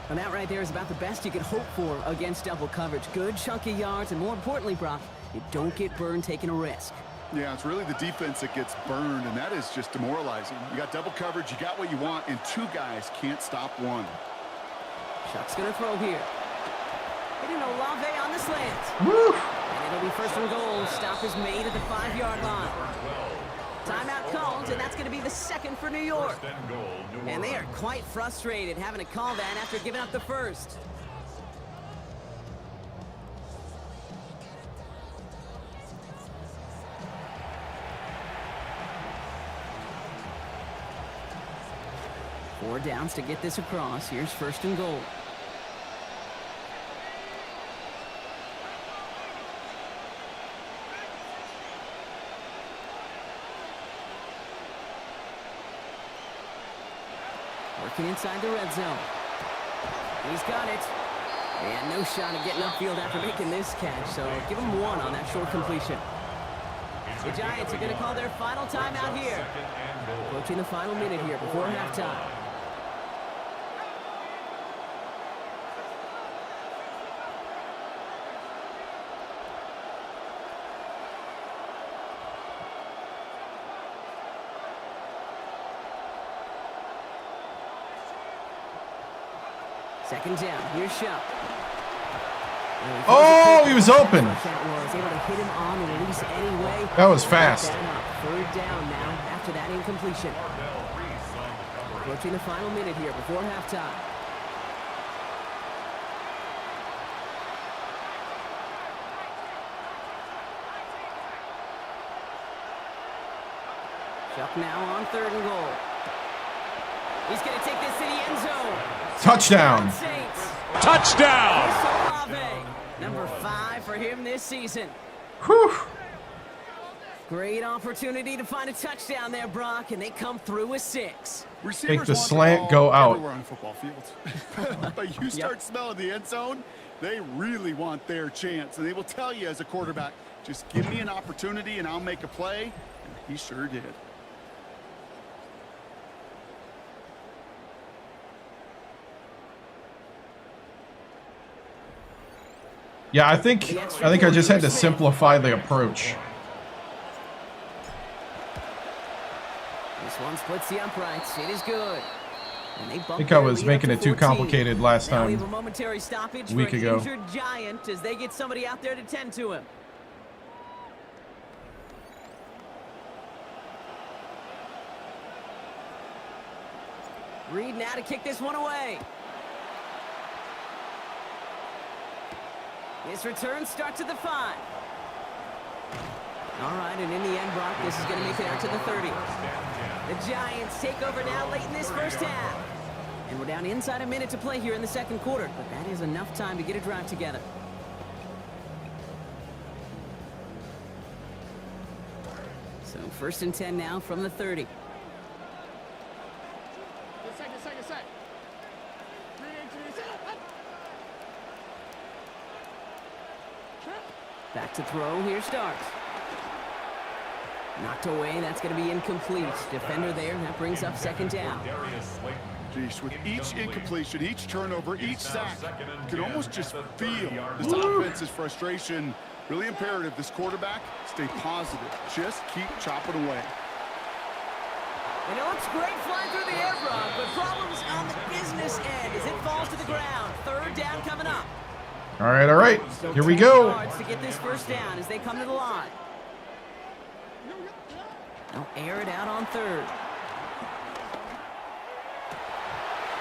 And that right there is about the best you can hope for against double coverage. Good chunky yards, and more importantly, Brock, you don't get burned taking a risk. Yeah, it's really the defense that gets burned, and that is just demoralizing. You got double coverage, you got what you want, and 2 guys can't stop one. Chuck's going to throw here. Hitting Olave on the slant. Woo! And it'll be 1st and goal. Stop is made at the 5-yard line. Timeout called, and that's going to be the 2nd for New York. And they are quite frustrated having to call that after giving up the 1st. Four downs to get this across. Here's 1st and goal. Working inside the red zone. He's got it. And no shot at getting upfield after making this catch, so give him 1 on that short completion. The Giants are going to call their final timeout here. Approaching the final minute here before halftime. Second down, here's Shop. Oh, he was open. That was fast. Third down now after that incompletion. Approaching the final minute here before halftime. Chuck now on 3rd and goal. He's going to take this to the end zone. Touchdown. Touchdown. Number 5 for him this season. Whew. Great opportunity to find a touchdown there, Brock, and they come through with 6. Take the slant, go out. Everywhere on football fields. But you start smelling the end zone, they really want their chance. And they will tell you as a quarterback, just give me an opportunity and I'll make a play. And he sure did. Yeah, I think I just had to simplify the approach. This one splits the uprights. It is good. I think I was making it too complicated last time. We have a momentary stoppage a week ago. Injured Giant as they get somebody out there to tend to him. Reed now to kick this one away. His return starts at the 5. All right, and in the end, Brock, this is going to make it out to the 30. The Giants take over now late in this first half. And we're down inside a minute to play here in the second quarter, but that is enough time to get a drive together. So 1st and 10 now from the 30. Back to throw, here starts. Knocked away, that's going to be incomplete. Defender there, that brings up 2nd down. Jeez, with each incompletion, each turnover, each sack, you can almost just feel this offense's frustration. Really imperative, this quarterback, stay positive. Just keep chopping away. And it looks great flying through the air, Brock, but problems on the business end as it falls to the ground. 3rd down coming up. All right. Here we go. To get this first down as they come to the line. They'll air it out on 3rd.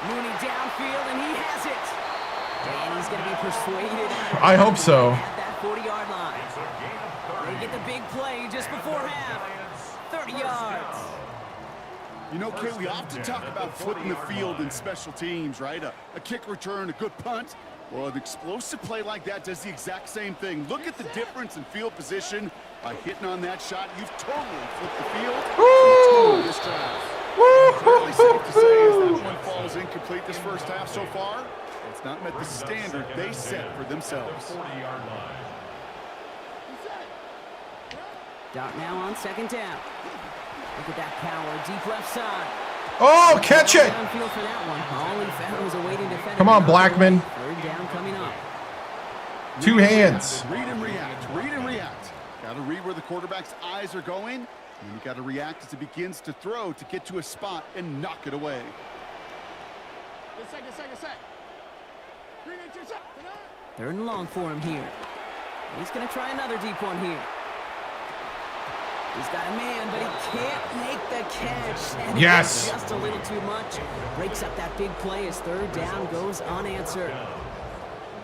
Mooney downfield, and he has it. And he's going to be persuaded out of I hope so. at that 40-yard line. They get the big play just before half. 30 yards. You know, Kate, we often talk about flipping the field in special teams, right? A kick return, a good punt. Well, an explosive play like that does the exact same thing. Look at the difference in field position by hitting on that shot. You've totally flipped the field. This drive. It's really safe to say as that one falls incomplete this first half so far. It's not met the standard they set for themselves. Dot now on 2nd down. Look at that power, deep left side. Oh, catch it! Downfield for that one. All he found was a waiting defender. Come on, Blackman. 3rd down coming up. 2 hands. Read and react. Read and react. Got to read where the quarterback's eyes are going. And you got to react as it begins to throw to get to a spot and knock it away. 3rd and long for him here. He's going to try another deep one here. He's got a man, but he can't make the catch. And yes. Just a little too much. Breaks up that big play as 3rd down goes unanswered.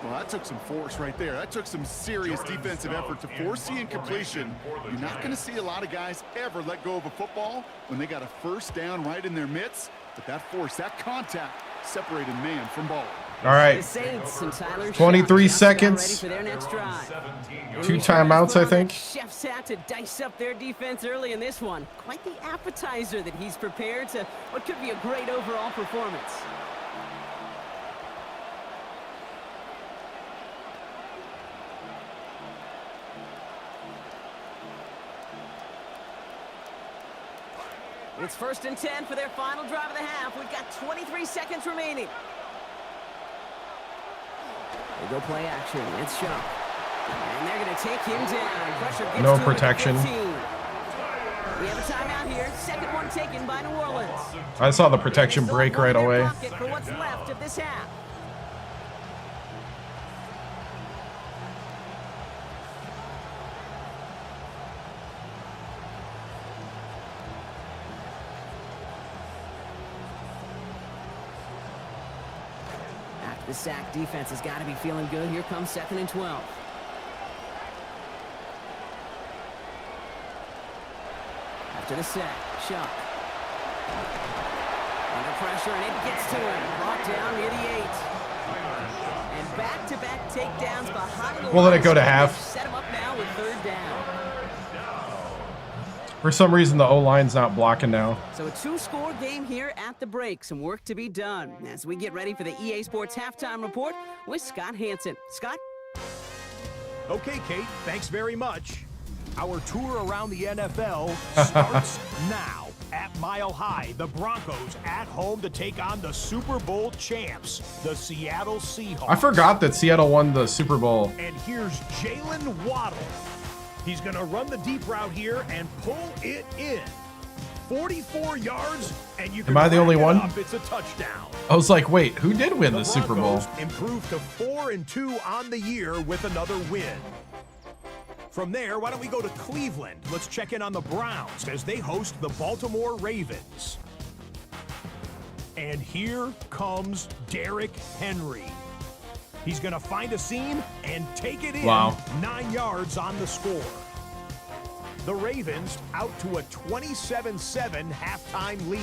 Well, that took some force right there. That took some serious defensive effort to force the incompletion. You're not going to see a lot of guys ever let go of a football when they got a first down right in their midst. But that force, that contact, separated man from ball. All right. 23 seconds. 2 timeouts, I think. Chefs had to dice up their defense early in this one. Quite the appetizer that he's prepared to what could be a great overall performance. It's 1st and 10 for their final drive of the half. We've got 23 seconds remaining. They go play action. It's Shuck. And they're going to take him down. Pressure gets no to protection. We have a timeout here. Second one taken by New Orleans. I saw the protection break right away. For what's left of this half. After the sack, defense has got to be feeling good. Here comes 2nd and 12. After the sack, Shuck. Under pressure, and it gets to him. Brought down near the 8. And back-to-back takedowns behind the We'll let it go to half. Set him up now with 3rd down. For some reason, the O-line's not blocking now. So a 2-score game here at the break. Some work to be done as we get ready for the EA Sports Halftime Report with Scott Hansen. Scott? Okay, Kate, thanks very much. Our tour around the NFL starts now. At Mile High, the Broncos at home to take on the Super Bowl champs, the Seattle Seahawks. I forgot that Seattle won the Super Bowl. And here's Jalen Waddle. He's going to run the deep route here and pull it in. 44 yards, and you can. Am I the only one? It's a touchdown. I was like, wait, who did win the Super Bowl? Improved to 4-2 on the year with another win. From there, why don't we go to Cleveland? Let's check in on the Browns as they host the Baltimore Ravens. And here comes Derrick Henry. He's going to find a seam and take it in. Wow. 9 yards on the score. The Ravens out to a 27-7 halftime lead.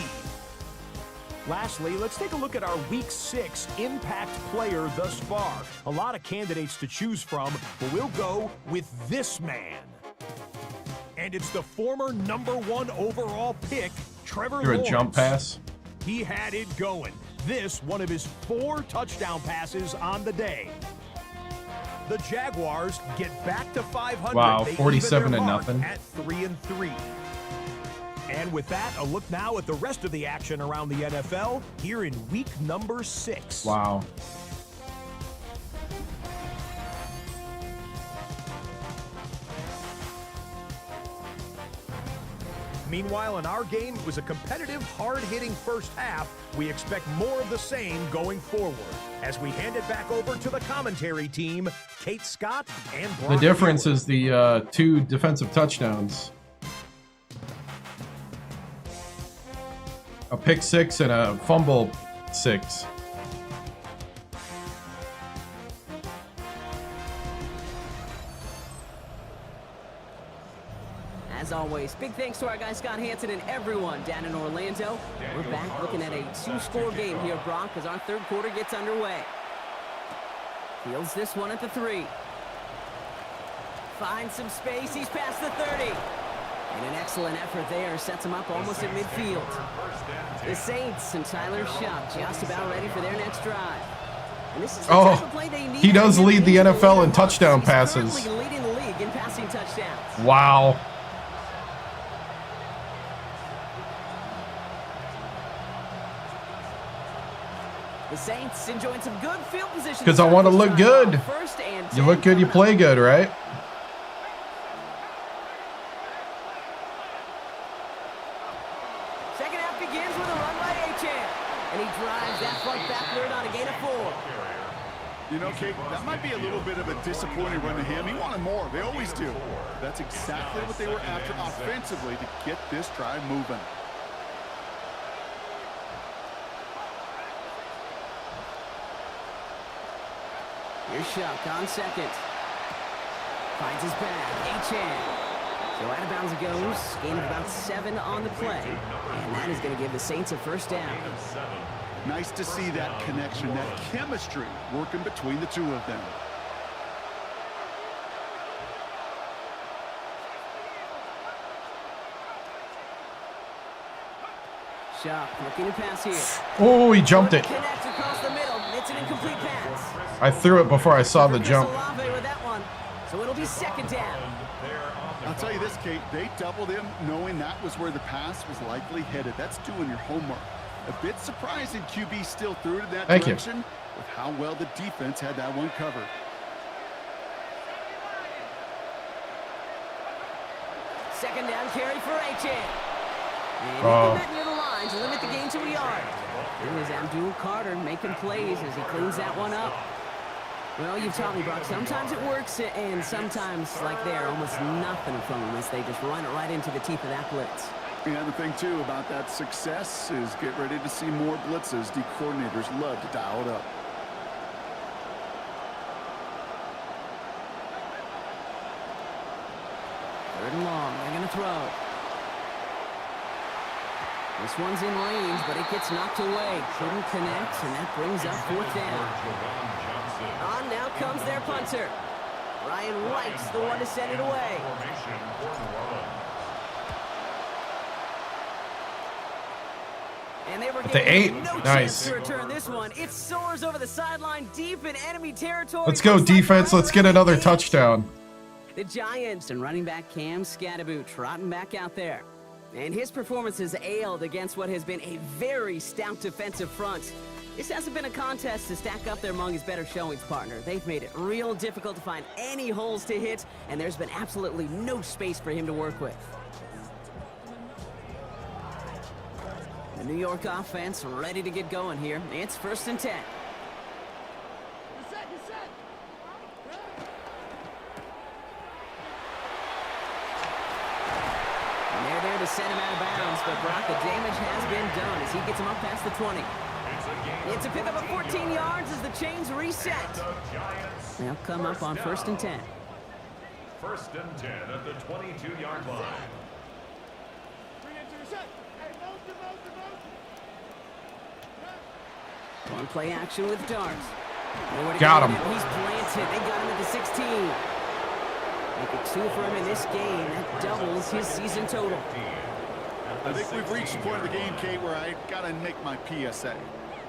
Lastly, let's take a look at our Week 6 impact player thus far. A lot of candidates to choose from, but we'll go with this man. And it's the former #1 overall pick, Trevor Lawrence. A jump pass. He had it going. This, one of his 4 touchdown passes on the day. The Jaguars get back to 500. Wow, They 47 even to their nothing. mark at 3-3. And with that, a look now at the rest of the action around the NFL here in week number 6. Wow. Meanwhile, in our game, it was a competitive, hard-hitting first half. We expect more of the same going forward. As we hand it back over to the commentary team, Kate Scott and Brian. The difference is the 2 defensive touchdowns. A pick 6 and a fumble 6. As always, big thanks to our guy Scott Hansen and everyone down in Orlando. We're back looking at a 2-score game here, Brock, as our 3rd quarter gets underway. Fields this one at the 3. Finds some space. He's past the 30. And an excellent effort there sets him up almost at midfield. The Saints and Tyler Shuck just about ready for their next drive. And this is the type of play they need. He does lead the NFL in touchdown passes. He's currently leading the league in passing touchdowns. Wow. The Saints enjoying some good field position. Because I want to look good. You look good, you play good, right? Second half begins with a run by Achan. And he drives that front backward on a gain of 4. You know, Kate, that might be a little bit of a disappointing run to him. He wanted more. They always do. That's exactly what they were after offensively to get this drive moving. Here's Shuck on second. Finds his back. Achan. So out of bounds it goes. Gain of about 7 on the play. And that is going to give the Saints a first down. Nice to see that connection, that chemistry working between the two of them. Shuck looking to pass here. Oh, he jumped it. Connects across the middle. It's an incomplete pass. I threw it before I saw the jump. With that one. So it'll be second down. I'll tell you this, Kate, they doubled him knowing that was where the pass was likely headed. That's doing your homework. A bit surprising QB still threw it in that direction with how well the defense had that one covered. Second down carry for HA. And he met near the line to limit the gain to a yard. It was Abdul Carter making plays as he cleans that one up. Well, you've taught me, Brock, sometimes it works, and sometimes, like there, almost nothing from them as they just run it right into the teeth of that blitz. And the thing, too, about that success is get ready to see more blitzes. D coordinators love to dial it up. Third and long. They're going to throw. This one's in range, but it gets knocked away. Couldn't connect, and that brings up fourth down. On now comes their punter. Ryan Wright's the one to send it away. And they were given no chance to return this one. It soars over the sideline deep in enemy territory. Let's go, defense. Let's get another touchdown. The Giants and running back Cam Scadaboo trotting back out there. And his performance has ailed against what has been a very stout defensive front. This hasn't been a contest to stack up there among his better showings, partner. They've made it real difficult to find any holes to hit, and there's been absolutely no space for him to work with. The New York offense ready to get going here. It's 1st and 10. And they're there to send him out of bounds, but Brock, the damage has been done as he gets him up past the 20. It's a pickup of 14 yards as the chains reset. They'll come up on 1st and 10. 1st and 10 at the 22-yard line. One play action with Dart. Got him. He's planted. They got him at the 16. Make it 2 for him in this game. That doubles his season total. I think we've reached the point of the game, Kate, where I got to make my PSA.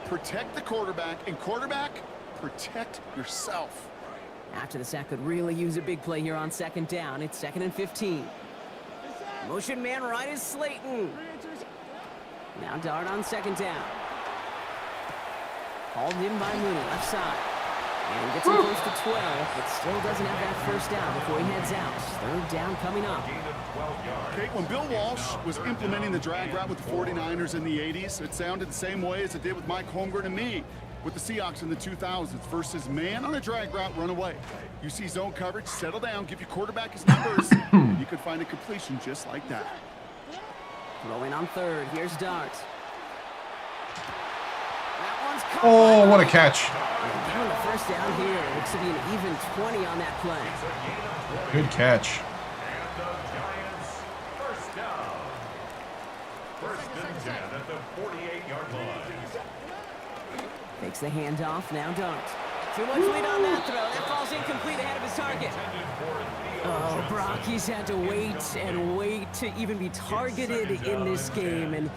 Protect the quarterback, and quarterback, protect yourself. After the sack could really use a big play here on 2nd down. It's 2nd and 15. Motion man right is Slayton. Now Dart on 2nd down. Hauled in by Mooney, left side. And gets him close to 12, but still doesn't have that 1st down before he heads out. 3rd down coming up. Okay, when Bill Walsh was implementing the drag route with the 49ers in the 80s, it sounded the same way as it did with Mike Holmgren and me with the Seahawks in the 2000s versus man on a drag route, run away. You see zone coverage, settle down, give your quarterback his numbers, and you could find a completion just like that. Throwing on 3rd, here's Dart. Oh, what a catch. Given the 1st down here, it looks to be an even 20 on that play. Good catch. And the Giants, 1st down. 1st and 10 at the 48-yard line. Takes the handoff, now Dart. Too much lead on that throw. That falls incomplete ahead of his target. Oh, Brock, he's had to wait and wait to even be targeted in this game, and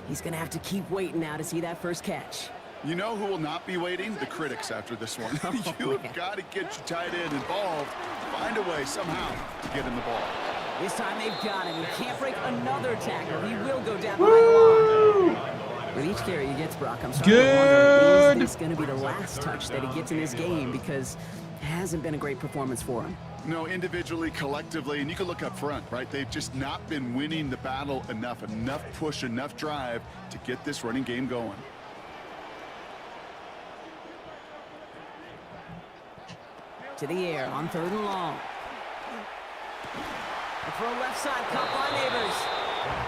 he's going to have to keep waiting now to see that 1st catch. You know who will not be waiting? The critics after this one. You've got to get your tight end involved. Find a way somehow to get him the ball. This time they've got him. He can't break another tackle. He will go down behind the line. With each carry he gets, Brock, I'm starting to wonder, is this going to be the last touch that he gets in this game? Because it hasn't been a great performance for him. No, individually, collectively, and you can look up front, right? They've just not been winning the battle enough push, enough drive to get this running game going. To the air on 3rd and long. A throw left side, caught by Neighbors.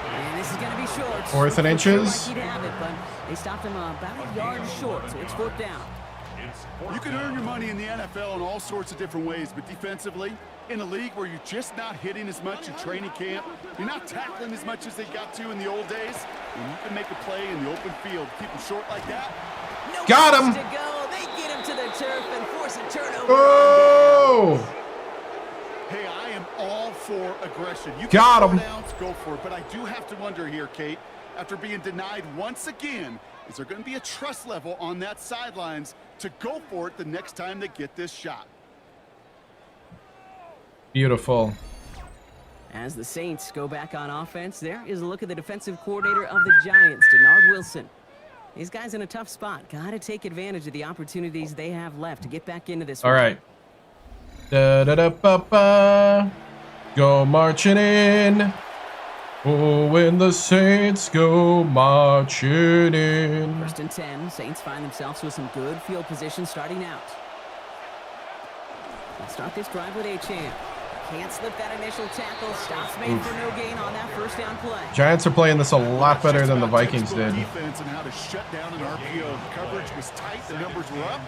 And this is going to be short. 4th and inches. Like he'd have it, but they stopped him about a yard short, so it's 4th down. You can earn your money in the NFL in all sorts of different ways, but defensively, in a league where you're just not hitting as much in training camp, you're not tackling as much as they got to in the old days, and you can make a play in the open field, keep them short like that. No got him. To go. They get him to the turf and force a turnover. Oh! Hey, I am all for aggression. You got him. Go for it, but I do have to wonder here, Kate, after being denied once again, is there going to be a trust level on that sidelines to go for it the next time they get this shot? Beautiful. As the Saints go back on offense, there is a look at the defensive coordinator of the Giants, Denard Wilson. These guys in a tough spot. Got to take advantage of the opportunities they have left to get back into this All one. right. Da-da-da-ba-ba. Go marching in. Oh, when the Saints go marching in. 1st and 10. Saints find themselves with some good field position starting out. Let's start this drive with Achane. Can't slip that initial tackle. Stops made for no gain on that 1st down play. Giants are playing this a lot better than the Vikings did. Defense and how to shut down an RPO. The coverage was tight, the numbers were up,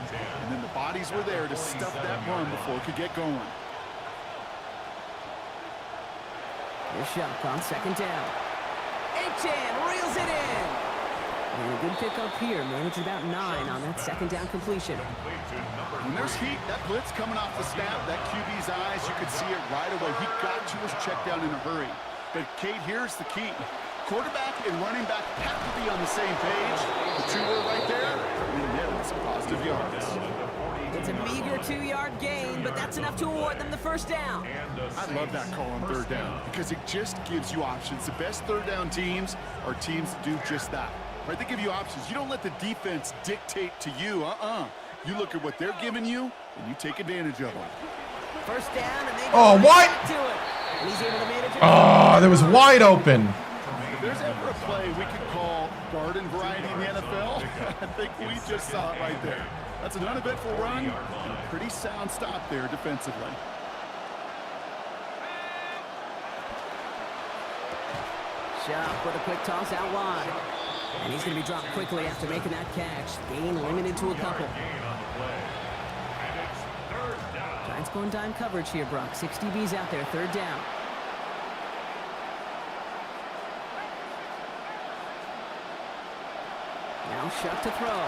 and then the bodies were there to stuff that run before it could get going. Here's Shock on 2nd down. Achane reels it in. And a good pick up here. Managed about 9 on that 2nd down completion. When there's heat, that blitz coming off the snap, that QB's eyes, you could see it right away. He got to his check down in a hurry. But, Kate, here's the key. Quarterback and running back have to be on the same page. The 2 were right there, and then some positive yards. It's a meager 2-yard gain, but that's enough to award them the 1st down. I love that call on 3rd down because it just gives you options. The best 3rd down teams are teams that do just that. Right? They give you options. You don't let the defense dictate to you. You look at what they're giving you, and you take advantage of them. 1st down, and they Oh, what? back to it. And he's able to manage it. Oh, that was wide open. If there's ever a play we could call garden variety in the NFL, I think we just saw it right there. That's an uneventful run and a pretty sound stop there defensively. Shock with a quick toss out wide. And he's going to be dropped quickly after making that catch. Gain limited to a couple. Giants going dime coverage here, Brock. 6 DBs out there, 3rd down. Now Shock to throw.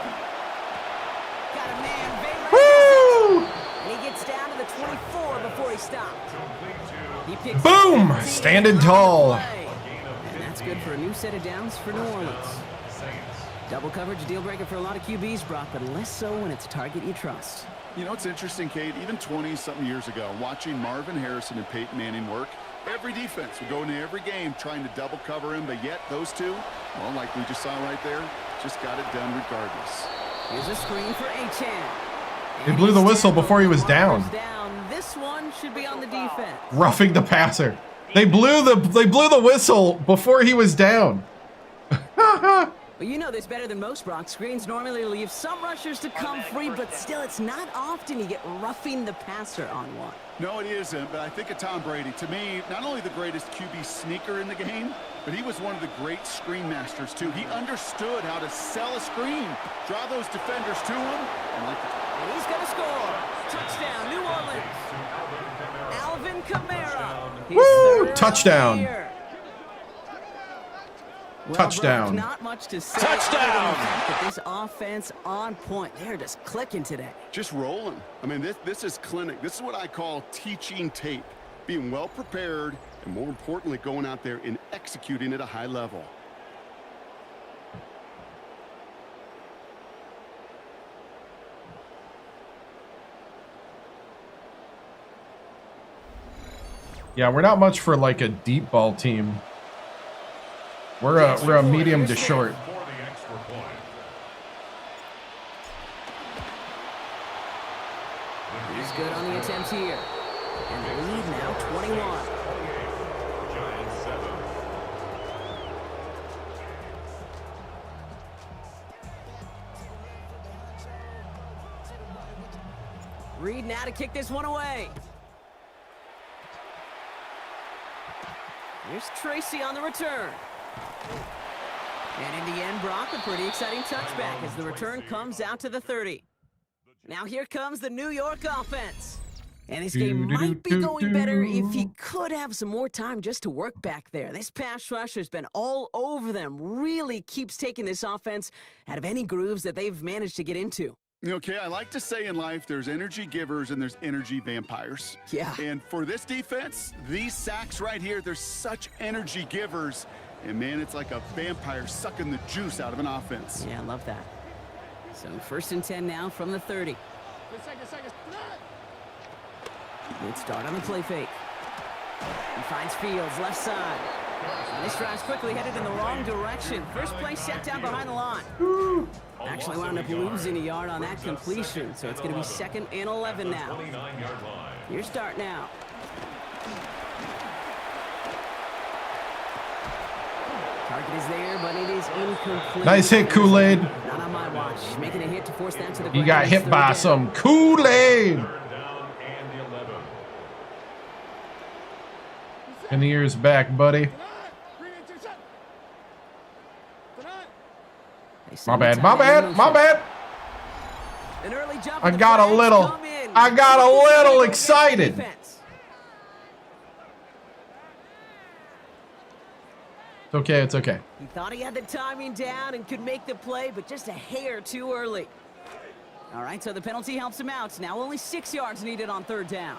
Got a man, Woo! and he gets down to the 24 before he stopped. He picks Boom! up 15 Standing on the tall. play. And that's good for a new set of downs for New Orleans. Double coverage, deal breaker for a lot of QBs, Brock, but less so when it's a target you trust. You know, it's interesting, Kate, even 20-something years ago, watching Marvin Harrison and Peyton Manning work, every defense would go into every game trying to double cover him, but yet those two, well, like we just saw right there, just got it done regardless. Here's a screen for Achane. They blew the whistle before he was down. This one should be on the defense. Roughing the passer. They blew the whistle before he was down. Well, you know this better than most, Brock. Screens normally leave some rushers to come free, but still, it's not often you get roughing the passer on one. No, it isn't, but I think of Tom Brady. To me, not only the greatest QB sneaker in the game, but he was one of the great screen masters, too. He understood how to sell a screen, draw those defenders to him, and he's going to score. Touchdown, New Orleans. Alvin Kamara. Woo! Touchdown. Well, Touchdown. Brock, not much to say. Touchdown. But this offense on point. They're just clicking today. just rolling. I mean, this is clinic. This is what I call teaching tape. Being well prepared, and more importantly, going out there and executing at a high level. Yeah, we're not much for like a deep ball team. We're a medium to short. He's good on the attempt here. And the lead now 21. Reed now to kick this one away. Here's Tracy on the return. And in the end, Brock, a pretty exciting touchback as the return comes out to the 30. Now here comes the New York offense. And this game might be going better if he could have some more time just to work back there. This pass rush has been all over them. Really keeps taking this offense out of any grooves that they've managed to get into. Okay, I like to say in life there's energy givers and there's energy vampires. Yeah. And for this defense, these sacks right here, they're such energy givers. And man, it's like a vampire sucking the juice out of an offense. Yeah, I love that. So 1st and 10 now from the 30. Good start on the play fake. He finds Fields, left side. And this drive's quickly headed in the wrong direction. First play set down behind the line. Actually wound up losing a yard on that completion, so it's going to be 2nd and 11 now. Your start now. Target is there, but it is incomplete. Nice hit, Kool-Aid. Not on my watch. Making a hit to force that to the ground. You got hit by some Kool-Aid. And the ears back, buddy. My bad, my bad, my bad. I got a little excited. It's okay, it's okay. He thought he had the timing down and could make the play, but just a hair too early. All right, so the penalty helps him out. Now only 6 yards needed on 3rd down.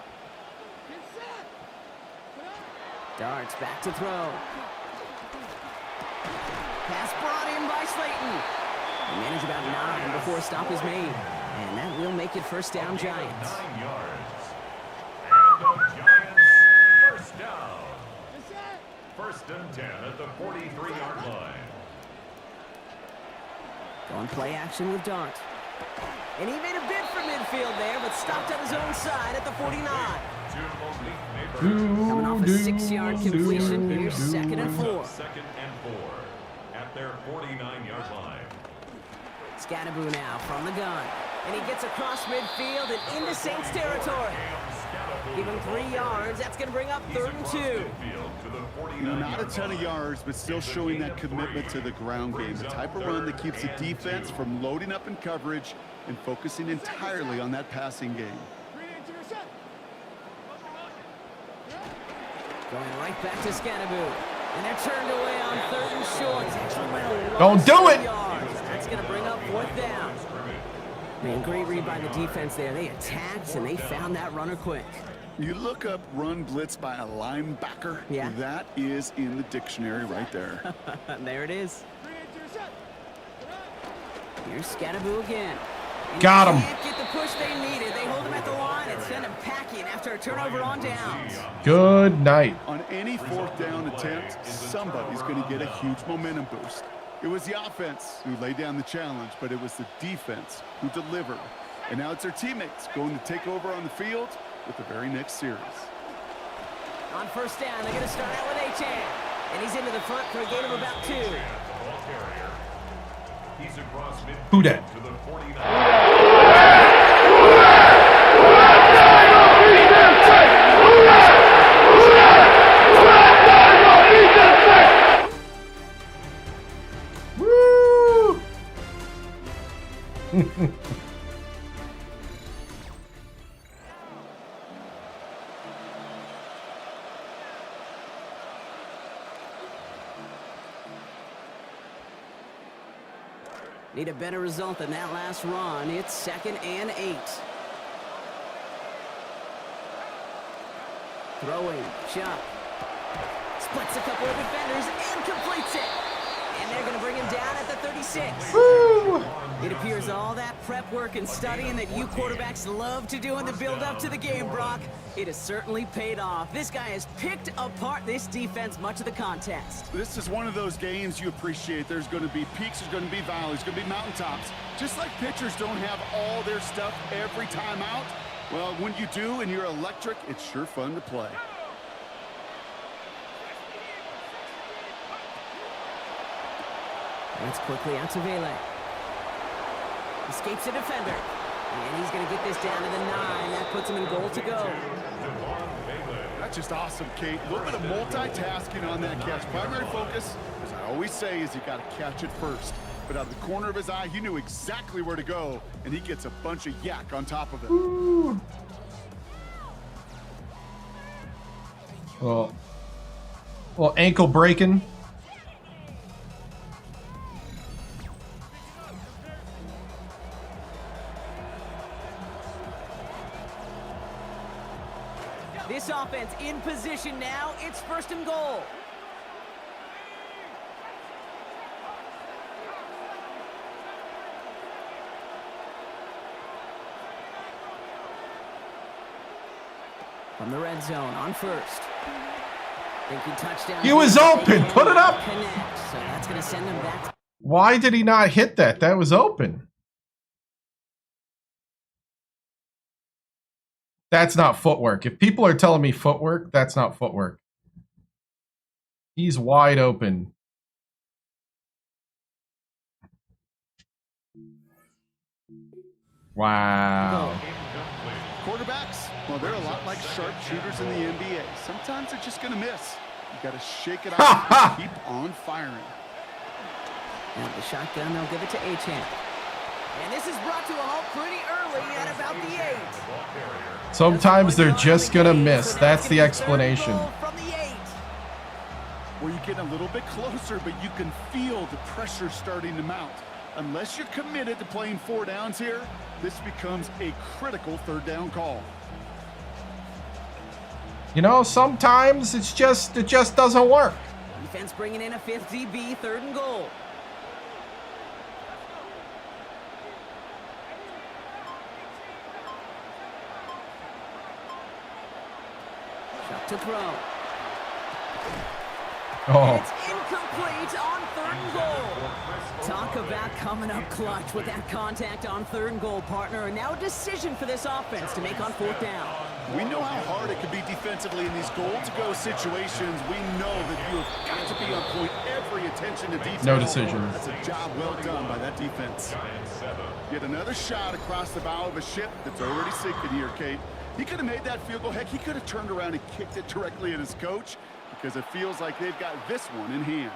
Darts back to throw. Pass brought in by Slayton. He managed about 9 before a stop is made. And that will make it 1st down, Giants. 9 yards. And the Giants, 1st down. 1st and 10 at the 43-yard line. Going play action with Dart. And he made a bid for midfield there, but stopped on his own side at the 49. Coming off a 6-yard completion, here's 2nd and 4. 2nd and 4 at their 49-yard line. Scattaboo now from the gun. And he gets across midfield and into Saints territory. Give him 3 yards. That's going to bring up 3rd and 2. Not a ton of yards, but still showing that commitment to the ground game. The type of run that keeps the defense from loading up in coverage and focusing entirely on that passing game. Going right back to Scattaboo. And they're turned away on 3rd and short. Don't do it! That's going to bring up 4th down. Man, great read by the defense there. They attacked and they found that runner quick. You look up run blitz by a linebacker. Yeah. That is in the dictionary right there. There it is. Here's Scattaboo again. And got him. Can't get the push they needed. They hold him at the line and send him packing after a turnover on downs. Good night. On any 4th down attempt, somebody's going to get a huge momentum boost. It was the offense who laid down the challenge, but it was the defense who delivered. And now it's their teammates going to take over on the field with the very next series. On 1st down, they're going to start out with Achan. And he's into the front for a gain of about 2. Who dat? To the 49. Woo! Need a better result than that last run. It's 2nd and 8. Throwing, Chuck. Splits a couple of defenders and completes it. And they're going to bring him down at the 36. Woo! It appears all that prep work and studying that you quarterbacks love to do in the build-up to the game, Brock, it has certainly paid off. This guy has picked apart this defense much of the contest. This is one of those games you appreciate. There's going to be peaks, there's going to be valleys, there's going to be mountaintops. Just like pitchers don't have all their stuff every time out, well, when you do and you're electric, it's sure fun to play. That's quickly out to Vele. Escapes a defender. And he's going to get this down to the 9. That puts him in goal to go. That's just awesome, Kate. A little bit of multitasking on that catch. Primary focus, as I always say, is you got to catch it first. But out of the corner of his eye, he knew exactly where to go, and he gets a bunch of yak on top of it. Ooh. Well, ankle breaking. This offense in position now. It's 1st and goal. From the red zone on first. Thinking touchdown. He was open. Put it up. Connect. So that's going to send him back. Why did he not hit that? That was open. That's not footwork. If people are telling me footwork, that's not footwork. He's wide open. Wow. Quarterbacks, well, they're a lot like sharpshooters in the NBA. Sometimes they're just going to miss. You got to shake it off and keep on firing. And the shotgun, they'll give it to Achane. And this is brought to a halt pretty early at about the 8. Sometimes they're just going to miss. That's the explanation. Well, you get a little bit closer, but you can feel the pressure starting to mount. Unless you're committed to playing 4 downs here, this becomes a critical 3rd down call. You know, sometimes it just doesn't work. Defense bringing in a 5th DB, 3rd and goal. Shot to throw. Oh. It's incomplete on 3rd and goal. Talk about coming up clutch with that contact on 3rd and goal, partner. And now a decision for this offense to make on 4th down. We know how hard it can be defensively in these goal-to-go situations. We know that you have got to be on point, every attention to detail. No decisions. That's a job well done by that defense. Yet another shot across the bow of a ship that's already sinking here, Kate. He could have made that field goal. Heck, he could have turned around and kicked it directly at his coach because it feels like they've got this one in hand.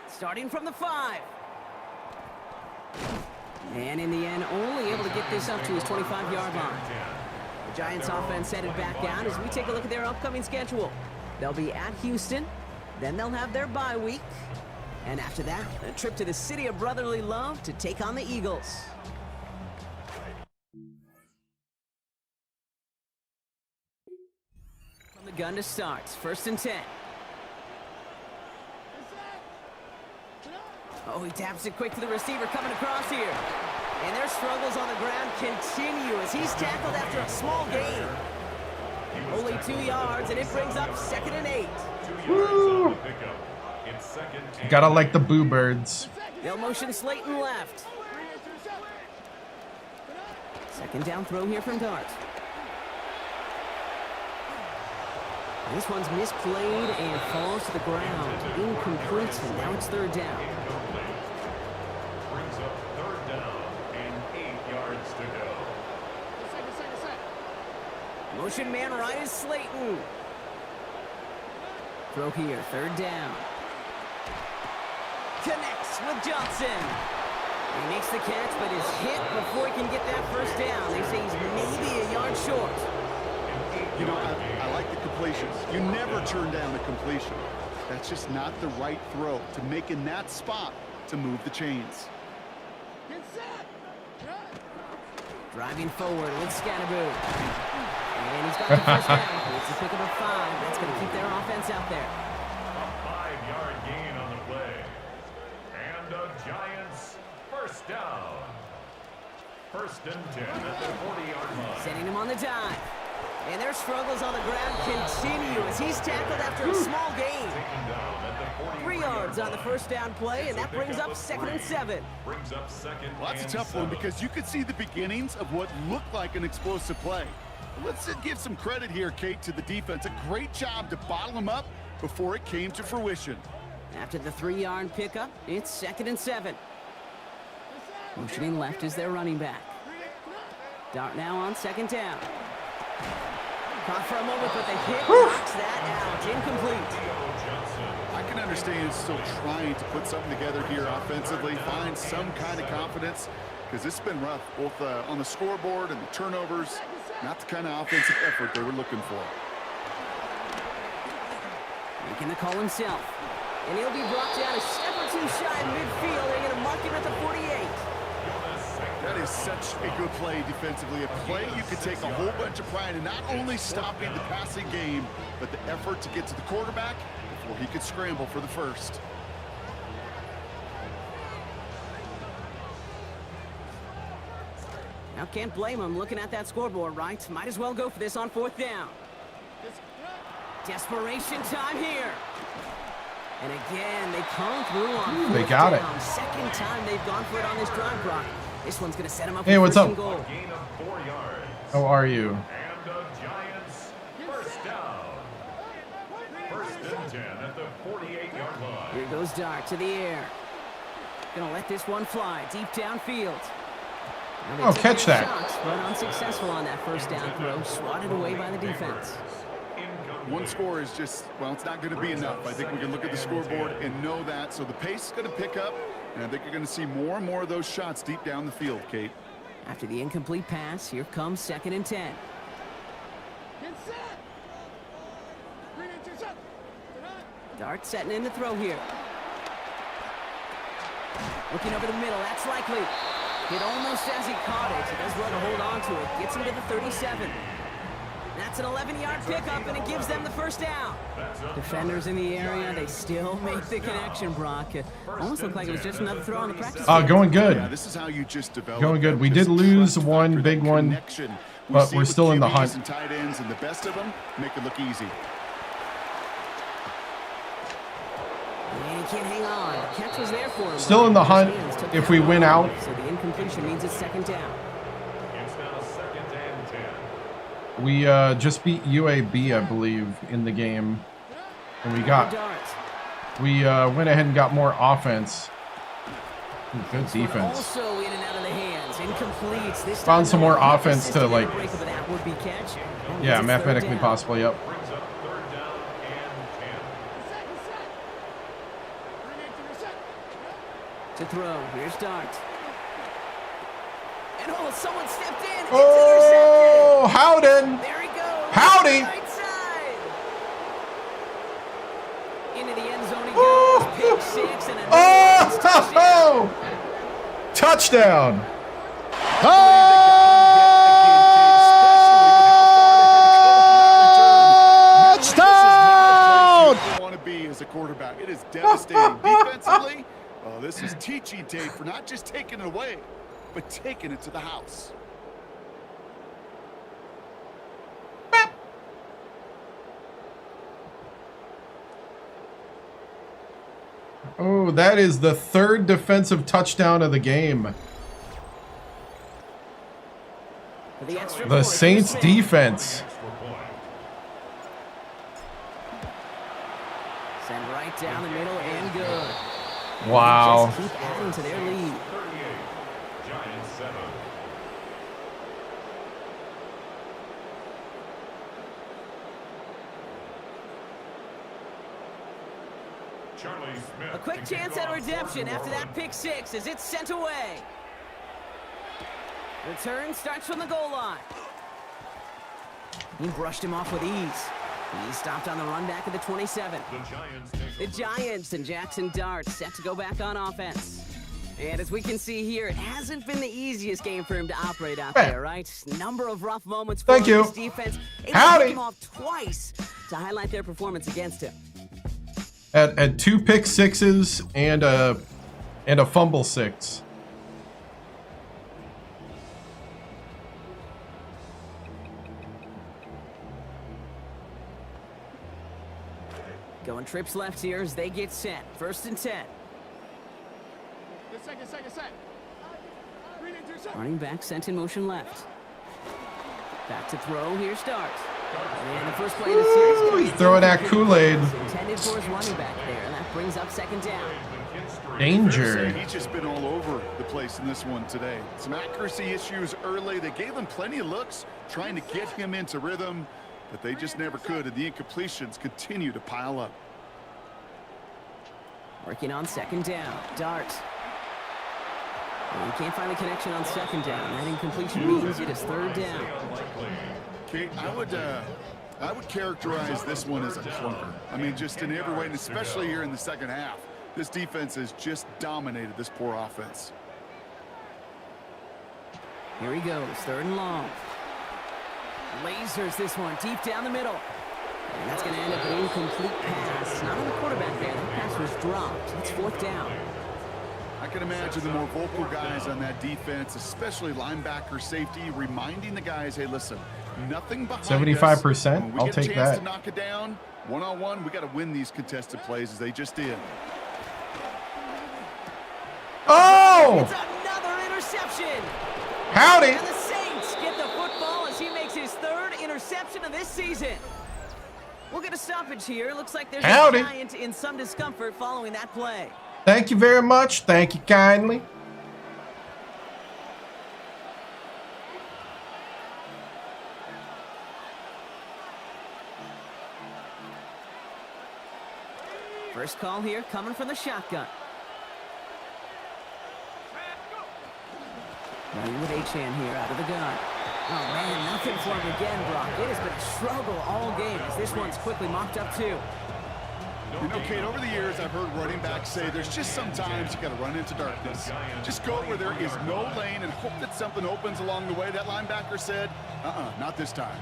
Starting from the 5. And in the end, only able to get this up to his 25-yard line. The Giants offense headed back down as we take a look at their upcoming schedule. They'll be at Houston, then they'll have their bye week, and after that, a trip to the city of brotherly love to take on the Eagles. From the gun to start, 1st and 10. Oh, he taps it quick to the receiver coming across here. And their struggles on the ground continue as he's tackled after a small gain. Only 2 yards, and it brings up 2nd and 8. Woo. Gotta like the Boo Birds. They'll motion Slayton left. 2nd down throw here from Dart. This one's misplayed and falls to the ground. Incomplete, and now it's 3rd down. Brings up 3rd down and 8 yards to go. Motion man right is Slayton. Throw here, 3rd down. Connects with Johnson. He makes the catch, but is hit before he can get that 1st down. They say he's maybe a yard short. You know, I like the completions. You never turn down a completion. That's just not the right throw to make in that spot to move the chains. Driving forward with Scatterboo. And he's got the 1st down. It's a pick of a 5. That's going to keep their offense out there. A 5-yard gain on the play. And the Giants 1st down. 1st and 10 at the 40-yard line. Setting him on the dive. And their struggles on the ground continue as he's tackled after a small gain. 3 yards on the 1st down play, and that brings up 2nd and 7. Brings up 2nd. Well, that's a tough one because you could see the beginnings of what looked like an explosive play. Let's give some credit here, Kate, to the defense. A great job to bottle them up before it came to fruition. After the 3-yard pickup, it's 2nd and 7. Motioning left is their running back. Dart now on 2nd down. Caught for a moment, but the hit knocks that out. Incomplete. I can understand still trying to put something together here offensively, find some kind of confidence, because it's been rough, both on the scoreboard and the turnovers. Not the kind of offensive effort they were looking for. Making the call himself. And he'll be brought down a step or 2 shy in midfield. They're going to mark him at the 48. That is such a good play defensively. A play you could take a whole bunch of pride in not only stopping the passing game, but the effort to get to the quarterback before he could scramble for the 1st. Now can't blame him looking at that scoreboard, right? Might as well go for this on 4th down. Desperation time here. And again, they come through on they got down. Second time they've gone for it on this drive, Brock. This one's going to set him up. Hey, what's up? Goal. Gain of 4 yards. How are you? And the Giants first down. First and 10 at the 48-yard line. Here goes Dart to the air. Gonna let this one fly deep downfield. Oh, catch that. Shots, but unsuccessful on that first down throw. Swatted away by the defense. One score is just, well, it's not going to be enough. I think we can look at the scoreboard and know that. So the pace is going to pick up, and I think you're going to see more and more of those shots deep down the field, Kate. After the incomplete pass, here comes 2nd and 10. Dart setting in the throw here. Looking over the middle, that's likely. Hit almost as he caught it. He does well to hold on to it. Gets him to the 37. That's an 11-yard pickup, and it gives them the first down. Defenders in the area, they still make the connection, Brock. Almost looked like it was just another throw on the practice field. Going good. Yeah, this is how you just develop. Going good. We did lose one big one, but we're still in the hunt. And tight ends, and the best of them make it look easy. And he can't hang on. The catch was there for him. Still in the hunt if we win out. So the incompletion means it's 2nd down. It's now 2nd and 10. We just beat UAB, I believe, in the game. And we went ahead and got more offense. Ooh, good defense. Also in and out of the hands. Incomplete. This Found some more offense to, like, that would be catch. yeah, mathematically possibly, yep. Brings up 3rd down and 10. To throw. Here's Dart. And someone stepped in. Oh, Howden. There he goes. Howdy. Right side. Into the end zone he goes. Pick 6 and a touchdown. Touchdown. Touchdown! Want to be as a quarterback. It is devastating defensively. Oh, this is teaching Tate for not just taking it away, but taking it to the house. Oh, that is the 3rd defensive touchdown of the game. The Saints defense. Send right down the middle and good. Wow. Just keep adding to their lead. 38. Giants 7. Charlie Smith. A quick chance at redemption after that pick 6 as it's sent away. Return starts from the goal line. He brushed him off with ease. He stopped on the run back at the 27. The Giants and Jackson Dart set to go back on offense. And as we can see here, it hasn't been the easiest game for him to operate out there, right? Number of rough moments for his defense. Howdy. Him off twice to highlight their performance against him. At 2 pick 6s and a fumble 6. Going trips left here as they get set. 1st and 10. Running back sent in motion left. Back to throw. Here's Dart. And the first play of the series. He's throwing that Kool-Aid. Intended for his running back there, and that brings up 2nd down. Danger. He's just been all over the place in this one today. Some accuracy issues early. They gave him plenty of looks trying to get him into rhythm, but they just never could, and the incompletions continue to pile up. Working on 2nd down. Dart. And he can't find the connection on 2nd down. That incompletion means it is 3rd down. Kate, I would characterize this one as a clunker. I mean, just in every way, and especially here in the second half. This defense has just dominated this poor offense. Here he goes, 3rd and long. Lasers this one deep down the middle. And that's going to end up an incomplete pass. Not on the quarterback there. That pass was dropped. It's 4th down. I can imagine the more vocal guys on that defense, especially linebacker, safety, reminding the guys, hey, listen, Nothing behind 75%. I'll take that. To knock it down, one-on-one, we got to win these contested plays as they just did. Oh! It's another interception. Howdy. And the Saints get the football as he makes his third interception of this season. We'll get a stoppage here. Looks like there's a Giant in some discomfort following that play. Thank you very much. Thank you kindly. First call here coming from the shotgun. Bayou with Achan here out of the gun. Oh man, nothing for him again, Brock. It has been a struggle all game as this one's quickly mocked up too. You know, Kate, over the years I've heard running backs say there's just sometimes you got to run into darkness. Just go where there is no lane and hope that something opens along the way. That linebacker said, not this time.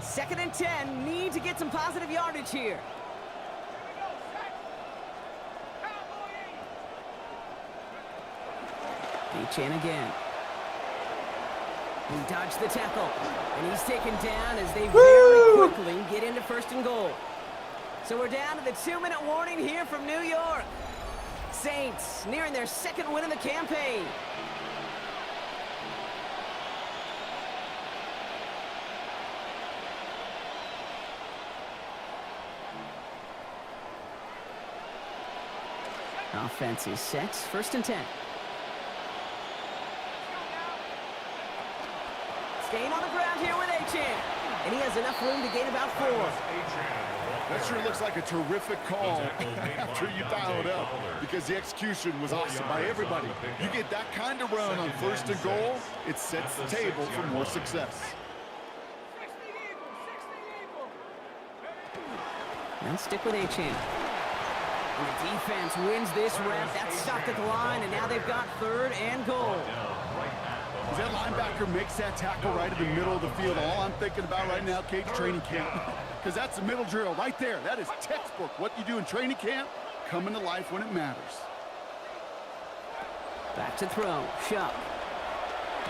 2nd and 10, need to get some positive yardage here. Achan again. He dodged the tackle, and he's taken down as they very quickly get into 1st and goal. So we're down to the 2-minute warning here from New York. Saints nearing their 2nd win of the campaign. Offense is set. 1st and 10. Staying on the ground here with Achan. And he has enough room to gain about 4. That sure looks like a terrific call after you dial it up, because the execution was awesome by everybody. You get that kind of run on 1st and goal, it sets the table for more success. Now stick with Achan. And the defense wins this rep. That's stopped at the line, and now they've got 3rd and goal. As that linebacker makes that tackle right in the middle of the field, all I'm thinking about right now, Kate, training camp. Because that's the middle drill right there. That is textbook. What you do in training camp, coming to life when it matters. Back to throw. Shuck.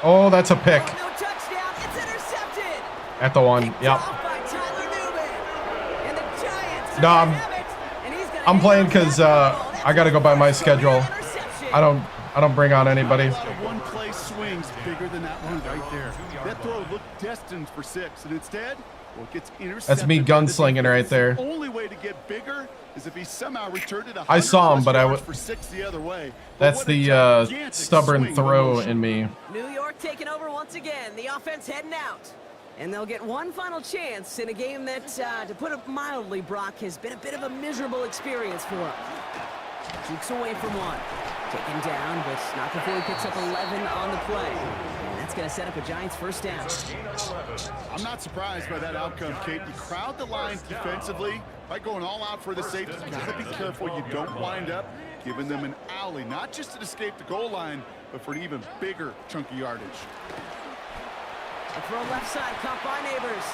Oh, that's a pick. Oh, no touchdown. It's intercepted. At the 1. Picked Yep. off by Tyler Newman. And the Giants No, have it. And he's gonna I'm playing hang on because to that football. I got to go by my schedule. Interception. I don't bring on anybody. A lot of one-play swings bigger than that one right there. That throw looked destined for 6, and instead, well, it gets intercepted. That's me gunslinging right there. The only way to get bigger is if he somehow returned it 100 I saw him, but I would. for 6 the other way. That's the stubborn throw in me. New York taking over once again. The offense heading out. And they'll get one final chance in a game that, to put it mildly, Brock, has been a bit of a miserable experience for him. Cheeks away from one. Taken down, but not before he picks up 11 on the play. And that's going to set up a Giants 1st down. I'm not surprised by that outcome, Kate. You crowd the line defensively by going all out for the safety. You got to be careful you don't wind up giving them an alley, not just to escape the goal line, but for an even bigger chunk of yardage. A throw left side, caught by Neighbors.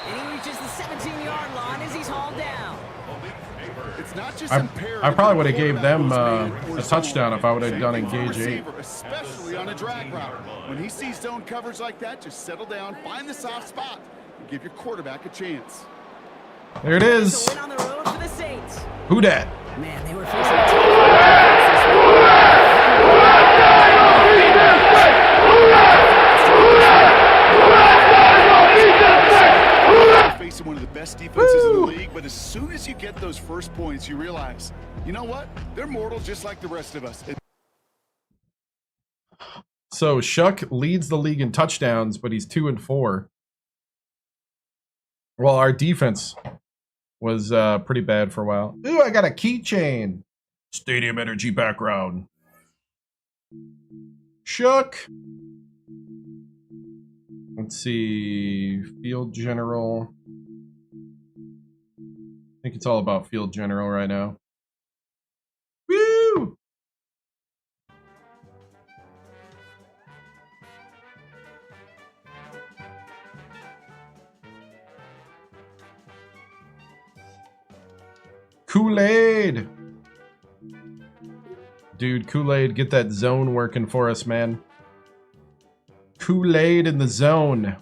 And he reaches the 17-yard line as he's hauled down. It's not just I probably would have gave them a touchdown if I would have done engage 8. Especially on a drag route. When he sees zone coverage like that, just settle down, find the soft spot, and give your quarterback a chance. There it is. Win on the road for the Saints. Who dat? Man, they were facing facing one of the best defenses in the league, but as soon as you get those first points, you realize, you know what? They're mortal just like the rest of us. So Shuck leads the league in touchdowns, but he's 2-4. Well, our defense was pretty bad for a while. Ooh, I got a keychain. Stadium Energy background. Shuck. Let's see. Field General. I think it's all about Field General right now. Woo! Kool-Aid! Dude, Kool-Aid, get that zone working for us, man. Kool-Aid in the zone.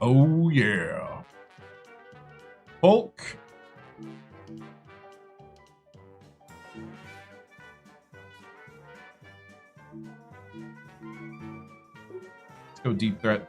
Oh, yeah. Hulk. Let's go deep threat.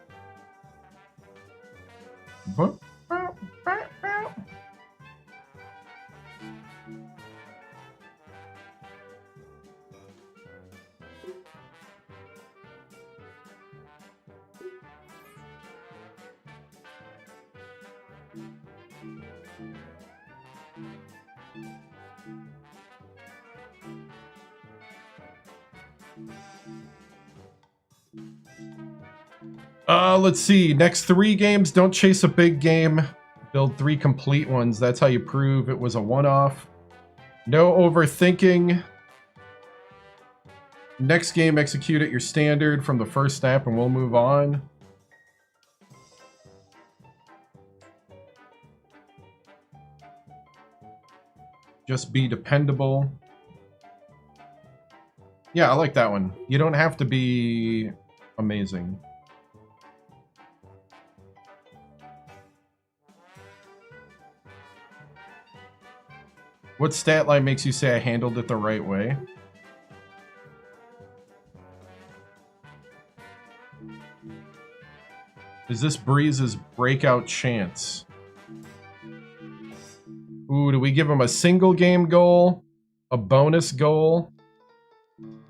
Let's see. Next 3 games, don't chase a big game. Build 3 complete ones. That's how you prove it was a one-off. No overthinking. Next game, execute at your standard from the first snap and we'll move on. Just be dependable. Yeah, I like that one. You don't have to be amazing. What stat line makes you say I handled it the right way? Is this Breeze's breakout chance? Ooh, do we give him a single game goal? A bonus goal? I'm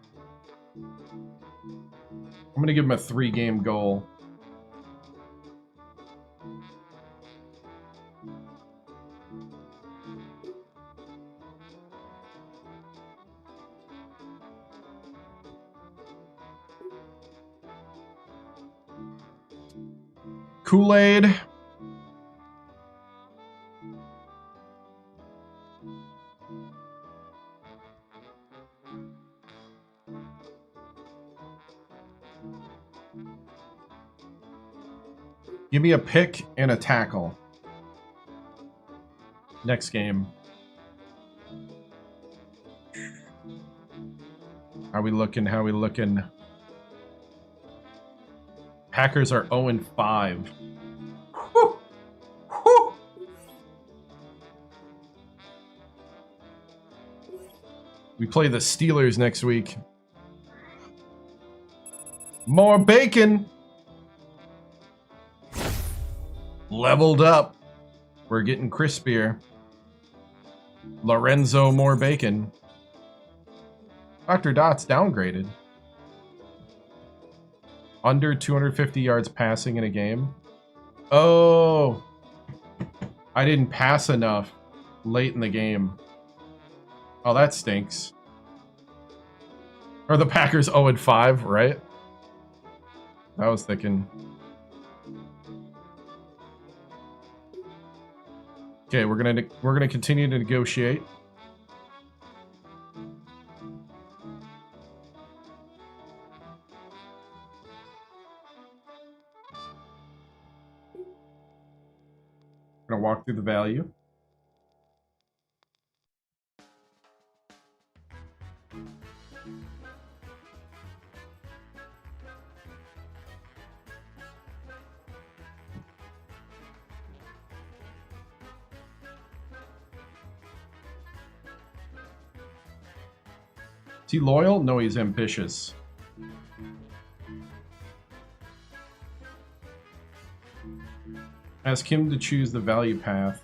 gonna give him a 3-game goal. Kool-Aid. Give me a pick and a tackle. Next game. How we looking? How we looking? Packers are 0-5. Whew. Whew. We play the Steelers next week. More bacon. Leveled up. We're getting crispier. Lorenzo Mohr-Bacon. Dr. Dot's downgraded. Under 250 yards passing in a game. Oh. I didn't pass enough late in the game. Oh, that stinks. Are the Packers 0-5, right? I was thinking. Okay, we're gonna continue to negotiate. Gonna walk through the value. Is he loyal? No, he's ambitious. Ask him to choose the value path.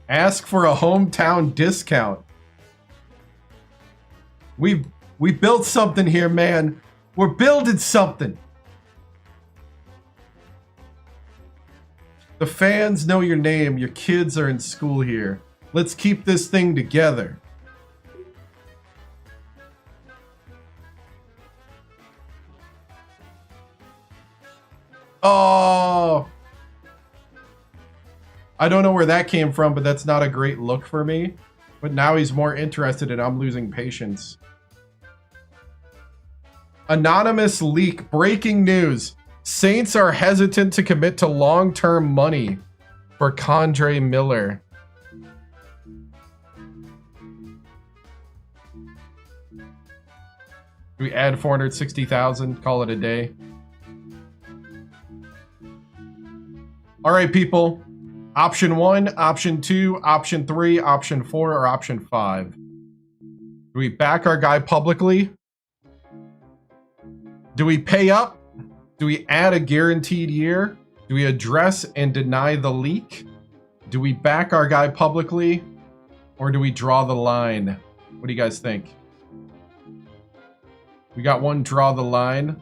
Ask for a hometown discount. We built something here, man. We're building something. The fans know your name. Your kids are in school here. Let's keep this thing together. Oh. I don't know where that came from, but that's not a great look for me. But now he's more interested and I'm losing patience. Anonymous leak. Breaking news. Saints are hesitant to commit to long-term money for Kendre Miller. We add 460,000, call it a day. All right, people. Option 1, option 2, option 3, option 4, or option 5. Do we back our guy publicly? Do we pay up? Do we add a guaranteed year? Do we address and deny the leak? Do we back our guy publicly? Or do we draw the line? What do you guys think? We got one draw the line.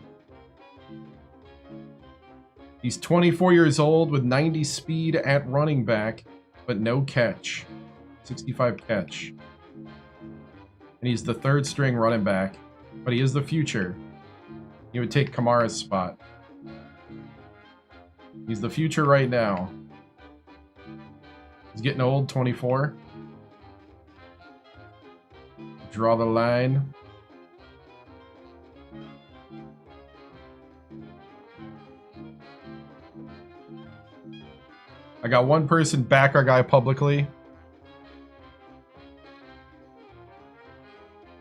He's 24 years old with 90 speed at running back, but no catch. 65 catch. And he's the third string running back, but he is the future. He would take Kamara's spot. He's the future right now. He's getting old, 24. Draw the line. I got one person back our guy publicly.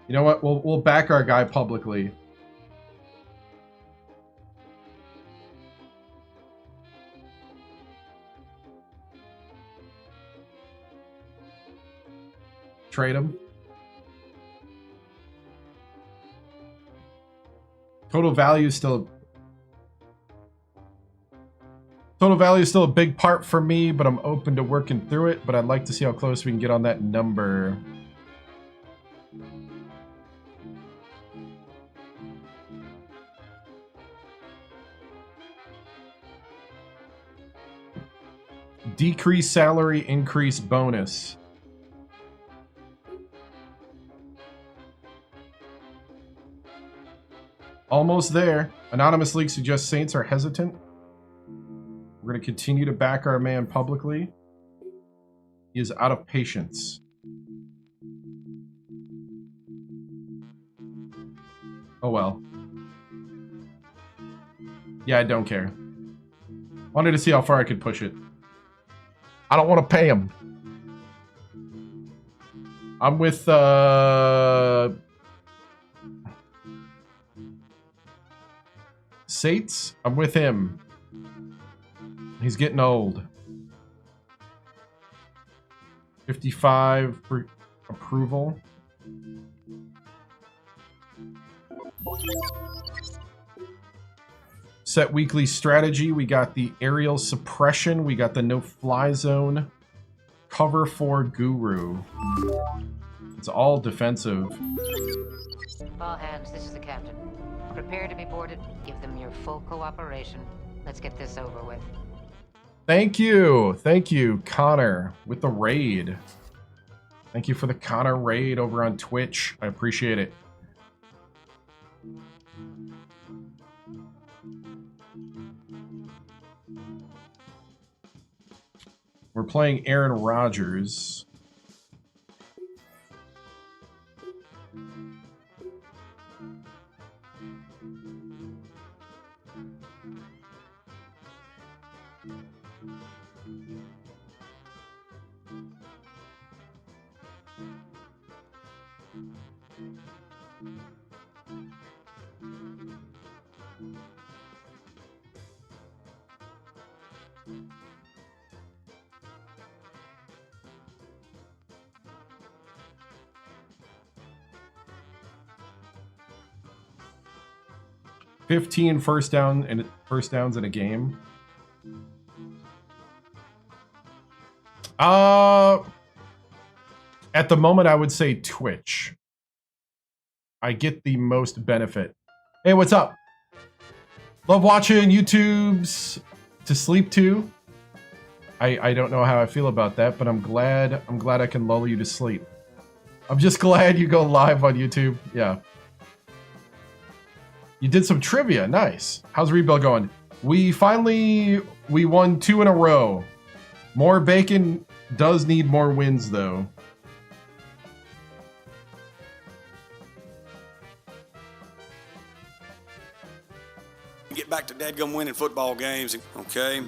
You know what? We'll back our guy publicly. Trade him. Total value is still a big part for me, but I'm open to working through it. But I'd like to see how close we can get on that number. Decrease salary, increase bonus. Almost there. Anonymous leak suggests Saints are hesitant. We're going to continue to back our man publicly. He is out of patience. Oh well. Yeah, I don't care. Wanted to see how far I could push it. I don't want to pay him. I'm with Saints. I'm with him. He's getting old. 55 for approval. Set weekly strategy. We got the aerial suppression. We got the no-fly zone. Cover 4 guru. It's all defensive. All hands, this is the captain. Prepare to be boarded. Give them your full cooperation. Let's get this over with. Thank you. Thank you, Connor, with the raid. Thank you for the Connor raid over on Twitch. I appreciate it. We're playing Aaron Rodgers. $15 first downs in a game. At the moment, I would say Twitch. I get the most benefit. Hey, what's up? Love watching YouTube's to sleep to. I don't know how I feel about that, but I'm glad I can lull you to sleep. I'm just glad you go live on YouTube. Yeah. You did some trivia. Nice. How's rebuild going? We won 2 in a row. Mohr-Bacon does need more wins, though. Get back to dadgum winning football games, okay?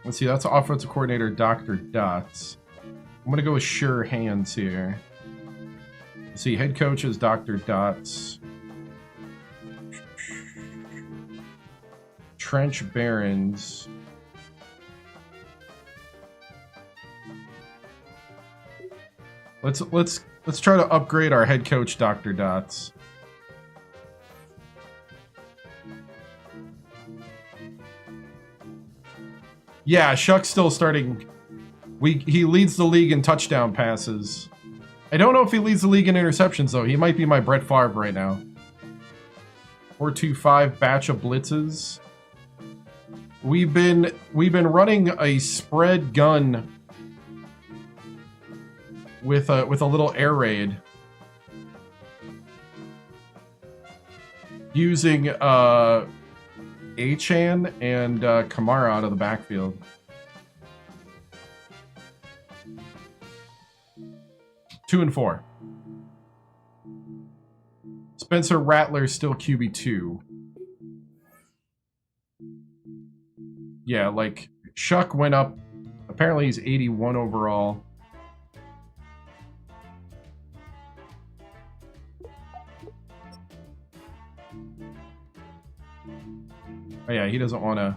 Let's see, that's offensive coordinator Dr. Dots. I'm going to go with sure hands here. Let's see, head coach is Dr. Dots. Trench Barons. Let's try to upgrade our head coach, Dr. Dots. Yeah, Shuck's still starting. He leads the league in touchdown passes. I don't know if he leads the league in interceptions though. He might be my Brett Favre right now. 4-2-5 batch of blitzes. We've been running a spread gun with a little air raid using Achan and Kamara out of the backfield. Two and 4. Spencer Rattler still QB2. Yeah, like Shuck went up. Apparently he's 81 overall. Oh yeah, he doesn't want to.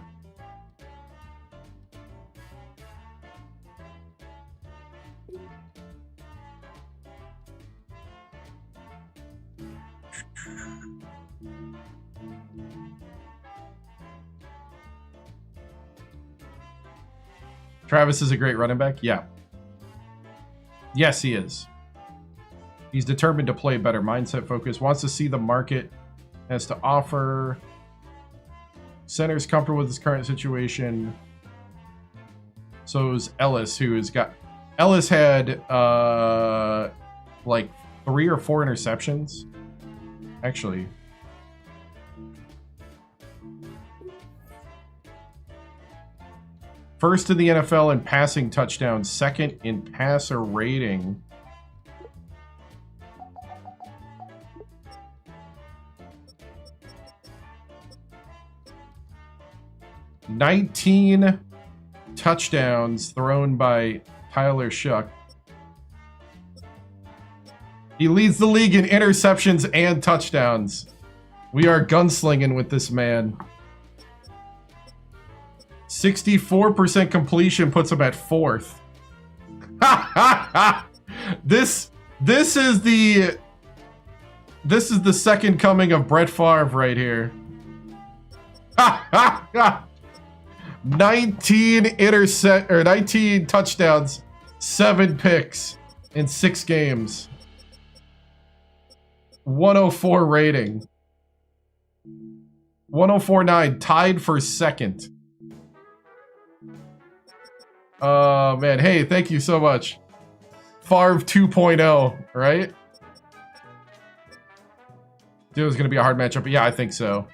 Travis is a great running back. Yeah. Yes, he is. He's determined to play better. Mindset focus. Wants to see the market has to offer. Center's comfortable with his current situation. So is Ellis, who has got... Ellis had, like, 3 or 4 interceptions. Actually. First in the NFL in passing touchdowns. Second in passer rating. $19 touchdowns thrown by Tyler Shuck. He leads the league in interceptions and touchdowns. We are gunslinging with this man. 64% completion puts him at 4th. This is the second coming of Brett Favre right here. 19 touchdowns, 7 picks in 6 games. 104 rating. 104.9, tied for second. Oh man, hey, thank you so much. Favre 2.0, right? Dude, it was gonna be a hard matchup, but yeah, I think so.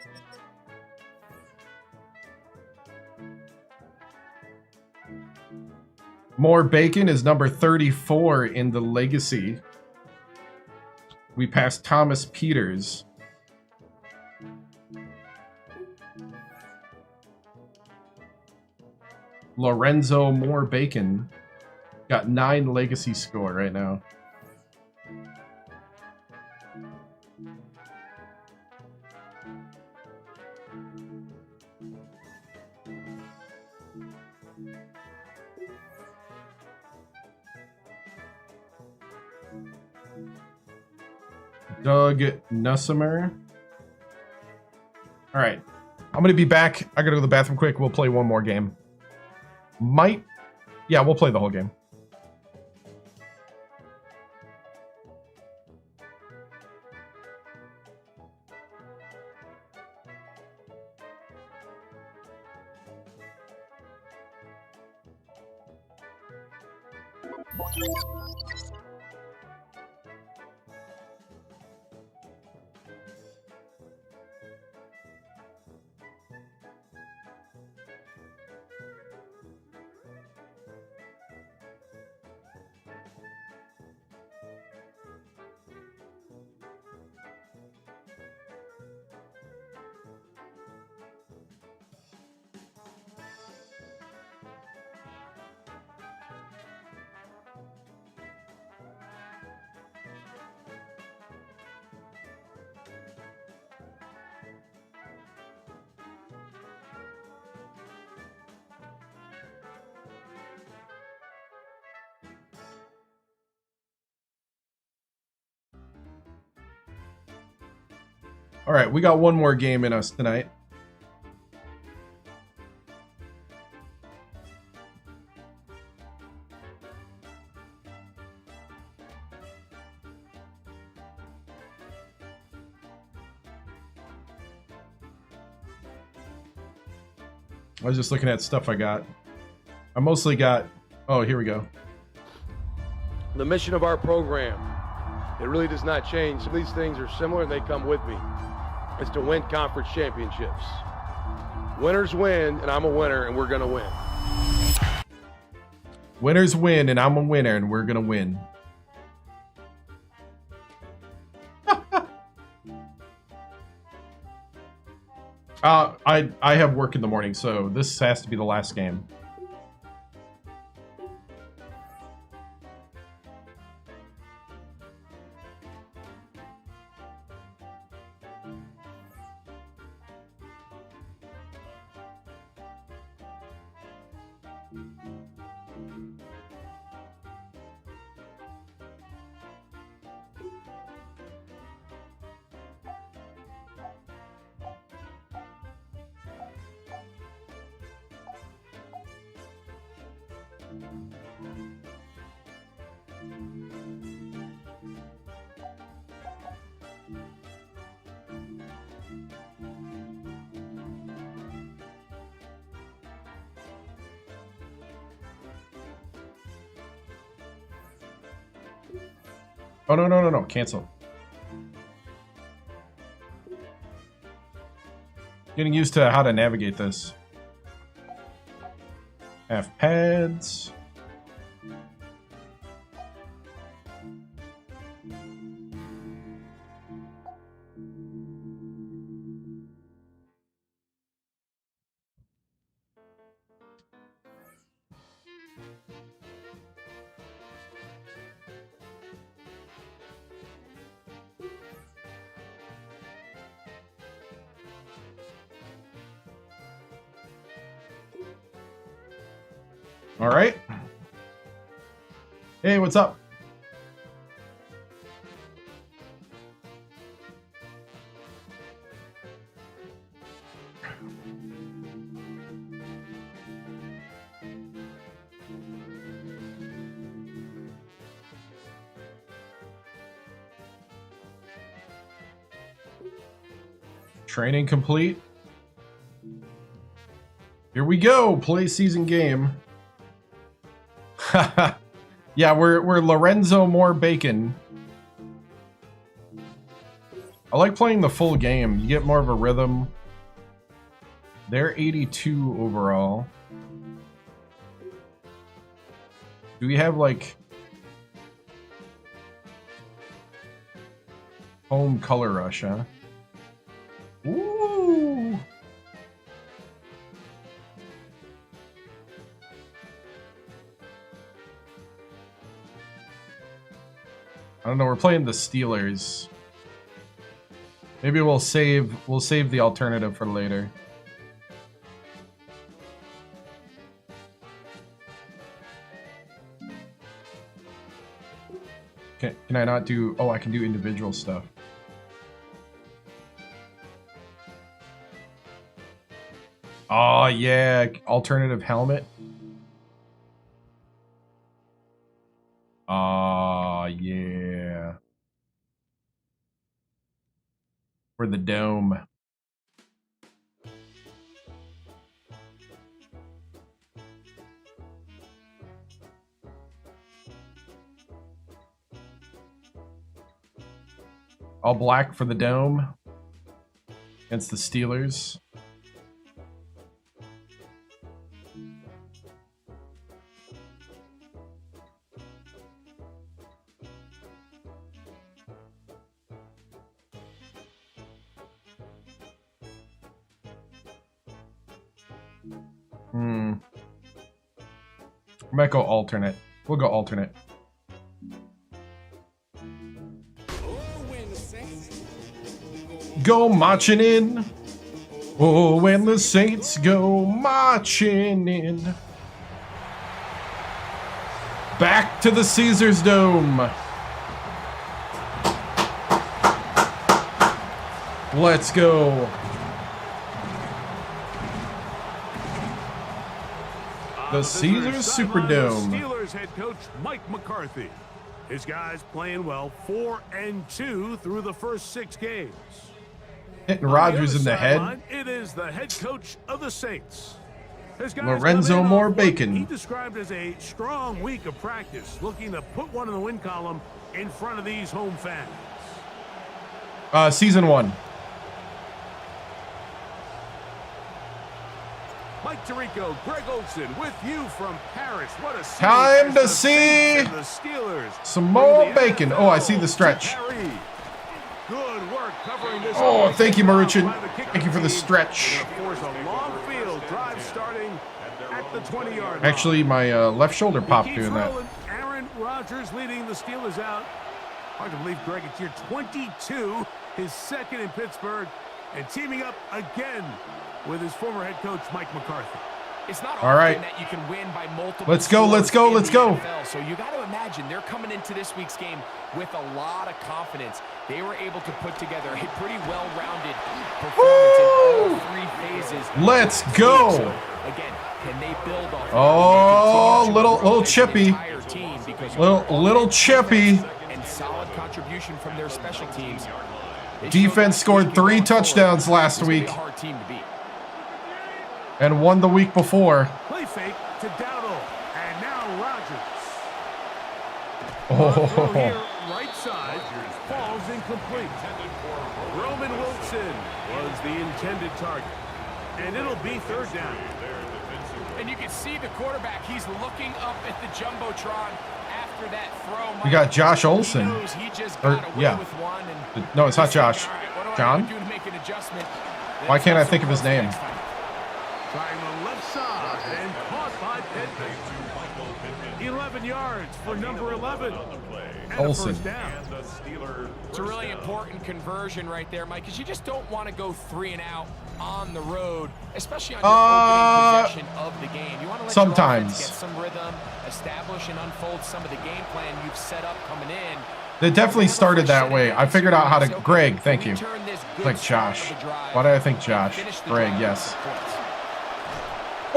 Mohr-Bacon is number 34 in the legacy. We passed Thomas Peters. Lorenzo Mohr-Bacon got 9 legacy score right now. Doug Nussimer. All right. I'm going to be back. I got to go to the bathroom quick. We'll play one more game. Yeah, we'll play the whole game. All right, we got one more game in us tonight. I was just looking at stuff I got. I mostly got... Oh, here we go. The mission of our program, it really does not change. Some of these things are similar and they come with me. It's to win conference championships. Winners win, and I'm a winner, and we're going to win. Winners win, and I'm a winner, and we're going to win. I have work in the morning, so this has to be the last game. Oh, no. Cancel. Getting used to how to navigate this. Half pads. All right. Hey, what's up? Training complete. Here we go. Play season game. Yeah, we're Lorenzo Mohr-Bacon. I like playing the full game. You get more of a rhythm. They're 82 overall. Do we have like home color rush, huh? Ooh. I don't know, we're playing the Steelers. Maybe we'll save the alternative for later. Can I not do... Oh, I can do individual stuff. Oh, yeah. Alternative helmet. Oh, yeah. For the dome. All black for the dome. Against the Steelers. I might go alternate. We'll go alternate. Go marching in. Oh, when the Saints go marching in. Back to the Caesars Dome. Let's go. The Caesars Superdome. Steelers head coach Mike McCarthy. His guys playing well, 4-2 through the first 6 games. Hitting Rodgers in the head. It is the head coach of the Saints. Lorenzo Mohr-Bacon. He described as a strong week of practice, looking to put one in the win column in front of these home fans. Season 1. Mike Tirico, Greg Olson with you from Paris. What a time to see the Steelers. Some more bacon. Oh, I see the stretch. Good work covering this. Oh, thank you, Maruchin. Thank you for the stretch. Force a long field drive starting at the 20-yard line. Actually, my left shoulder popped doing that. Aaron Rodgers leading the Steelers out. Hard to believe, Greg, it's year 22, his second in Pittsburgh, and teaming up again with his former head coach, Mike McCarthy. It's not all right. That you can win by multiple. Let's go, let's go, let's go. NFL. So you got to imagine they're coming into this week's game with a lot of confidence. They were able to put together a pretty well-rounded performance in all 3 phases. Let's go. So, again, can they build off? Oh, little chippy. Little chippy. And solid contribution from their special teams. Defense scored 3 touchdowns last week. And won the week before. Play fake to Dowdle, and now Rodgers. Oh. Here, right side, falls incomplete. Roman Wilson was the intended target, and it'll be 3rd down. And you can see the quarterback, he's looking up at the jumbotron after that throw. We got Josh Olsen. Yeah. No, it's not Josh. John? Why can't I think of his name? Trying the left side and caught by Kendre. 11 yards for number 11. Olsen. It's a really important conversion right there, Mike, because you just don't want to go 3 and out on the road, especially on your opening possession of the game. You want to let your offense get some rhythm, establish and unfold some of the game plan you've set up coming in. They definitely started that way. I figured out how to. Greg, thank you. Like Josh. Why did I think Josh? Greg, yes.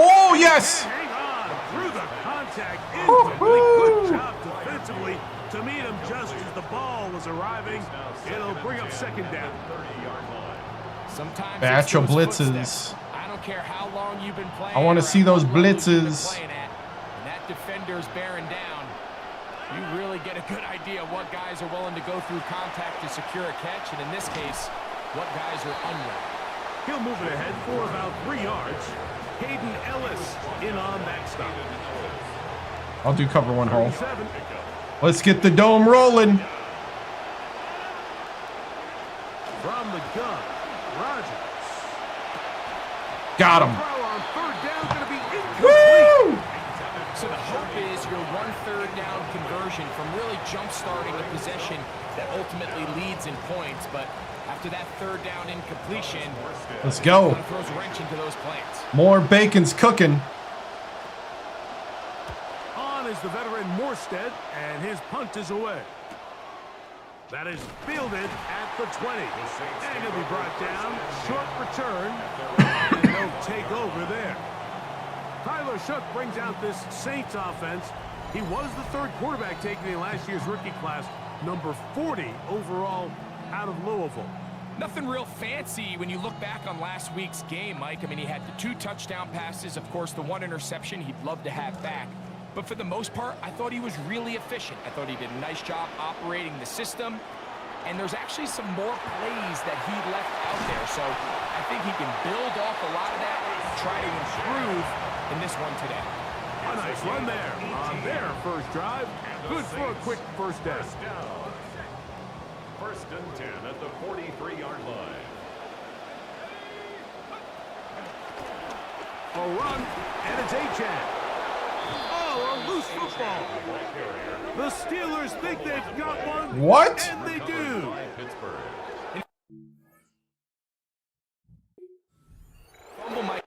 Oh, yes! Hang on through the contact. Good job defensively to meet him just as the ball was arriving. It'll bring up 2nd down. Sometimes batch of blitzes. I don't care how long you've been playing. I want to see those blitzes. And that defender's bearing down. You really get a good idea of what guys are willing to go through contact to secure a catch, and in this case, what guys are unwilling. He'll move it ahead for about 3 yards. Hayden Ellis in on that stop. I'll do cover 1 hole. Let's get the dome rolling. From the gun, Rodgers. Got him. On 3rd down, going to be incomplete. Woo! So the hope is your 1/3 down conversion from really jump-starting a possession that ultimately leads in points, but after that 3rd down incompletion, let's go. Throws a wrench into those plans. More bacon's cooking. On is the veteran Morstead, and his punt is away. That is fielded at the 20. And it'll be brought down. Short return. And no takeover there. Tyler Shook brings out this Saints offense. He was the 3rd quarterback taken in last year's rookie class, number 40 overall out of Louisville. Nothing real fancy when you look back on last week's game, Mike. I mean, he had the 2 touchdown passes, of course, the 1 interception he'd love to have back. But for the most part, I thought he was really efficient. I thought he did a nice job operating the system. And there's actually some more plays that he left out there. So I think he can build off a lot of that and try to improve in this one today. A nice run there on their first drive. Good for a quick 1st down. 1st and 10 at the 43-yard line. A run, and it's Achan. Oh, a loose football. The Steelers think they've got one. What? And they do. Fumble Mike.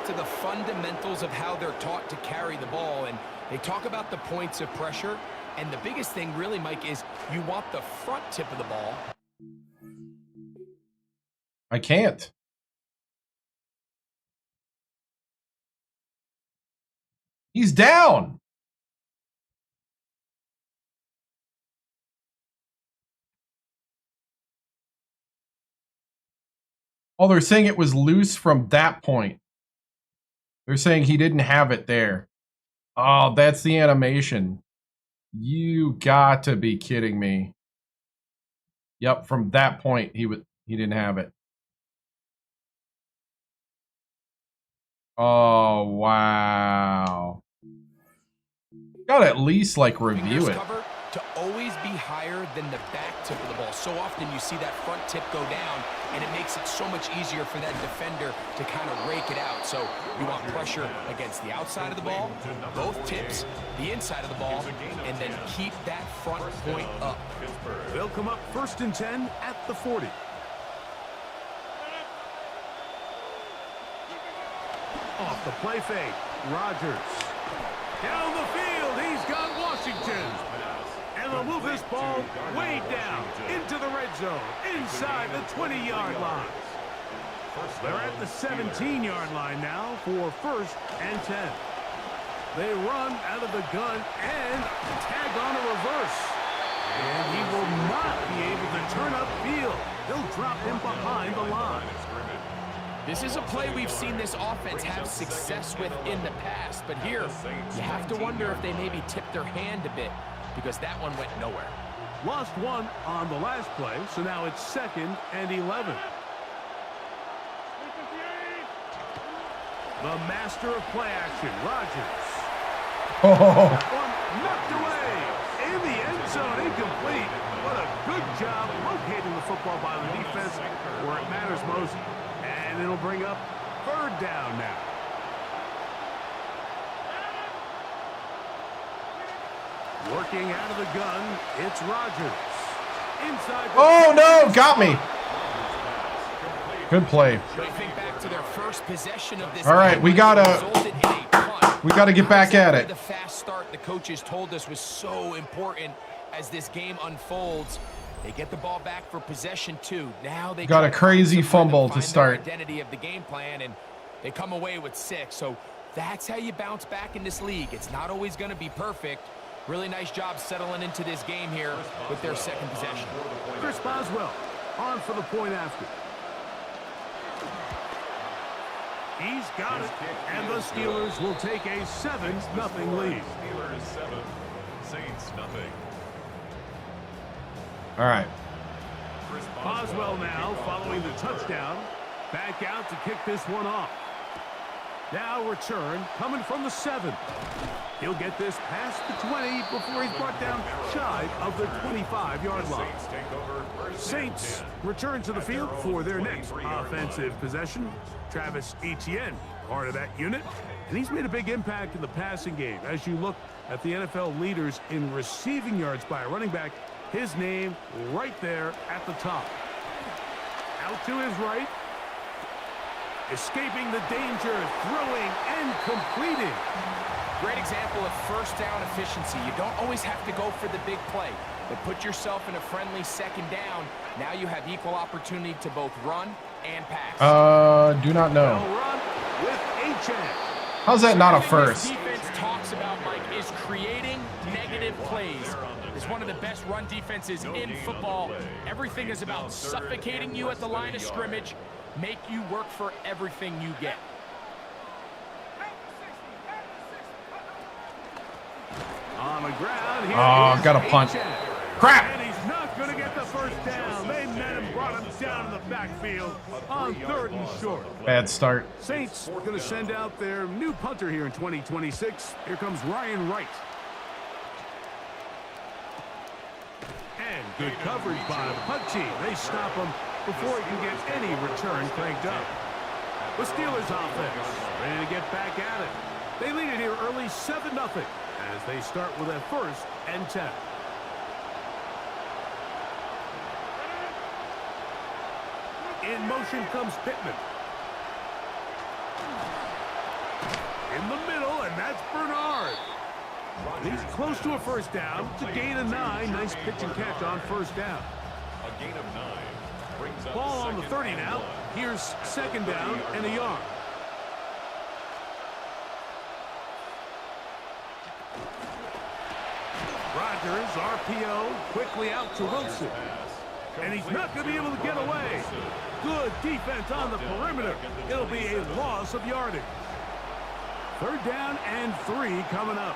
To the fundamentals of how they're taught to carry the ball, and they talk about the points of pressure, And the biggest thing really, Mike, is you want the front tip of the ball. I can't. He's down. Oh, they're saying it was loose from that point. They're saying he didn't have it there. Oh, that's the animation. You got to be kidding me. Yep, from that point he didn't have it. Oh, wow. Gotta at least like review it. Cover to always be higher than the back tip of the ball. So often you see that front tip go down, and it makes it so much easier for that defender to kind of rake it out. So you want pressure against the outside of the ball, both tips, the inside of the ball, and then keep that front point up. They'll come up 1st and 10 at the 40. Off the play fake, Rodgers. Down the field, he's got Washington. And they'll move this ball way down into the red zone, inside the 20-yard line. They're at the 17-yard line now for 1st and 10. They run out of the gun and tag on a reverse. And he will not be able to turn upfield. They'll drop him behind the line. This is a play we've seen this offense have success with in the past, but here you have to wonder if they maybe tipped their hand a bit, because that one went nowhere. Lost one on the last play, so now it's 2nd and 11. The master of play action, Rodgers. Oh. That one knocked away in the end zone, incomplete. What a good job locating the football by the defense where it matters most. And it'll bring up 3rd down now. Working out of the gun, it's Rodgers. Inside. Oh, no, got me. Good play. They think back to their first possession of this. All right, we gotta get back at it. The fast start the coaches told us was so important as this game unfolds. They get the ball back for possession 2. Now they got a crazy fumble to start. Identity of the game plan, and they come away with 6. So that's how you bounce back in this league. It's not always going to be perfect. Really nice job settling into this game here with their 2nd possession. Chris Boswell on for the point after. He's got it, and the Steelers will take a 7-0 lead. Steelers 7, Saints nothing. All right. Boswell now following the touchdown. Back out to kick this one off. Now return coming from the 7. He'll get this past the 20 before he's brought down shy of the 25-yard line. Saints return to the field for their next offensive possession. Travis Etienne, part of that unit, and he's made a big impact in the passing game. As you look at the NFL leaders in receiving yards by a running back, his name right there at the top. Out to his right. Escaping the danger, throwing and completing. Great example of 1st down efficiency. You don't always have to go for the big play, but put yourself in a friendly 2nd down. Now you have equal opportunity to both run and pass. Do not know. Run with H-N. How's that not a first? This defense talks about, Mike, is creating negative plays. It's one of the best run defenses in football. Everything is about suffocating you at the line of scrimmage, make you work for everything you get. On the ground, here Oh, got a punt. Crap! And he's not going to get the 1st down. They met him, brought him down in the backfield on 3rd and short. Bad start. Saints are going to send out their new punter here in 2026. Here comes Ryan Wright. And good coverage by the punt team. They stop him before he can get any return cranked up. The Steelers offense ready to get back at it. They lead it here early 7-0 as they start with a 1st and 10. In motion comes Pittman. In the middle, and that's Bernard. He's close to a first down. It's a gain of 9. Nice pitch and catch on first down. A gain of 9. Brings up Ball on the 30 second now. and 1. Here's second down and a yard. Rodgers, RPO, quickly out to Wilson. And he's not going to be able to get away. Good defense on the perimeter. It'll be a loss of yardage. Third down and 3 coming up.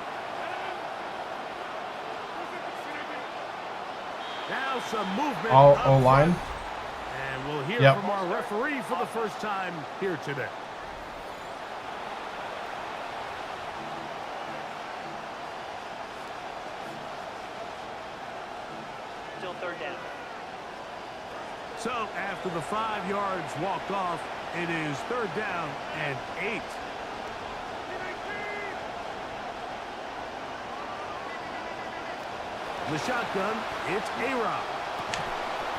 Now some movement. O-line. And we'll hear Yep. from our referee for the first time here today. Still third down. So after the 5 yards walked off, it is third down and 8. The shotgun, it's A-Rob.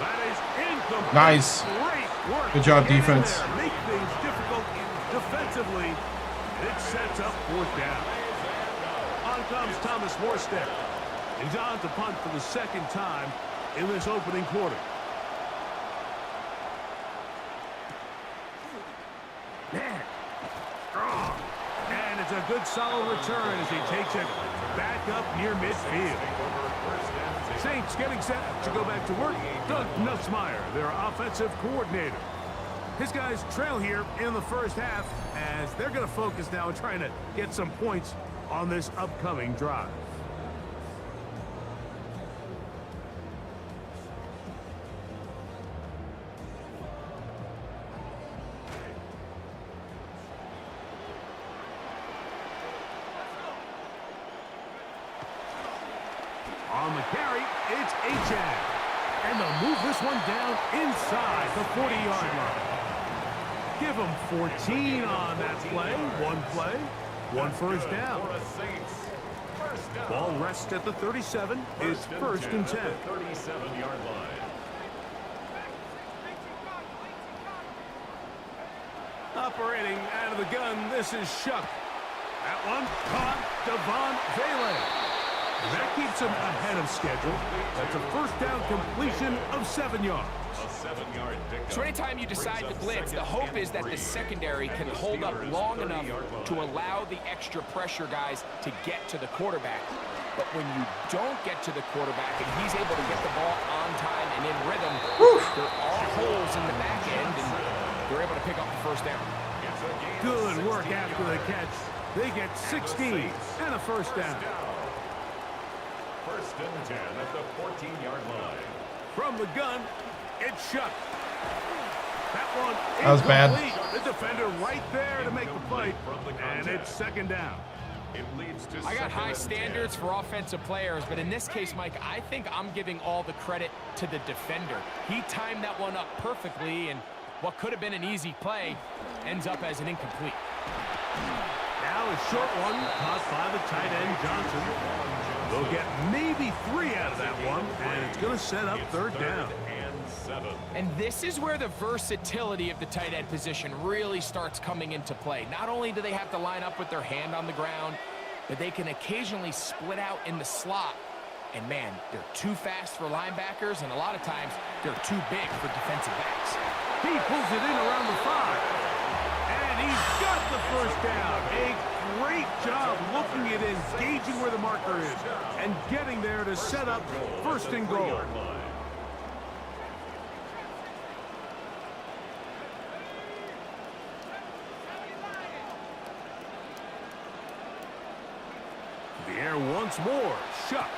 That is incomplete. Nice. Great work. Good job, to get in defense. there, make things difficult defensively. It sets up fourth down. On comes Thomas Morstead. He's on to punt for the second time in this opening quarter. Man, strong. And it's a good solid return as he takes it back up near midfield. Saints getting set to go back to work. Doug Nussmeier, their offensive coordinator. His guys trail here in the first half as they're going to focus now on trying to get some points on this upcoming drive. On the carry, it's Achane. And they'll move this one down inside the 40-yard line. Give them 14 on that play. One first down. Ball rests at the 37. It's first and 10. 37-yard line. Operating out of the gun, this is Shuck. That one caught Devon Vele. That keeps him ahead of schedule. That's a first down completion of 7 yards. A 7-yard pickup. So anytime you decide to blitz, the hope is that the secondary can hold up long enough to allow the extra pressure guys to get to the quarterback. But when you don't get to the quarterback and he's able to get the ball on time and in rhythm, there are holes in the back end, and they're able to pick up the first down. Good work after the catch. They get 16 and a first down. First and 10 at the 14-yard line. From the gun, it's Shuck. That one That was bad. The defender right there to make the play, and it's second down. It leads to I got high second and 10. standards for offensive players, but in this case, Mike, I think I'm giving all the credit to the defender. He timed that one up perfectly, and what could have been an easy play ends up as an incomplete. Now a short one caught by the tight end Johnson. They'll get maybe 3 out of that one, and it's going to set up third down. And this is where the versatility of the tight end position really starts coming into play. Not only do they have to line up with their hand on the ground, but they can occasionally split out in the slot. And man, they're too fast for linebackers, and a lot of times they're too big for defensive backs. He pulls it in around the 5. And he's got the first down. A great job looking at engaging where the marker is and getting there to set up first and goal. The air once more. Shuck.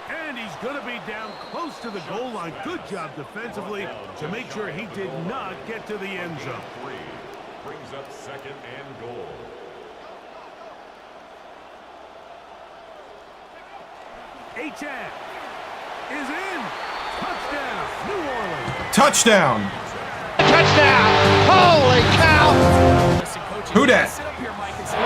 And he's going to be down close to the goal line. Good job defensively to make sure he did not get to the end zone. Brings up second and goal. Achane is in. Touchdown, New Orleans. Touchdown. Touchdown. Holy cow. Who dat? Sit up here, Mike, and say,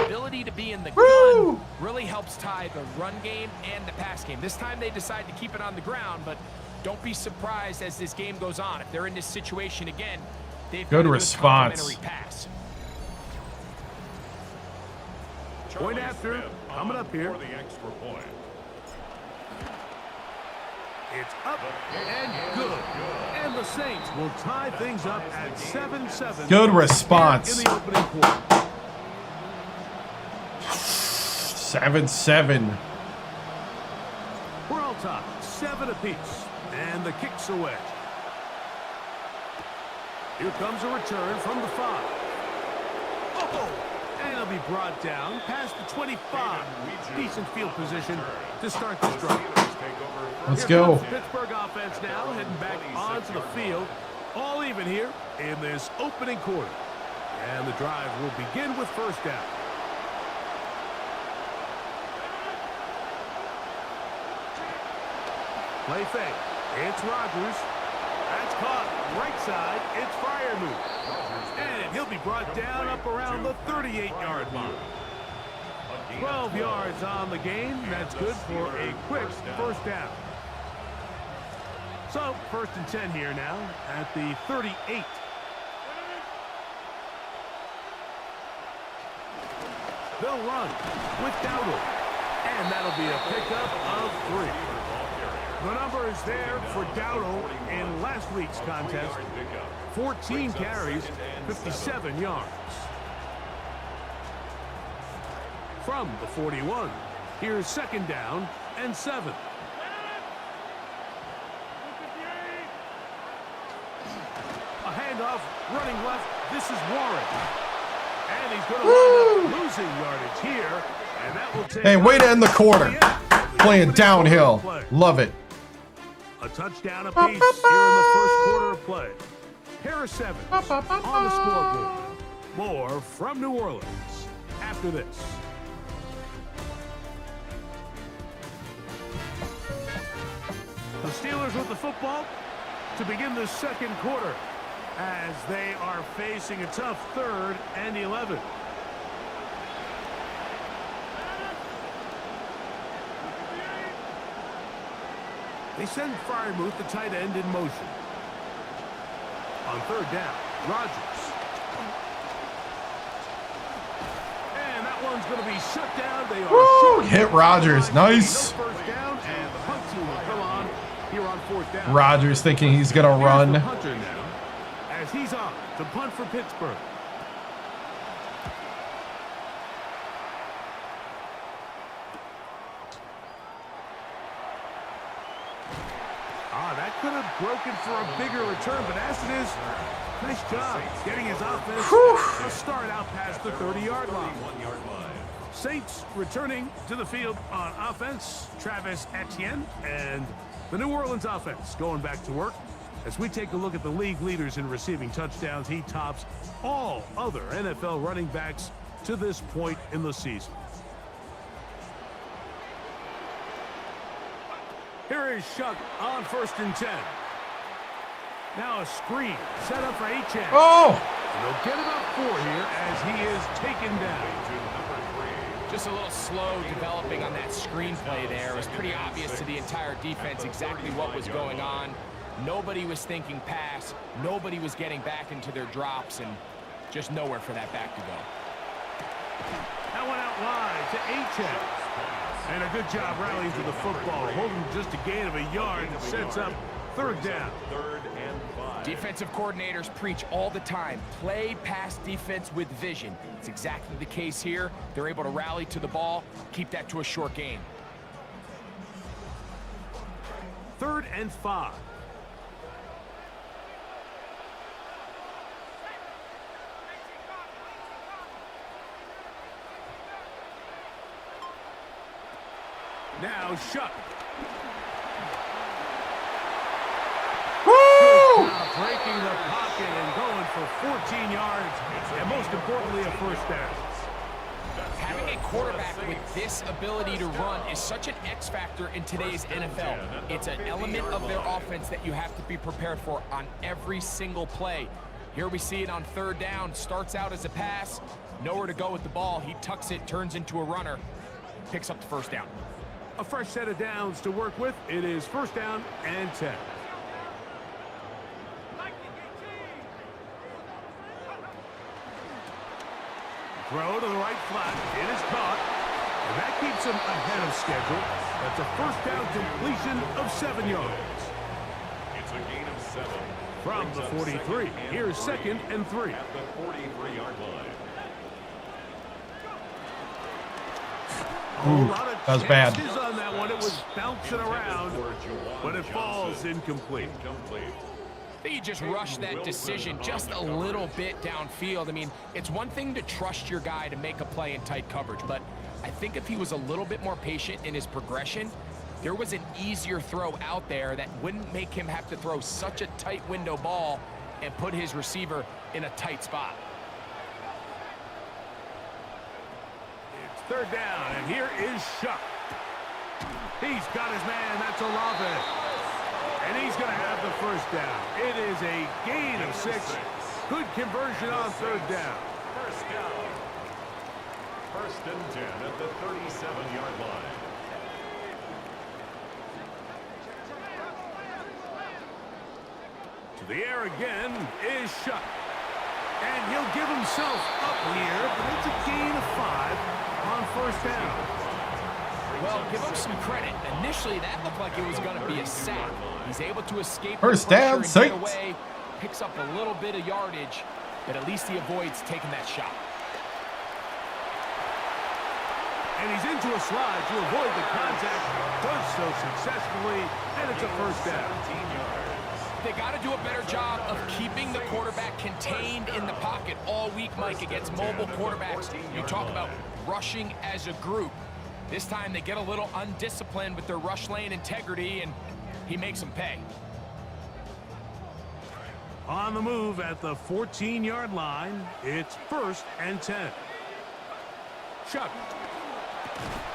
ability to be in the gun really helps tie the run game and the pass game. This time they decide to keep it on the ground, but don't be surprised as this game goes on. If they're in this situation again, they've good got a response. complimentary pass. Point after, coming up here. For the extra point. It's up and good. And the Saints will tie things up at 7-7. Good response. In the opening quarter. 7-7. We're all tied, 7 apiece. And the kick's away. Here comes a return from the 5. Oh! And it'll be brought down past the 25. Decent field position to start this drive. Let's go. Pittsburgh offense now heading back onto the field. All even here in this opening quarter. And the drive will begin with first down. Play fake. It's Rodgers. That's caught. Right side. It's Freiermuth. And he'll be brought down up around the 38-yard line. 12 yards on the game. That's good for a quick first down. So, 1st and 10 here now at the 38. They'll run with Dowdle. And that'll be a pickup of 3. The number is there for Dowdle in last week's contest. 14 carries, 57 yards. From the 41, here's 2nd down and 7. A handoff, running left. This is Warren. And he's going to wind up losing yardage here. And that will take. Hey, way to end the quarter. Playing downhill. Love it. A touchdown apiece here in the first quarter of play. Harris Evans on the scoreboard. More from New Orleans after this. The Steelers with the football to begin the second quarter as they are facing a tough 3rd and 11. They send Freiermuth, the tight end, in motion. On 3rd down, Rodgers. And that one's going to be shut down. They are Woo! Hit Rodgers. Nice. No first down, and the punt team will come on here on 4th down. Rodgers thinking he's going to run. The punter now, as he's on to punt for Pittsburgh. That could have broken for a bigger return, but as it is, nice job getting his offense a start out past the 30-yard line. Saints returning to the field on offense, Travis Etienne, and the New Orleans offense going back to work. As we take a look at the league leaders in receiving touchdowns, he tops all other NFL running backs to this point in the season. Here is Shuck on 1st and 10. Now a screen set up for H.M. Oh! And they'll get about 4 here as he is taken down. Just a little slow developing on that screenplay there. It was pretty obvious to the entire defense exactly what was going on. Nobody was thinking pass. Nobody was getting back into their drops, and just nowhere for that back to go. That one out wide to H.M. And a good job rallying to the football, holding just a gain of a yard and sets up 3rd down. 3rd and 5. Defensive coordinators preach all the time, play pass defense with vision. It's exactly the case here. They're able to rally to the ball, keep that to a short gain. 3rd and 5. Now Shuck. Woo! Breaking the pocket and going for 14 yards, and most importantly, a first down. Having a quarterback with this ability to run is such an X factor in today's NFL. It's an element of their offense that you have to be prepared for on every single play. Here we see it on 3rd down. Starts out as a pass, nowhere to go with the ball. He tucks it, turns into a runner, picks up the first down. A fresh set of downs to work with. It is 1st down and 10. Throw to the right flat. It is caught. And that keeps him ahead of schedule. That's a 1st down completion of 7 yards. It's a gain of 7. From the 43. Here's 2nd and 3. At the 43-yard line. Ooh, that was bad. On that one. It was bouncing around, but it falls incomplete. I think he just rushed that decision just a little bit downfield. I mean, it's one thing to trust your guy to make a play in tight coverage, but I think if he was a little bit more patient in his progression, there was an easier throw out there that wouldn't make him have to throw such a tight window ball and put his receiver in a tight spot. It's 3rd down, and here is Shuck. He's got his man. That's Alvin. And he's going to have the 1st down. It is a gain of 6. Good conversion on 3rd down. 1st down. 1st and 10 at the 37-yard line. To the air again is Shuck. And he'll give himself up here, but it's a gain of 5 on 1st down. Well, give him some credit. Initially, that looked like it was going to be a sack. He's able to escape 1st down, and get away, picks up a little bit of yardage, but at least he avoids taking that shot. And he's into a slide to avoid the contact. Does so successfully, and it's a 1st down. They got to do a better job of keeping the quarterback contained in the pocket all week, Mike, against mobile quarterbacks. You talk about rushing as a group. This time they get a little undisciplined with their rush lane integrity, and he makes them pay. On the move at the 14-yard line, it's 1st and 10. Chuck.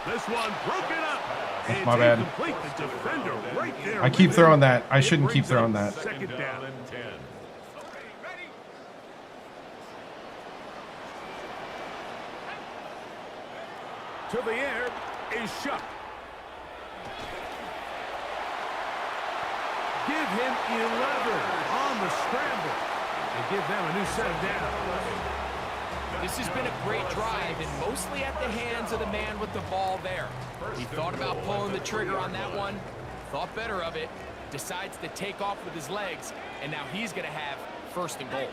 This one broken up. That's my bad. The defender right there. I keep throwing that. I shouldn't keep throwing that. 2nd down and 10. To the air is Shuck. Give him 11 on the scramble and give them a new set of downs. This has been a great drive, and mostly at the hands of the man with the ball there. He thought about pulling the trigger on that one, thought better of it, decides to take off with his legs, and now he's going to have 1st and goal.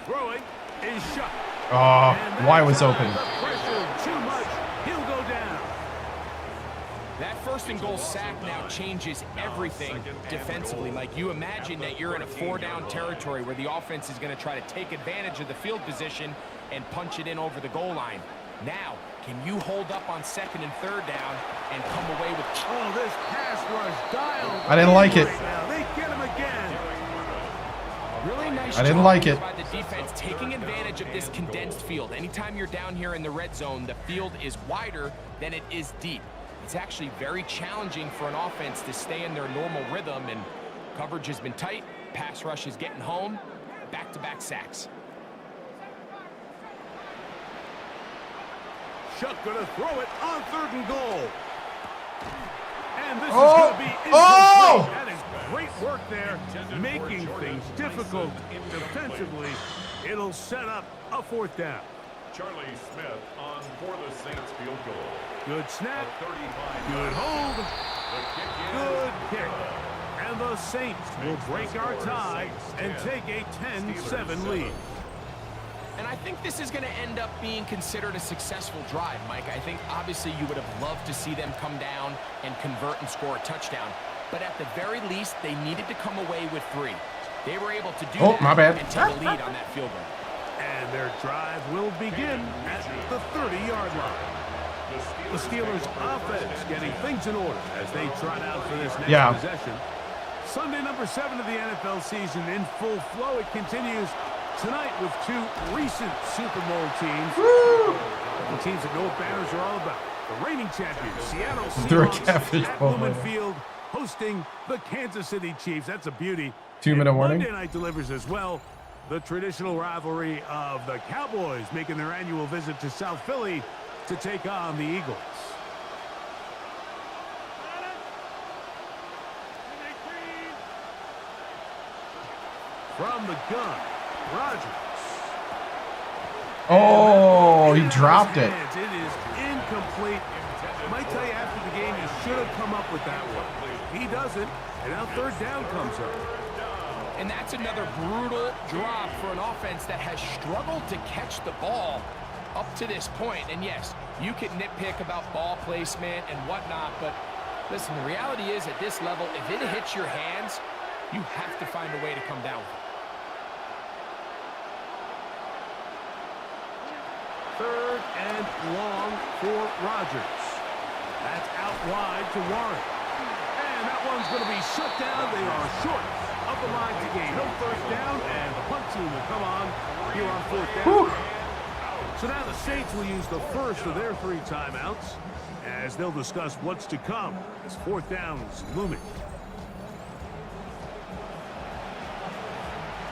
Throwing is Shuck. Oh, Y was open. Pressure too much. He'll go down. That 1st and goal sack now changes everything defensively. Like, you imagine that you're in a 4-down territory where the offense is going to try to take advantage of the field position and punch it in over the goal line. Now, can you hold up on 2nd and 3rd down and come away with... Oh, this pass rush dialed. I didn't like it. Now they get him again. Really nice I didn't job like it. by the defense taking advantage of this condensed field. Anytime you're down here in the red zone, the field is wider than it is deep. It's actually very challenging for an offense to stay in their normal rhythm, and coverage has been tight. Pass rush is getting home. Back-to-back sacks. Shuck gonna throw it on 3rd and goal. And this is gonna be incomplete. That is great work there, making things difficult defensively. It'll set up a 4th down. Charlie Smith on for the Saints field goal. Good snap. Good hold. Good kick. And the Saints will break our tie and take a 10-7 lead. And I think this is going to end up being considered a successful drive, Mike. I think obviously you would have loved to see them come down and convert and score a touchdown. But at the very least, they needed to come away with 3. They were able to do that my bad. and take a lead on that field goal. And their drive will begin at the 30-yard line. The Steelers' offense getting things in order as they trot out for this next possession. Sunday number 7 of the NFL season in full flow. It continues tonight with 2 recent Super Bowl teams. The teams that know what banners are all about. The reigning champions, Seattle Seahawks at Lumen Field, hosting the Kansas City Chiefs. That's a beauty. 2-minute warning. Monday night delivers as well. The traditional rivalry of the Cowboys making their annual visit to South Philly to take on the Eagles. From the gun, Rodgers. Oh, he dropped it. It is incomplete. Might tell you after the game, you should have come up with that one. He doesn't, and now third down comes up. And that's another brutal drop for an offense that has struggled to catch the ball up to this point. And yes, you can nitpick about ball placement and whatnot, but listen, the reality is at this level, if it hits your hands, you have to find a way to come down with it. Third and long for Rodgers. That's out wide to Warren. And that one's going to be shut down. They are short of the line to gain. No first down, and the punt team will come on here on fourth down. Whew. So now the Saints will use the first of their 3 timeouts as they'll discuss what's to come as fourth down is looming.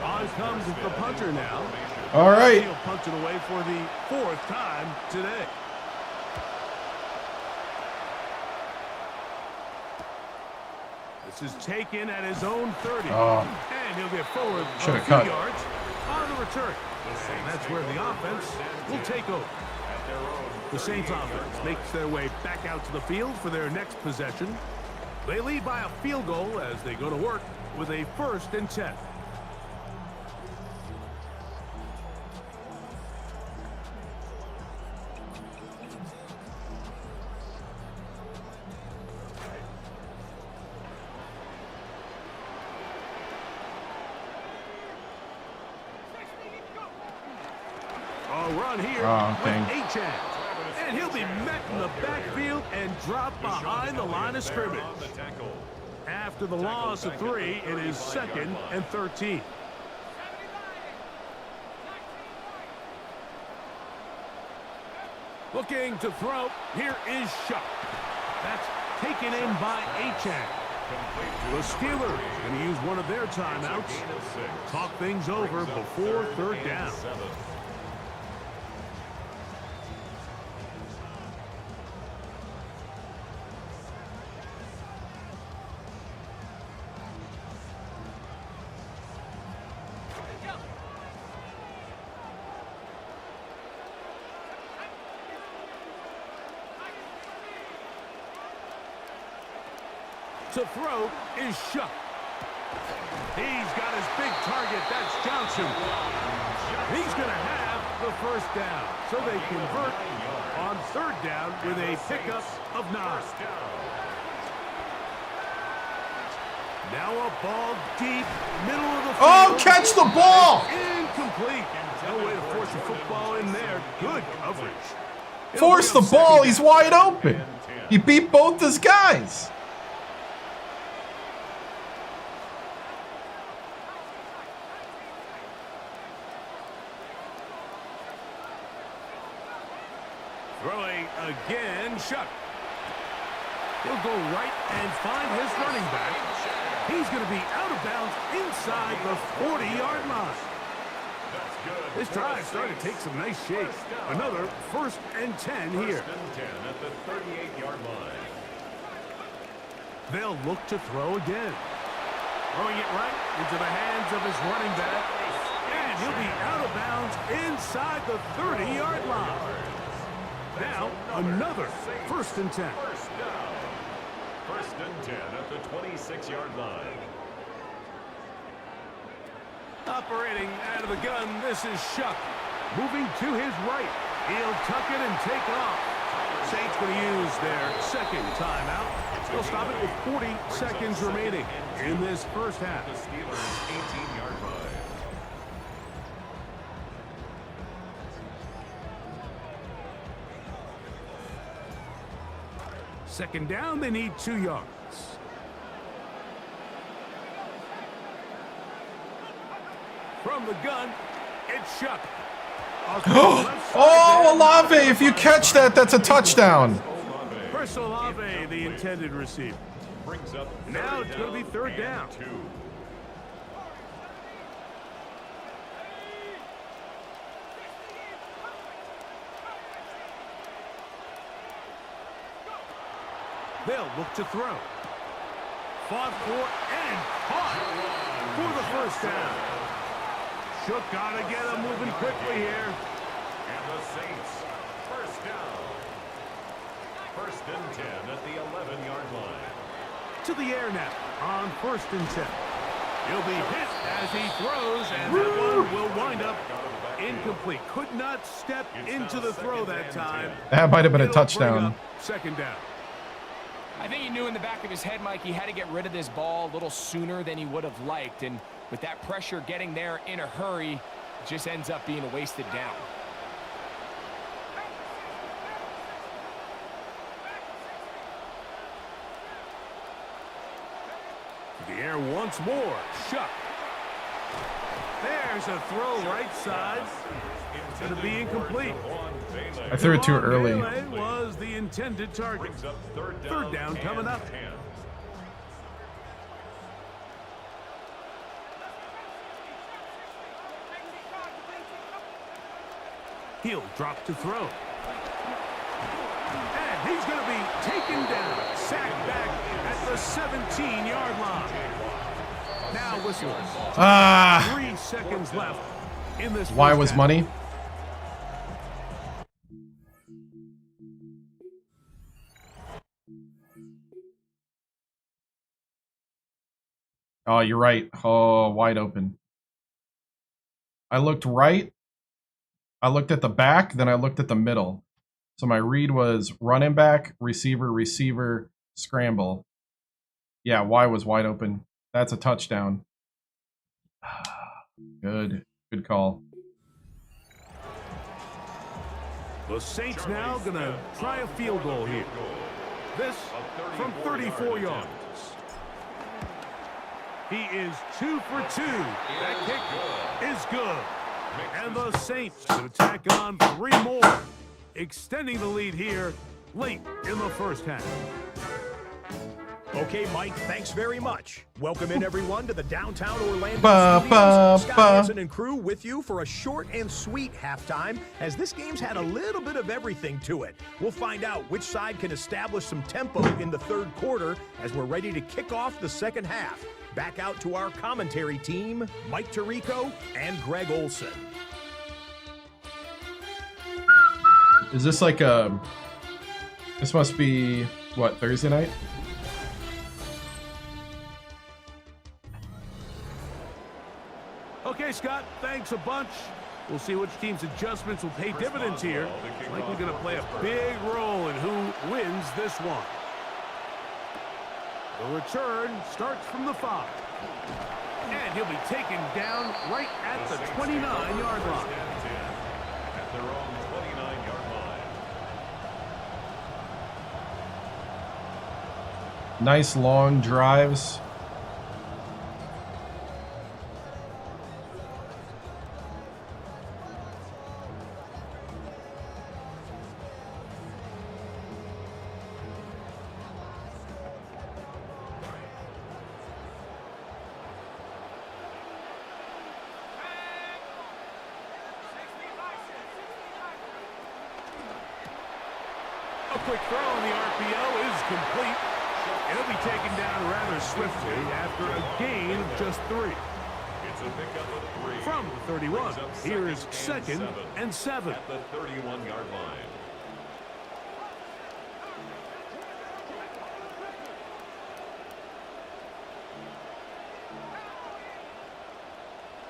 On comes the punter now. All right. He'll punt it away for the 4th time today. This is taken at his own 30. And he'll get forward a few yards on the return. And that's where the offense will take over. The Saints offense makes their way back out to the field for their next possession. They lead by a field goal as they go to work with a 1st and 10. Run here with H-N. And he'll be met in the backfield and dropped behind the line of scrimmage. After the loss of 3, it is 2nd and 13. Looking to throw. Here is Shuck. That's taken in by H-N. The Steelers going to use one of their timeouts. Talk things over before third down. To throw is Shuck. He's got his big target. That's Johnson. He's going to have the first down. So they convert on third down with a pickup of 9. Now a ball deep, middle of the field. Oh, catch the ball! Incomplete. No way to force the football in there. Good coverage. Force the ball. He's wide open. He beat both his guys. Throwing again, Shuck. He'll go right and find his running back. He's going to be out of bounds inside the 40-yard line. This drive started to take some nice shape. Another 1st and 10 here. 1st and 10 at the 38-yard line. They'll look to throw again. Throwing it right into the hands of his running back. And he'll be out of bounds inside the 30-yard line. Now, another 1st and 10. 1st and 10 at the 26-yard line. Operating out of the gun, this is Shuck. Moving to his right. He'll tuck it and take off. Saints going to use their 2nd timeout. They'll stop it with 40 seconds remaining in this first half. The Steelers' 18-yard line. Second down, they need 2 yards. From the gun, it's Shuck. Oh, Olave, if you catch that, that's a touchdown. Chris Olave, the intended receiver. Now it's going to be third down. They'll look to throw. Fought for and caught for the first down. Shook gotta get him moving quickly here. And the Saints, first down. First and 10 at the 11-yard line. To the air now on first and 10. He'll be hit as he throws, and that one will wind up incomplete. Could not step into the throw that time. That might have been a touchdown. Second down. I think he knew in the back of his head, Mike, he had to get rid of this ball a little sooner than he would have liked. And with that pressure getting there in a hurry, it just ends up being a wasted down. The air once more. Shuck. There's a throw right side. Going to be incomplete. I threw it too early. Was the intended target. Third down coming up. He'll drop to throw. And he's going to be taken down. Sacked back at the 17-yard line. Now whistles. 3 seconds left in this. Why was half. money? Oh, you're right. Oh, wide open. I looked right. I looked at the back, then I looked at the middle. So my read was running back, receiver, receiver, scramble. Yeah, Y was wide open. That's a touchdown. Good. Good call. The Saints now going to try a field goal here. This from 34 yards. He is 2 for 2. That kick is good. And the Saints to tack on 3 more, extending the lead here late in the first half. Okay, Mike, thanks very much. Welcome in, everyone, to the downtown Orlando studios. Scott Hansen and crew with you for a short and sweet halftime, as this game's had a little bit of everything to it. We'll find out which side can establish some tempo in the third quarter as we're ready to kick off the second half. Back out to our commentary team, Mike Tirico and Greg Olson. Is this like a... This must be, what, Thursday night? Okay, Scott, thanks a bunch. We'll see which team's adjustments will pay dividends here. Likely going to play a big role in who wins this one. The return starts from the 5. And he'll be taken down right at the 29-yard line. At their own 29-yard line. Nice long drives. A quick throw on the RPO is complete. It'll be taken down rather swiftly after a gain of just 3. It's a pickup of 3. From the 31, here is second and 7. At the 31-yard line.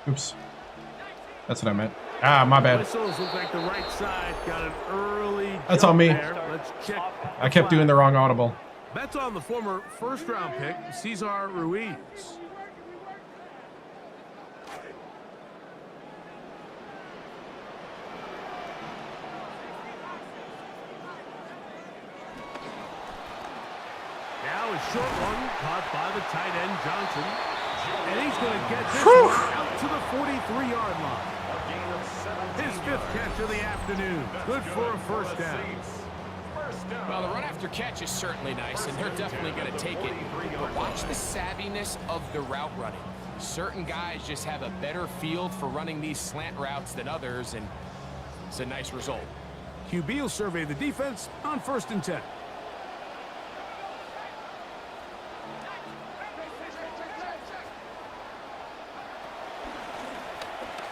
Oops. That's what I meant. Ah, my bad. Whistles look like the right side got an early. That's on me. Let's check. I kept doing the wrong audible. That's on the former first-round pick, Cesar Ruiz. Now a short one caught by the tight end Johnson. And he's going to get this one out to the 43-yard line. His 5th catch of the afternoon. Good for a first down. Well, the run after catch is certainly nice, and they're definitely going to take it. But watch the savviness of the route running. Certain guys just have a better field for running these slant routes than others, and it's a nice result. QB will survey the defense on 1st and 10.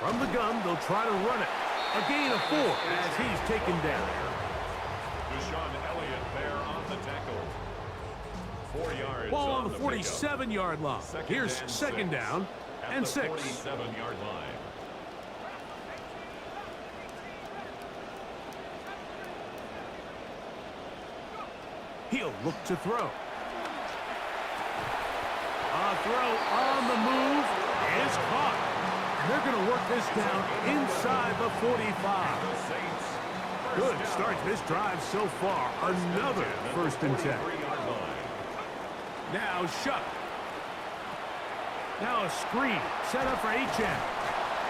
From the gun, they'll try to run it. A gain of 4 as he's taken down. Deshaun Elliott there on the tackle. 4 yards. Ball on the 47-yard line. Here's second down and 6. 47-yard line. He'll look to throw. A throw on the move is caught. They're going to work this down inside the 45. Good start to this drive so far. Another 1st and 10. Now Shuck. Now a screen set up for HM.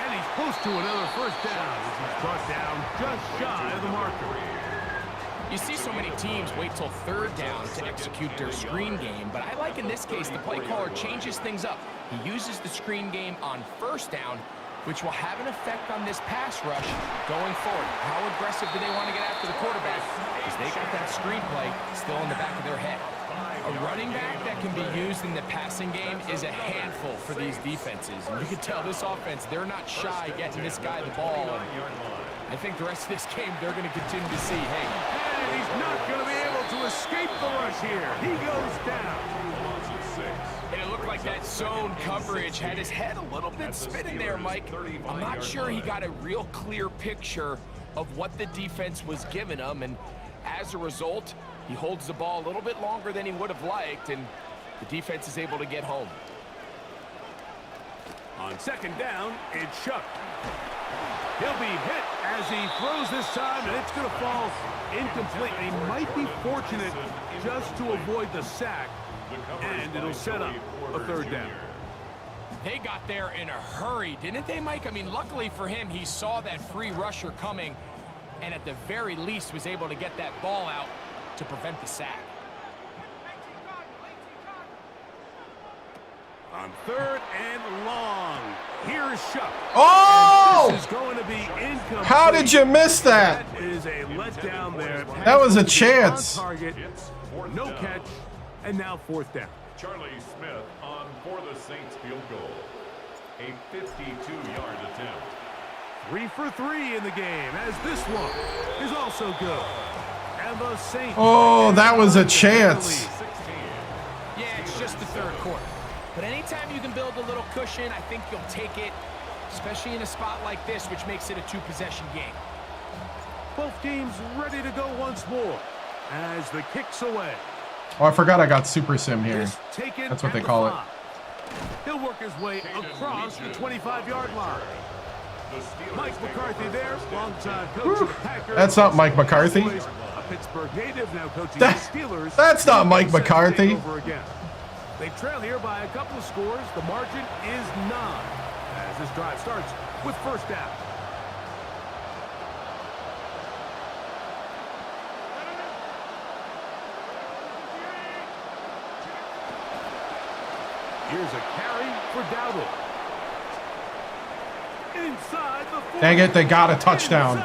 And he's close to another 1st down. He's brought down just shy of the marker. You see so many teams wait till 3rd down to execute their screen game, but I like in this case the play caller changes things up. He uses the screen game on 1st down, which will have an effect on this pass rush going forward. How aggressive do they want to get after the quarterback? Because they got that screen play still in the back of their head. A running back that can be used in the passing game is a handful for these defenses. And you can tell this offense, they're not shy getting this guy the ball. And I think the rest of this game, they're going to continue to see, hey. And he's not going to be able to escape the rush here. He goes down. And it looked like that zone coverage had his head a little bit spinning there, Mike. I'm not sure he got a real clear picture of what the defense was giving him. And as a result, he holds the ball a little bit longer than he would have liked, and the defense is able to get home. On 2nd down, it's Shuck. He'll be hit as he throws this time, and it's going to fall incomplete. He might be fortunate just to avoid the sack, and it'll set up a 3rd down. They got there in a hurry, didn't they, Mike? I mean, luckily for him, he saw that free rusher coming, and at the very least was able to get that ball out to prevent the sack. On 3rd and long, here's Shuck. Oh! And this is going to be incomplete. How did you miss that? That is a letdown there. That was a chance. On target, no catch, and now 4th down. Charlie Smith on for the Saints field goal. A 52-yard attempt. 3 for 3 in the game, as this one is also good. And the Saints. Oh, that was a chance. Yeah, it's just the 3rd quarter. But anytime you can build a little cushion, I think you'll take it, especially in a spot like this, which makes it a 2-possession game. Both teams ready to go once more as the kick's away. Oh, I forgot I got Super Sim here. That's what they call it. He'll work his way across the 25-yard line. Mike McCarthy there, longtime coach of the Packers. That's not Mike McCarthy. A Pittsburgh native now coaching the Steelers. That's not Mike McCarthy. They trail here by a couple of scores. The margin is 9 as this drive starts with 1st down. Here's a carry for Dowdle. Inside the 40. Dang it, they got a touchdown.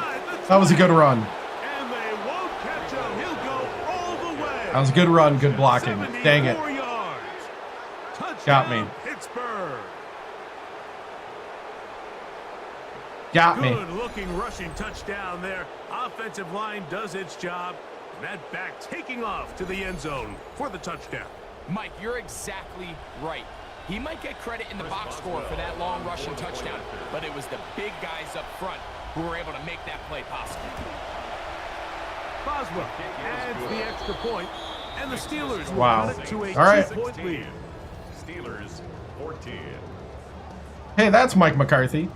That was a good run. And they won't catch him. He'll go all the way. That was a good run, good blocking. Dang it. Got me. Pittsburgh. Got me. Good looking rushing touchdown there. Offensive line does its job. That back taking off to the end zone for the touchdown. Mike, you're exactly right. He might get credit in the box score for that long rushing touchdown, but it was the big guys up front who were able to make that play possible. Boswell adds the extra point, and the Steelers will Wow. run it to a All right. 2-point lead. Steelers 14. Hey, that's Mike McCarthy.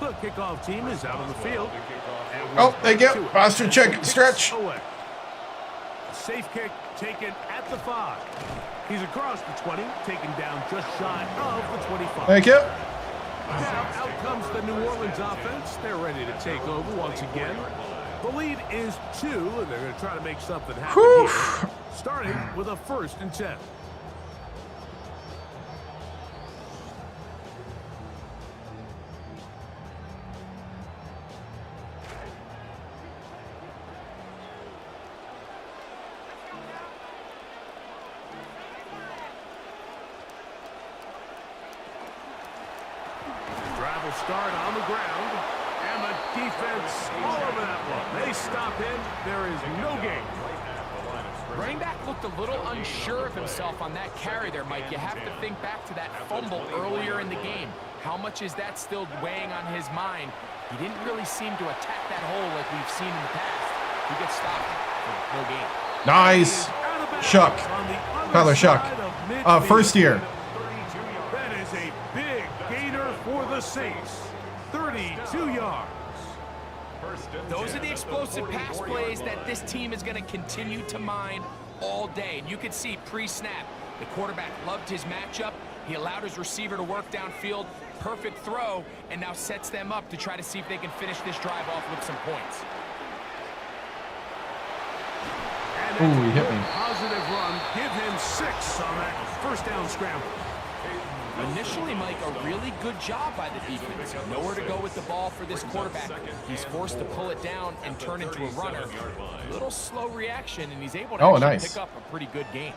The kickoff team is out on the field. Oh, they get posture check, stretch. Away. A safe kick taken at the 5. He's across the 20, taken down just shy of the 25. Thank you. Now out comes the New Orleans offense. They're ready to take over once again. The lead is 2, and they're going to try to make something happen here, starting with a 1st and 10. will start on the ground. And the defense all over that one. They stop him. There is no gain. Running back looked a little unsure of himself on that carry there, Mike. You have to think back to that fumble earlier in the game. How much is that still weighing on his mind? He didn't really seem to attack that hole like we've seen in the past. He gets stopped for no gain. Nice. Shuck. Tyler Shuck. First year. That is a big gainer for the Saints. 32 yards. Those are the explosive pass plays that this team is going to continue to mine all day. And you can see pre-snap, the quarterback loved his matchup. He allowed his receiver to work downfield. Perfect throw, and now sets them up to try to see if they can finish this drive off with some points. Ooh, he hit me. Positive run. Give him 6 on that first down scramble. Initially, Mike, a really good job by the defense. Nowhere to go with the ball for this quarterback. He's forced to pull it down and turn into a runner. A little slow reaction, and he's able to actually pick up a pretty good gain.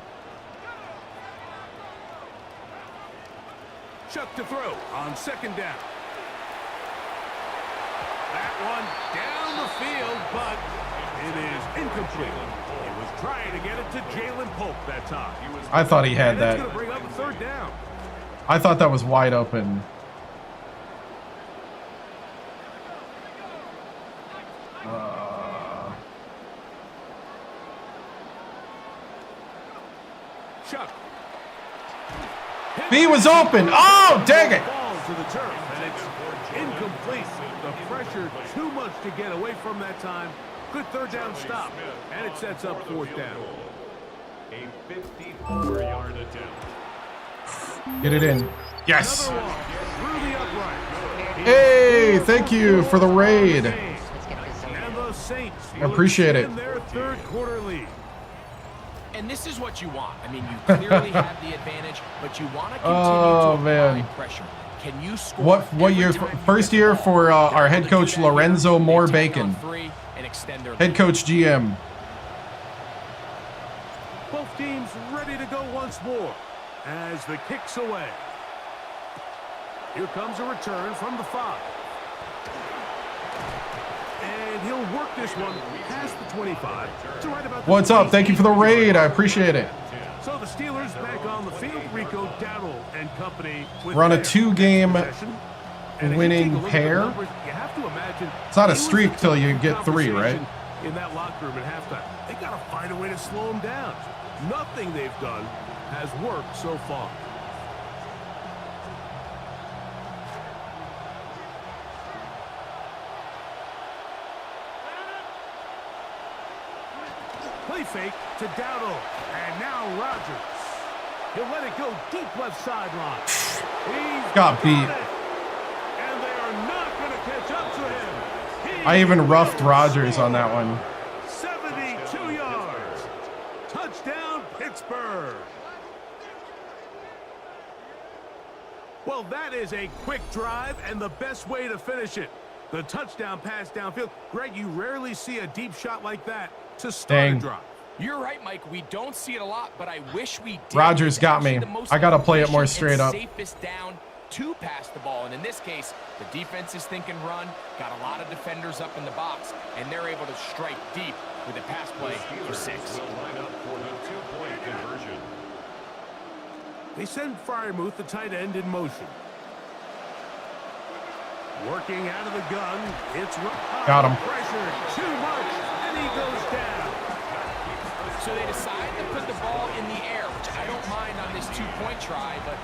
Chuck to throw on second down. That one down the field, but it is incomplete. He was trying to get it to Jalen Polk that time. I thought he had that. Going to bring up a third down. I thought that was wide open. Chuck. He was open. Oh, dang it. Ball to the turf, and it's incomplete. The pressure too much to get away from that time. Good third down stop, and it sets up fourth down. A 54-yard attempt. Get it in. Yes. Through the upright. Hey, thank you for the raid. And the Saints I appreciate it. in their third quarter lead. And this is what you want. I mean, you clearly have the advantage, but you want to continue to apply pressure. Can you score? What year? First year for our head coach Lorenzo Mohr-Bacon. Head coach GM. Both teams ready to go once more as the kick's away. Here comes a return from the 5. And he'll work this one past the 25 to right about. What's up? Thank you for the raid. I appreciate it. So the Steelers back on the field. Rico Dowdle and company. We're on a 2-game winning pair. You have to imagine it's not a streak till you get 3, right? In that locker room at halftime, they got to find a way to slow them down. Nothing they've done has worked so far. Play fake to Dowdle, and now Rodgers. He'll let it go deep left sideline. He's got beat. And they are not going to catch up to him. I even roughed Rodgers on that one. 72 yards. Touchdown, Pittsburgh. Well, that is a quick drive and the best way to finish it. The touchdown pass downfield. Greg, you rarely see a deep shot like that to start a drive. You're right, Mike. We don't see it a lot, but I wish we did. Rodgers got me. I got to play it more straight up. Safest down to pass the ball, and in this case, the defense is thinking run, got a lot of defenders up in the box, and they're able to strike deep with a pass play for 6. Line up for the 2-point conversion. They send Freiermuth, the tight end, in motion. Working out of the gun, it's got him. Pressure too much, and he goes down. So they decide to put the ball in the air, which I don't mind on this 2-point try, but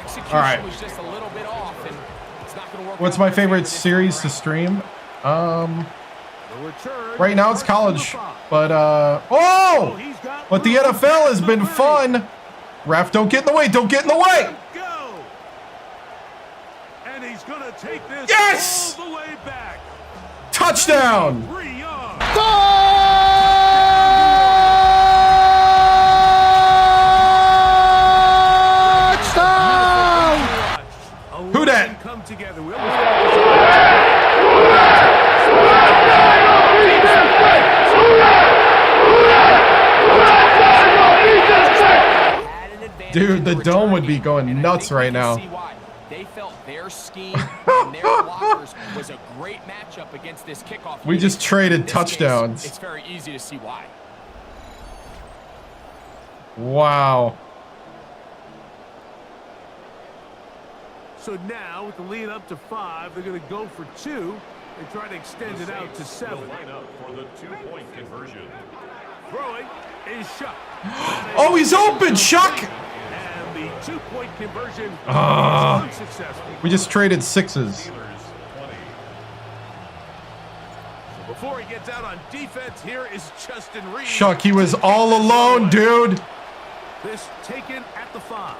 execution was just a little bit off, and it's not going to work. What's my favorite series to stream? Right now it's college, but but the NFL has been fun. Ref, don't get in the way. Don't get in the way. And he's going to take this all the way back. Touchdown. Who dat? Come together. Dude, the dome would be going nuts right now. They felt their scheme and was a great matchup against this kickoff. We just traded In this touchdowns. case, it's very easy to see why. Wow. So now, with the lead up to 5, they're going to go for 2 and try to extend it out to 7. Line up for the 2-point conversion. Throwing is Shuck. Oh, he's open, Shuck! And the 2-point conversion is unsuccessful. We just traded 6s. Before he gets out on defense, here is Justin Reed. Shuck, he was all alone, dude. This taken at the 5.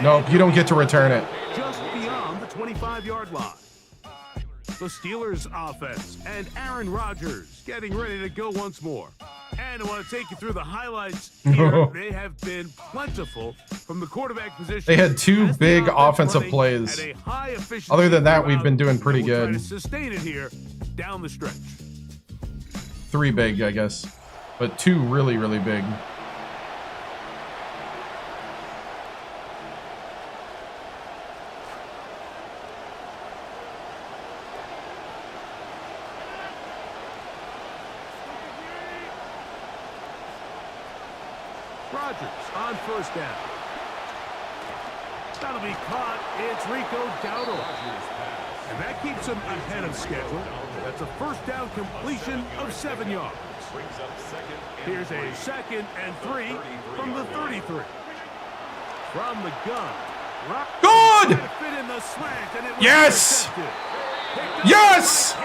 Nope, you don't get to return it. Just beyond the 25-yard line. The Steelers offense and Aaron Rodgers getting ready to go once more. And I want to take you through the highlights here. They have been plentiful from the quarterback position. They had 2 big offensive plays. Other than that, we've been doing pretty good. Sustain it here down the stretch. 3 big, I guess. But 2 really, really big. Rodgers on first down. That'll be caught. It's Rico Dowdle. And that keeps him ahead of schedule. That's a first down completion of 7 yards. Here's a 2nd and 3 from the 33. From the gun. Good! Fit in the slant, and it was Yes! Yes!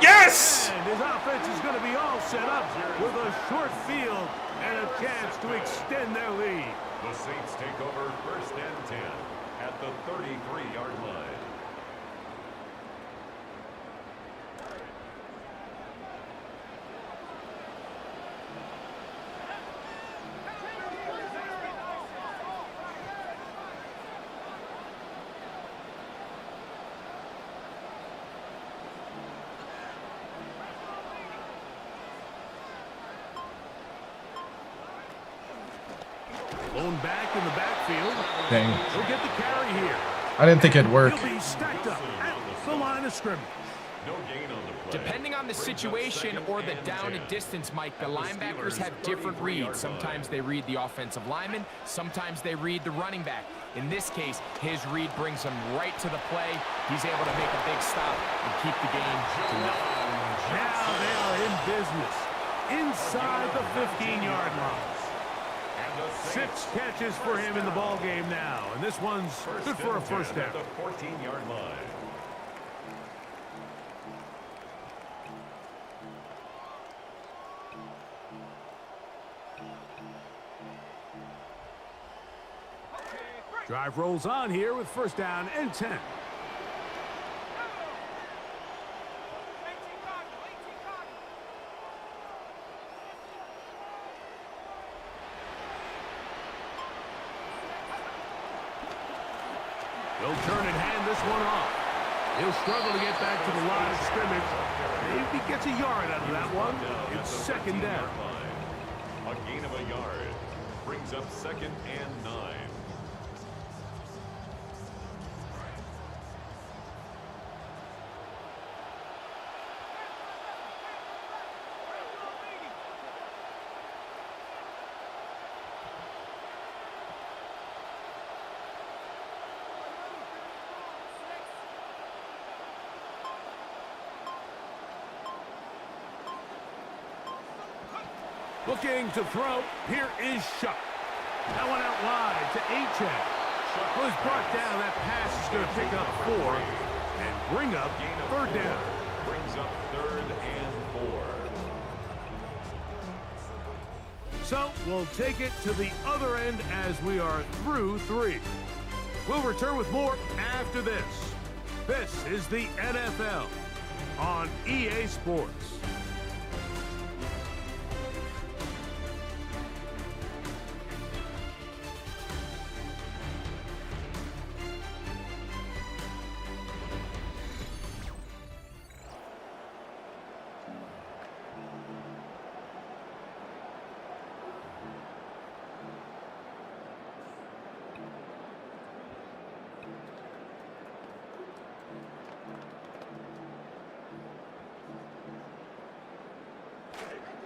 Yes! And his offense is going to be all set up with a short field and a chance to extend their lead. The Saints take over 1st and 10 at the 33-yard line. Lone back in the backfield. Dang. He'll get the carry here. I didn't think it'd work. He'll be stacked up at the line of scrimmage. No gain on the play. Depending on the situation or the down and distance, Mike, the linebackers have different reads. Sometimes they read the offensive lineman, sometimes they read the running back. In this case, his read brings him right to the play. He's able to make a big stop and keep the game to nothing. Now they are in business inside the 15-yard line. 6 catches for him in the ball game now, and this one's good for a first down. At the 14-yard line. Drive rolls on here with first down and 10. They'll turn and hand this one off. He'll struggle to get back to the line of scrimmage. Maybe gets a yard out of that one. It's 2nd down. A gain of a yard brings up 2nd and 9. Looking to throw. Here is Shuck. That one out wide to Achane. Was brought down. That pass is going to pick up 4 and bring up 3rd down. Brings up 3rd and 4. So we'll take it to the other end as we are through 3. We'll return with more after this. This is the NFL on EA Sports.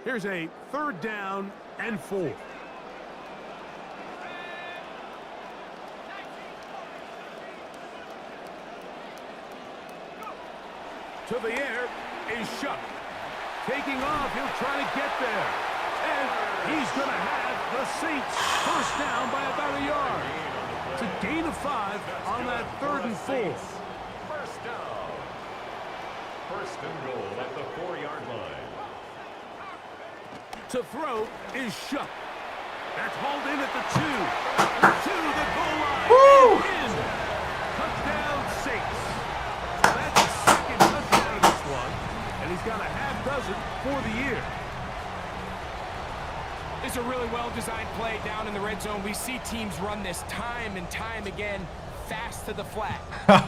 Here's a 3rd down and 4. To the air is Shuck. Taking off, he'll try to get there. And he's going to have the Saints 1st down by about a yard. It's a gain of 5 on that 3rd and 4. 1st down. 1st and goal at the 4-yard line. To throw is Shuck. That's hauled in at the 2. To the goal line. Woo! In. Touchdown Saints. That's his 2nd touchdown of this one. And he's got a half dozen for the year. It's a really well-designed play down in the red zone. We see teams run this time and time again, fast to the flat.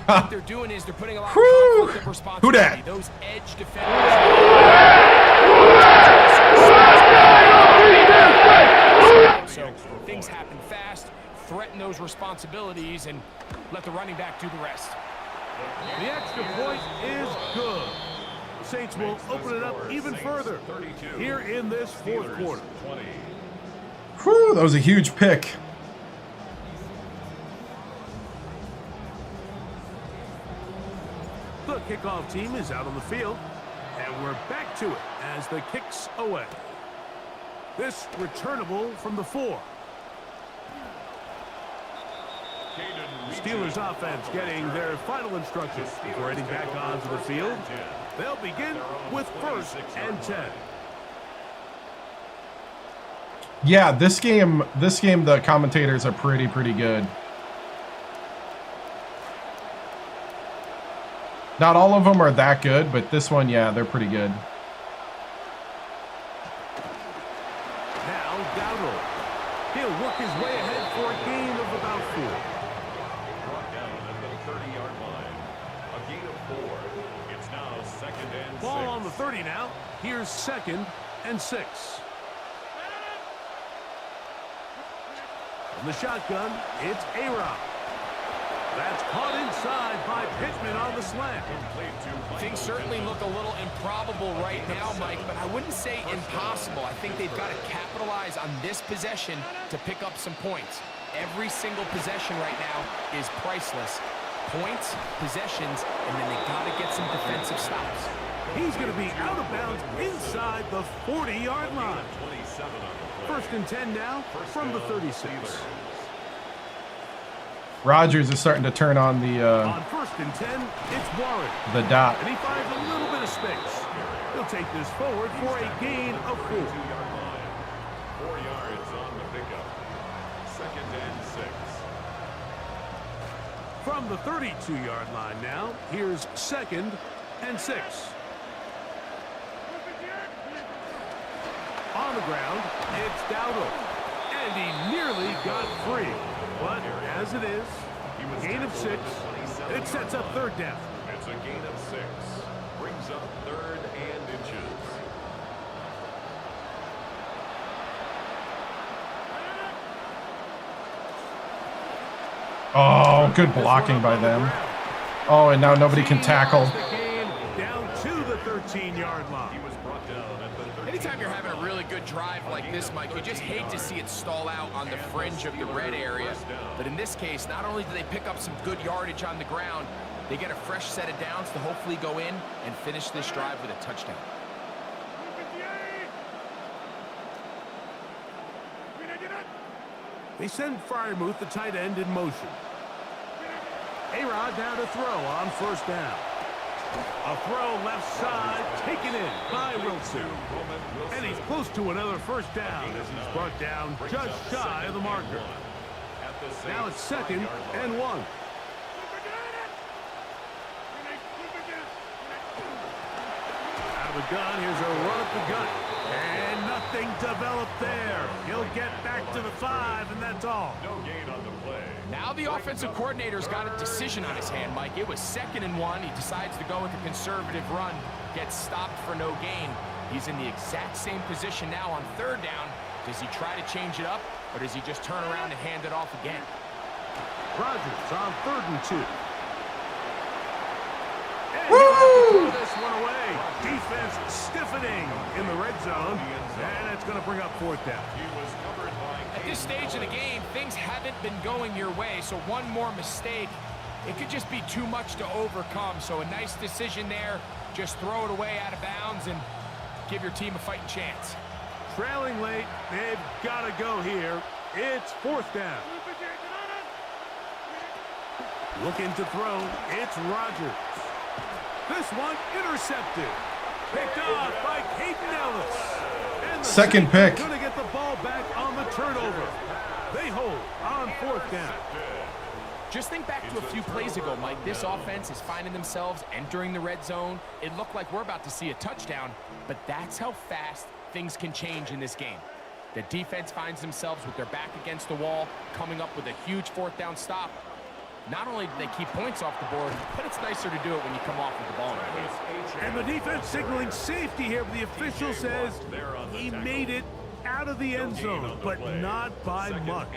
What they're doing is they're putting a lot of conflict of responsibility. Who dat? Those edge defenders. So things happen fast, threaten those responsibilities, and let the running back do the rest. The extra point is good. The Saints will open it up even further here in this 4th quarter. Whew, that was a huge pick. The kickoff team is out on the field, and we're back to it as the kick's away. This returnable from the 4. Steelers offense getting their final instructions before heading back onto the field. They'll begin with 1st and 10. Yeah, this game, the commentators are pretty good. Not all of them are that good, but this one, yeah, they're pretty good. Now, Dowdle. He'll work his way ahead for a gain of about 4. Brought down at the 30-yard line. A gain of 4. It's now 2nd and 6. Ball on the 30 now. Here's 2nd and 6. From the shotgun, it's A-Rob. That's caught inside by Pittman on the slant. Things certainly look a little improbable right now, Mike, but I wouldn't say impossible. I think they've got to capitalize on this possession to pick up some points. Every single possession right now is priceless. Points, possessions, and then they got to get some defensive stops. He's going to be out of bounds inside the 40-yard line. 1st and 10 now from the 36. Rodgers is starting to turn on the on 1st and 10, it's Warren. The dot. And he finds a little bit of space. He'll take this forward for a gain of 4. 4 yards on the pickup. 2nd and 6. From the 32-yard line now, here's 2nd and 6. On the ground, it's Dowdle. And he nearly got free. But as it is, gain of 6, it sets up 3rd down. It's a gain of 6. Brings up 3rd and inches. Oh, good blocking by them. Oh, and now nobody can tackle. Down to the 13-yard line. Anytime you're having a really good drive like this, Mike, you just hate to see it stall out on the fringe of the red area. But in this case, not only do they pick up some good yardage on the ground, they get a fresh set of downs to hopefully go in and finish this drive with a touchdown. They send Fryermuth, the tight end, in motion. A-Rod down to throw on 1st down. A throw left side, taken in by Wilson. And he's close to another 1st down as he's brought down just shy of the marker. Now it's 2nd and 1. Out of the gun, here's a run up the gut. And nothing developed there. He'll get back to the 5, and that's all. No gain on the play. Now the offensive coordinator's got a decision on his hand, Mike. It was 2nd and 1. He decides to go with a conservative run, gets stopped for no gain. He's in the exact same position now on 3rd down. Does he try to change it up, or does he just turn around and hand it off again? Rodgers on 3rd and 2. And he'll have to throw this one away. Defense stiffening in the red zone, and it's going to bring up fourth down. At this stage of the game, things haven't been going your way, so one more mistake, it could just be too much to overcome. So a nice decision there. Just throw it away out of bounds and give your team a fighting chance. Trailing late, they've got to go here. It's fourth down. Looking to throw, it's Rodgers. This one intercepted. Picked off by Caden Ellis. And the second pick. Going to get the ball back on the turnover. They hold on fourth down. Just think back to a few plays ago, Mike. This offense is finding themselves entering the red zone. It looked like we're about to see a touchdown, but that's how fast things can change in this game. The defense finds themselves with their back against the wall, coming up with a huge fourth down stop. Not only do they keep points off the board, but it's nicer to do it when you come off with the ball in your hands. And the defense signaling safety here, but the official says he made it out of the end zone, but not by much.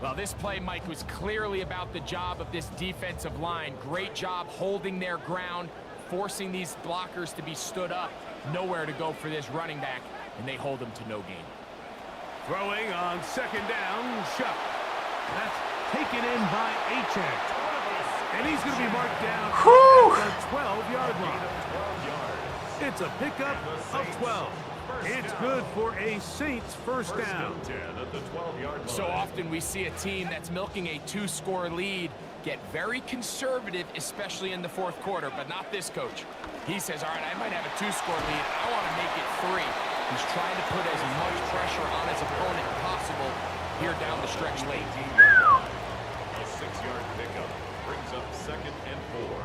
Well, this play, Mike, was clearly about the job of this defensive line. Great job holding their ground, forcing these blockers to be stood up. Nowhere to go for this running back, and they hold them to no gain. Throwing on second down, Shuck. That's taken in by Achek. And he's going to be marked down at the 12-yard line. It's a pickup of 12. It's good for a Saints first down. So often we see a team that's milking a two-score lead get very conservative, especially in the fourth quarter, but not this coach. He says, all right, I might have a two-score lead. I want to make it 3. He's trying to put as much pressure on his opponent possible here down the stretch late. A 6-yard pickup brings up 2nd and 4.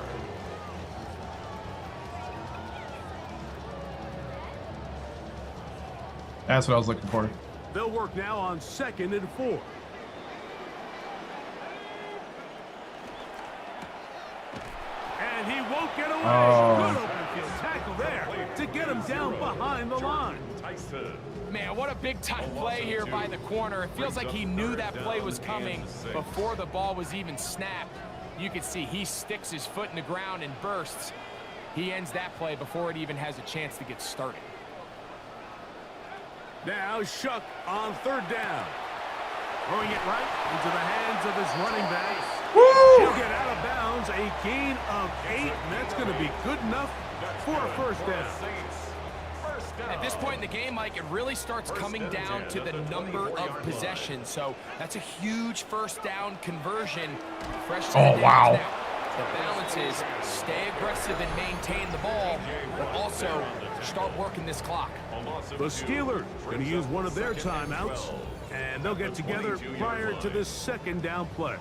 That's what I was looking for. They'll work now on 2nd and 4. And he won't get away. Good open field tackle there to get him down behind the line. Man, what a big-time play here by the corner. It feels like he knew that play was coming before the ball was even snapped. You can see he sticks his foot in the ground and bursts. He ends that play before it even has a chance to get started. Now Shuck on third down. Throwing it right into the hands of his running back. He'll get out of bounds. A gain of 8, and that's going to be good enough for a first down. At this point in the game, Mike, it really starts coming down to the number of possessions. So that's a huge first down conversion. Wow. The balance is stay aggressive and maintain the ball, but also start working this clock. The Steelers going to use one of their timeouts, and they'll get together prior to this second down play.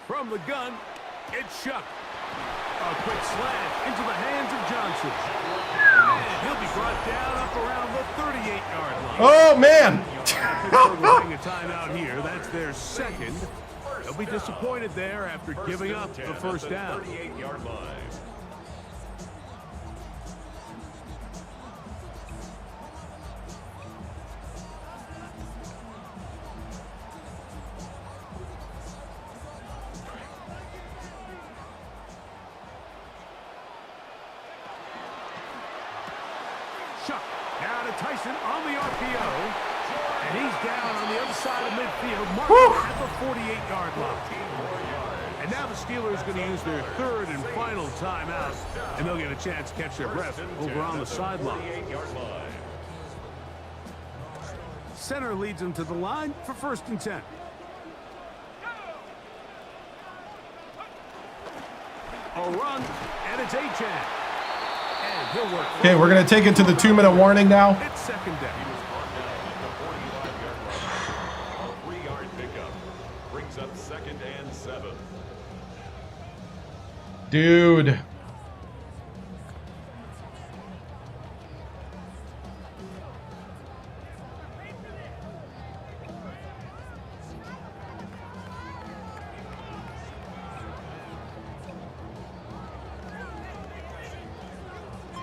From the gun, it's Shuck. A quick slant into the hands of Johnson. And he'll be brought down up around the 38-yard line. Oh, man. Taking a timeout here. That's their second. They'll be disappointed there after giving up the first down. 38-yard line. Shuck now to Tyson on the RPO. And he's down on the other side of midfield, marked at the 48-yard line. And now the Steelers going to use their third and final timeout, and they'll get a chance to catch their breath over on the sideline. Center leads them to the line for 1st and 10. A run, and it's Achek. And he'll work. Okay, we're going to take it to the 2-minute warning now. It's second down. A 3-yard pickup brings up 2nd and 7. Dude.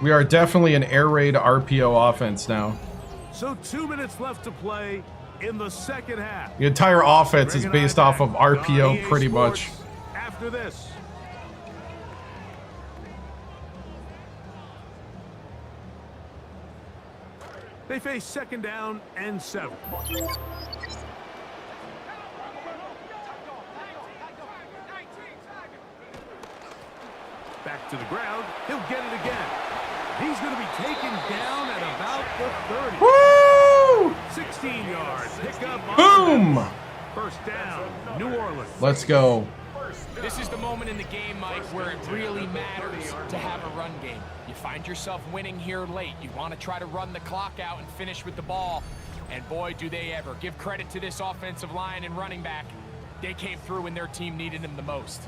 We are definitely an air raid RPO offense now. So 2 minutes left to play. in the second half. The entire offense is based off of RPO pretty much. After this. They face 2nd down and 7. Back to the ground. He'll get it again. He's going to be taken down at about the 30. Woo! 16 yards. Pick up. Boom! First down, New Orleans. Let's go. This is the moment in the game, Mike, where it really matters to have a run game. You find yourself winning here late. You want to try to run the clock out and finish with the ball. And boy, do they ever. Give credit to this offensive line and running back. They came through when their team needed them the most.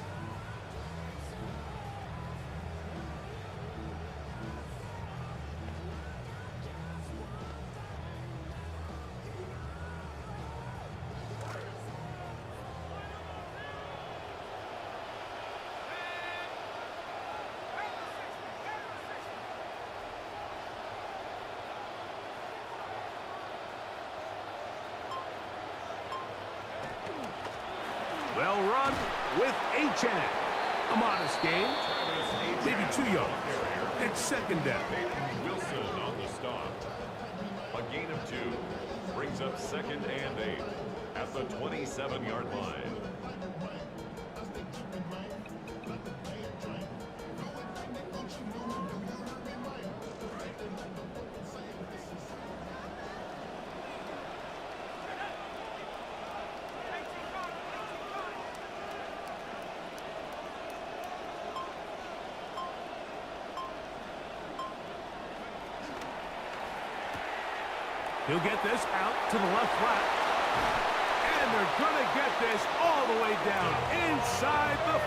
Well run with HN. A modest gain. Maybe 2 yards. It's 2nd down. Wilson on the stop. A gain of 2 brings up 2nd and 8 at the 27-yard line. He'll get this out to the left flat. And they're going to get this all the way down inside the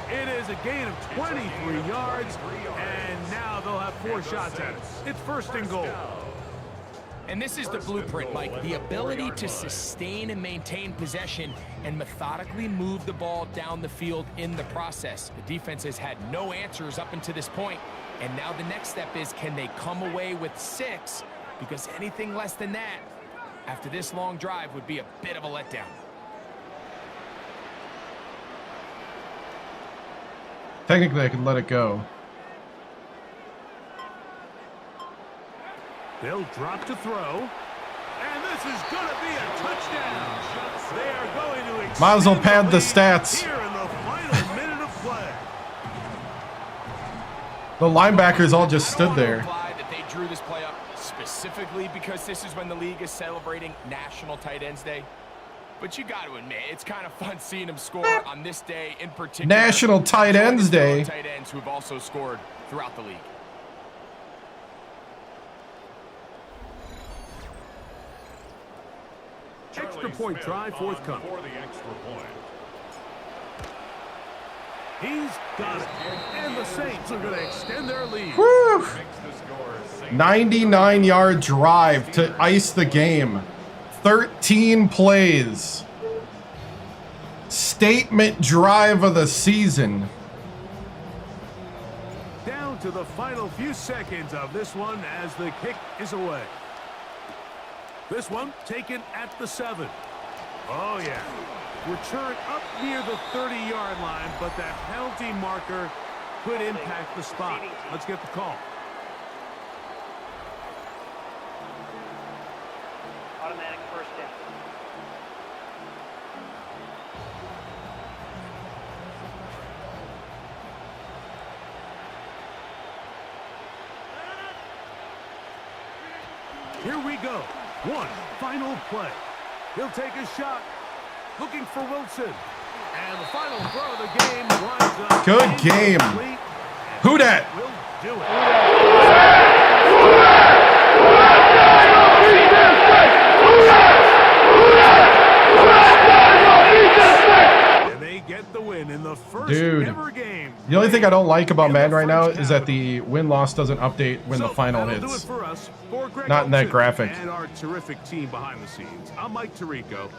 5. It is a gain of 23 yards, and now they'll have 4 shots at it. It's 1st and goal. And this is the blueprint, Mike. The ability to sustain and maintain possession and methodically move the ball down the field in the process. The defense has had no answers up until this point. And now the next step is, can they come away with 6? Because anything less than that, after this long drive, would be a bit of a letdown. Technically, I can let it go. They'll drop to throw. And this is going to be a touchdown. They are going to might as well pad the stats. here in the final minute of play. The linebackers all just stood there. That they drew this play up specifically because this is when the league is celebrating National Tight Ends Day. But you got to admit, it's kind of fun seeing them score on this day in particular. National Tight Ends Day. Tight ends who have also scored throughout the league. Extra point try forthcoming. For the extra point. He's got it. And the Saints are going to extend their lead. Woo! 99-yard drive to ice the game. 13 plays. Statement drive of the season. Down to the final few seconds of this one as the kick is away. This one taken at the 7. Oh, yeah. Return up near the 30-yard line, but that penalty marker could impact the spot. Let's get the call. Automatic 1st down. Here we go. One final play. He'll take a shot. Looking for Wilson. And the final throw of the game winds up. Good game. Who dat? Will do it. And they get the win in the first ever game. The only thing I don't like about Madden right now is that the win-loss doesn't update when the final that'll do hits. it for us. For Greg Not in that Olsen graphic. And our terrific team behind the scenes. I'm Mike Tirico.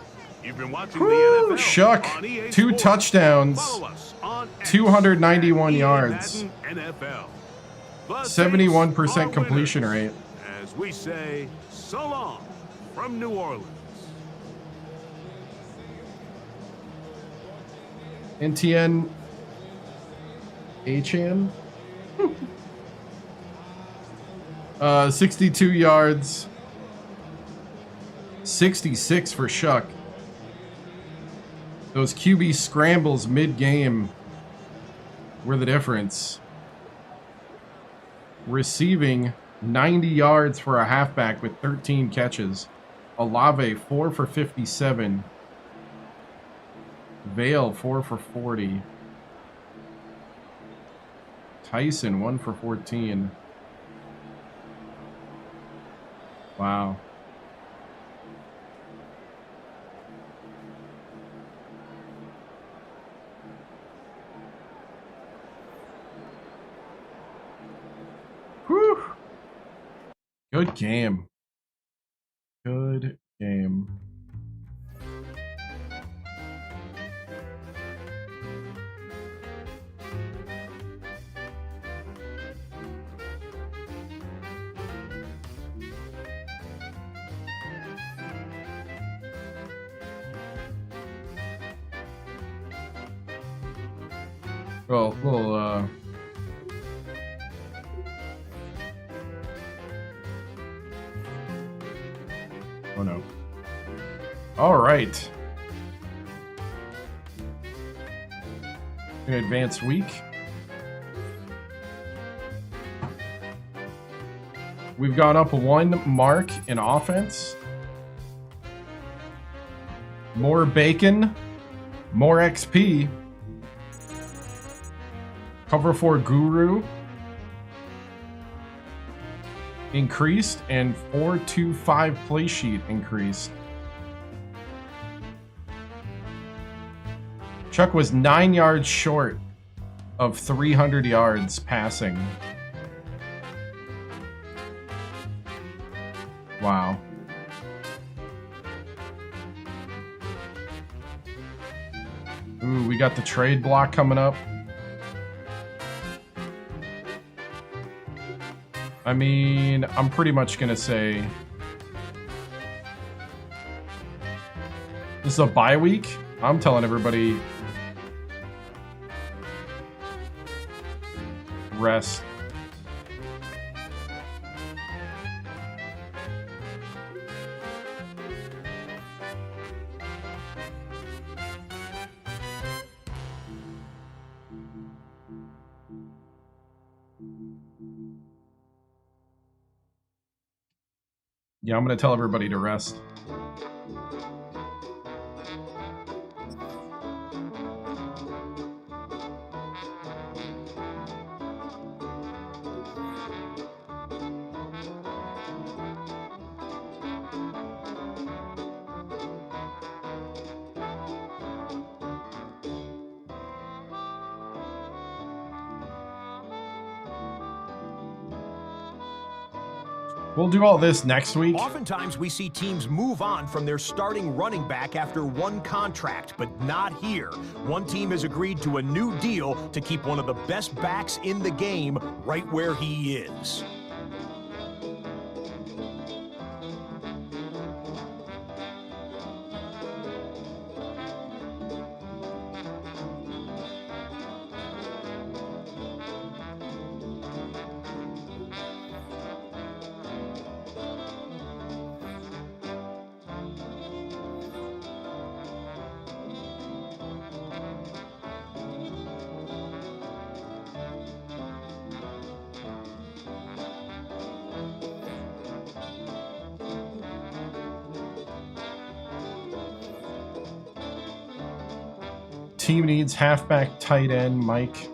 You've been watching Woo, the NFL Shuck. on EA 2 Sports. touchdowns. Follow us on X 291 at yards. Madden NFL. The 71% Saints are completion winners. rate. As we say, so long from New Orleans. NTN Achan. 62 yards. 66 for Shuck. Those QB scrambles mid-game were the difference. Receiving 90 yards for a halfback with 13 catches. Olave 4 for 57. Vale 4 for 40. Tyson 1 for 14. Wow. Whew. Good game. Good game. Well, oh no. All right. An advanced week. We've gone up 1 mark in offense. More bacon, more XP. Cover 4 Guru increased, and 4-2-5 play sheet increased. Chuck was 9 yards short of 300 yards passing. Wow. Ooh, we got the trade block coming up. I mean, I'm pretty much going to say this is a bye week. I'm telling everybody rest. Yeah, I'm going to tell everybody to rest. We'll do all this next week. Oftentimes we see teams move on from their starting running back after one contract, but not here. One team has agreed to a new deal to keep one of the best backs in the game right where he is. Team needs halfback, tight end, Mike.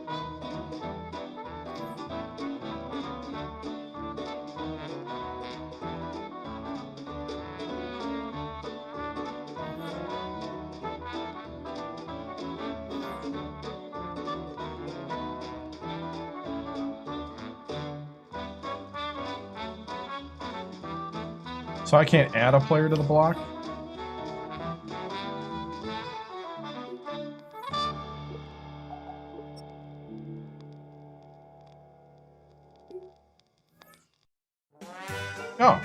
So I can't add a player to the block? Oh.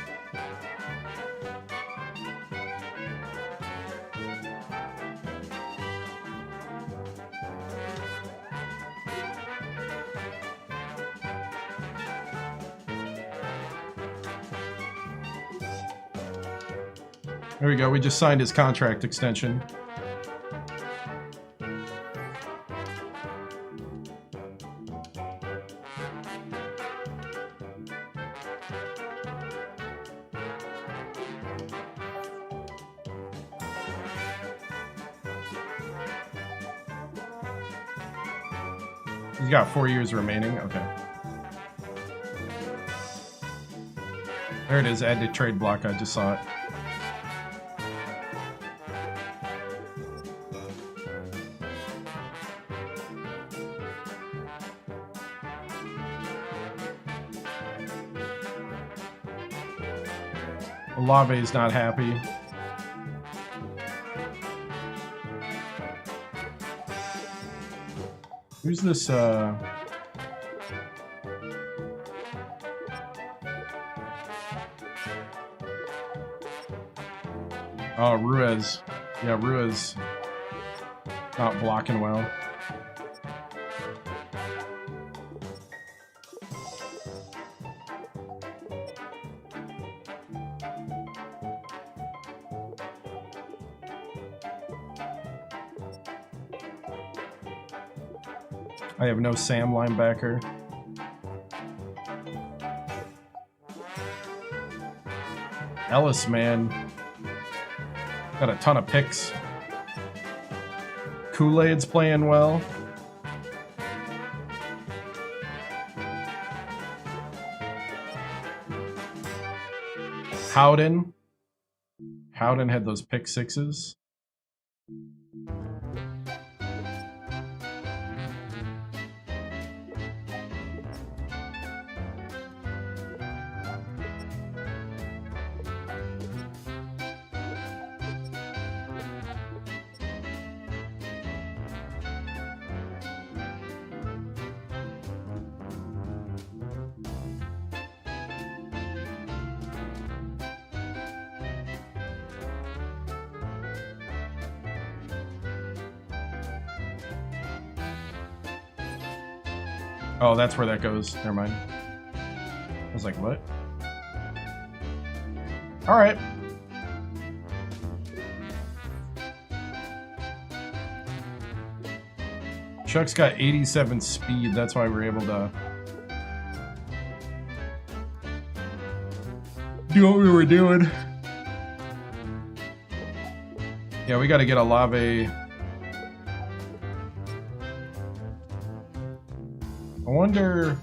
There we go. We just signed his contract extension. He's got 4 years remaining. Okay. There it is. Add to trade block. I just saw it. Olave's not happy. Who's this, Oh, Ruiz. Yeah, Ruiz not blocking well. I have no Sam linebacker. Ellis, man. Got a ton of picks. Kool-Aid's playing well. Howden. Howden had those pick sixes. Oh, that's where that goes. Never mind. I was like, what? Alright. Chuck's got 87 speed. That's why we're able to do what we were doing. Yeah, we got to get Olave. I wonder.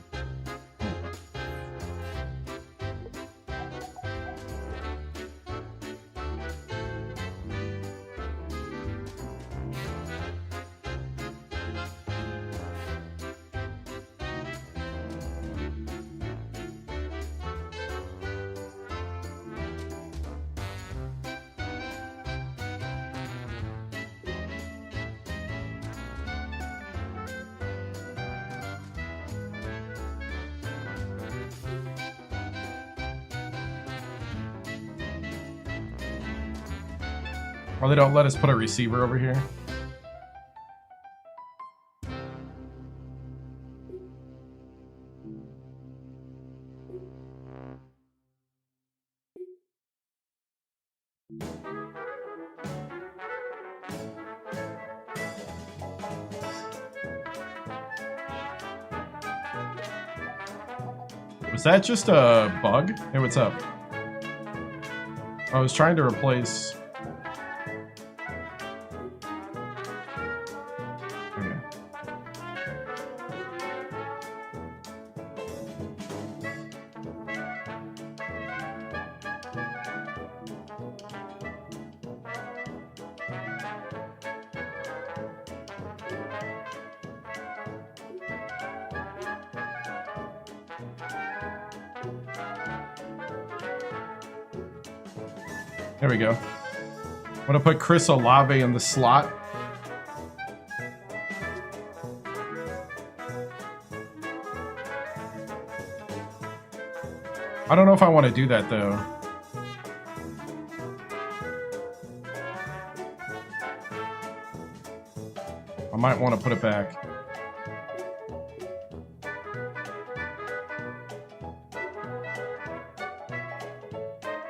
Or they don't let us put a receiver over here. Was that just a bug? Hey, what's up? I was trying to replace... There we go. I'm gonna put Chris Olave in the slot. I don't know if I want to do that though. I might want to put it back.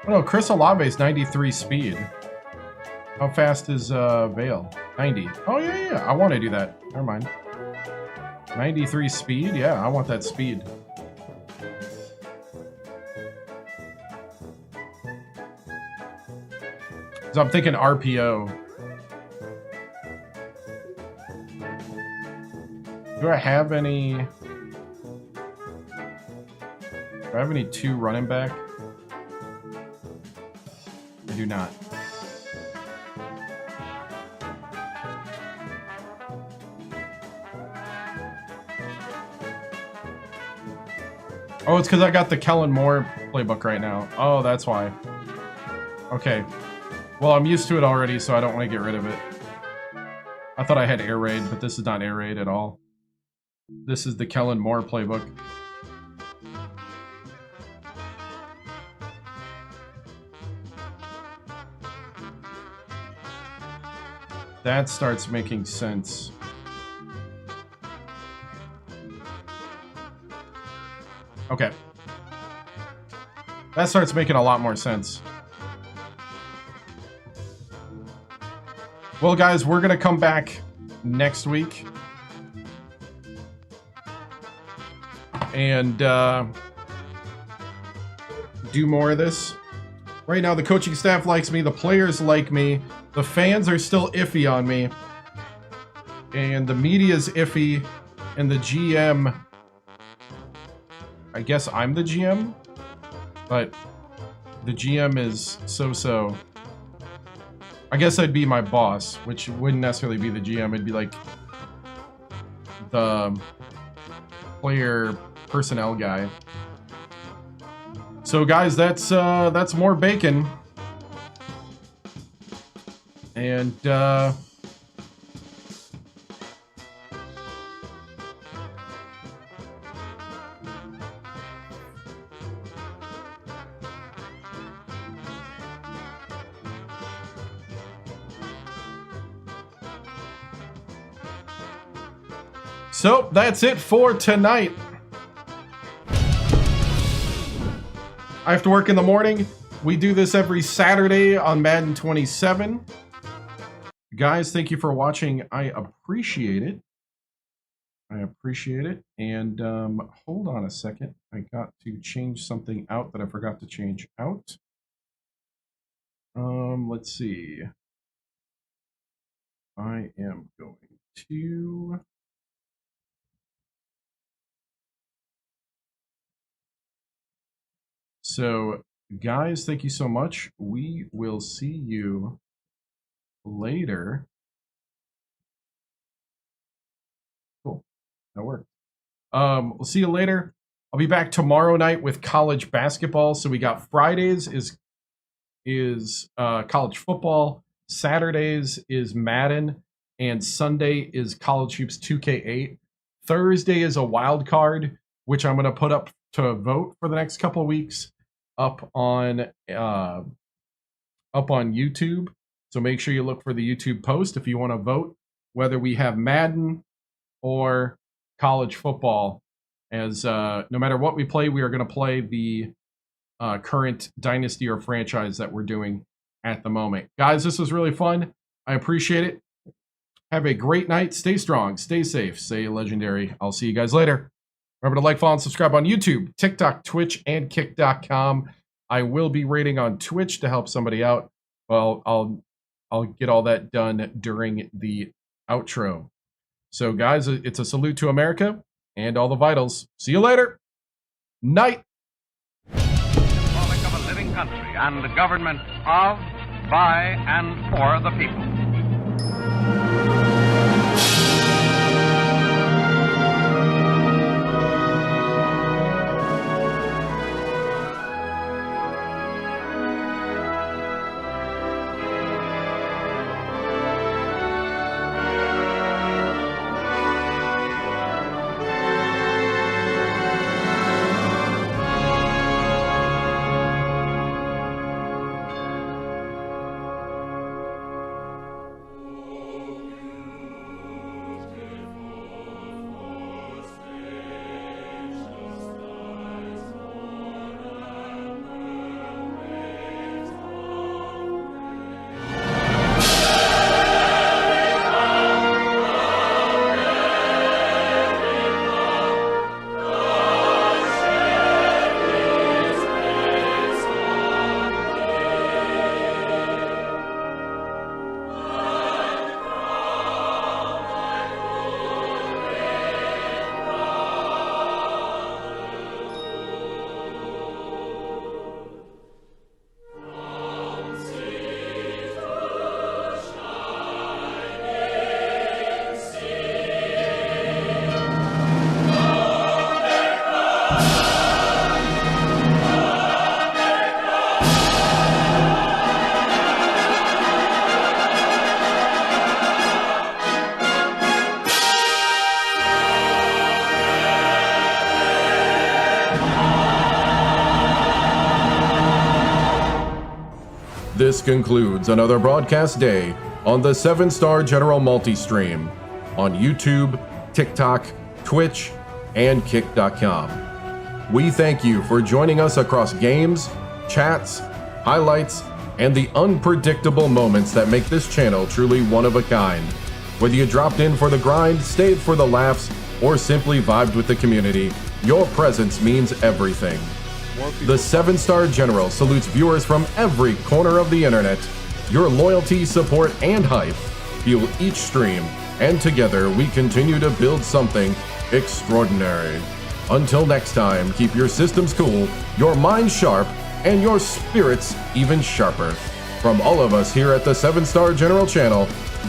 Oh no, Chris Olave's 93 speed. How fast is Vale? 90. Oh yeah. I want to do that. Never mind. 93 speed? Yeah, I want that speed. So I'm thinking RPO. Do I have any... Do I have any 2 running back? I do not. Oh, it's because I got the Kellen Moore playbook right now. Oh, that's why. Okay. Well, I'm used to it already, so I don't want to get rid of it. I thought I had air raid, but this is not air raid at all. This is the Kellen Moore playbook. That starts making sense. Okay. That starts making a lot more sense. Well, guys, we're going to come back next week. And do more of this. Right now, the coaching staff likes me. The players like me. The fans are still iffy on me. And the media's iffy. And the GM... I guess I'm the GM? But the GM is so-so. I guess I'd be my boss, which wouldn't necessarily be the GM. It'd be like the player personnel guy. So guys, that's more bacon. And so that's it for tonight. I have to work in the morning. We do this every Saturday on Madden 27. Guys, thank you for watching. I appreciate it. And hold on a second. I got to change something out that I forgot to change out. Let's see. I am going to... So, guys, thank you so much. We will see you later. Cool. That worked. We'll see you later. I'll be back tomorrow night with college basketball. So we got Fridays is college football, Saturdays is Madden, and Sunday is College Hoops 2K8. Thursday is a wild card, which I'm going to put up to vote for the next couple of weeks up on YouTube. So make sure you look for the YouTube post if you want to vote whether we have Madden or college football. As no matter what we play, we are going to play the current dynasty or franchise that we're doing at the moment. Guys, this was really fun. I appreciate it. Have a great night. Stay strong. Stay safe. Stay legendary. I'll see you guys later. Remember to like, follow, and subscribe on YouTube, TikTok, Twitch, and Kick.com. I will be rating on Twitch to help somebody out. Well, I'll get all that done during the outro. So, guys, it's a salute to America and all the vitals. See you later. Night. Republic of a living country and the government of, by, and for the people. This concludes another broadcast day on the 7-Star General Multi-Stream on YouTube, TikTok, Twitch, and Kick.com. We thank you for joining us across games, chats, highlights, and the unpredictable moments that make this channel truly one of a kind. Whether you dropped in for the grind, stayed for the laughs, or simply vibed with the community, your presence means everything. The 7-Star General salutes viewers from every corner of the internet. Your loyalty, support, and hype fuel each stream, and together we continue to build something extraordinary. Until next time, keep your systems cool, your minds sharp, and your spirits even sharper. From all of us here at the 7-Star General channel,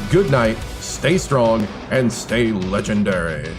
good night, stay strong, and stay legendary.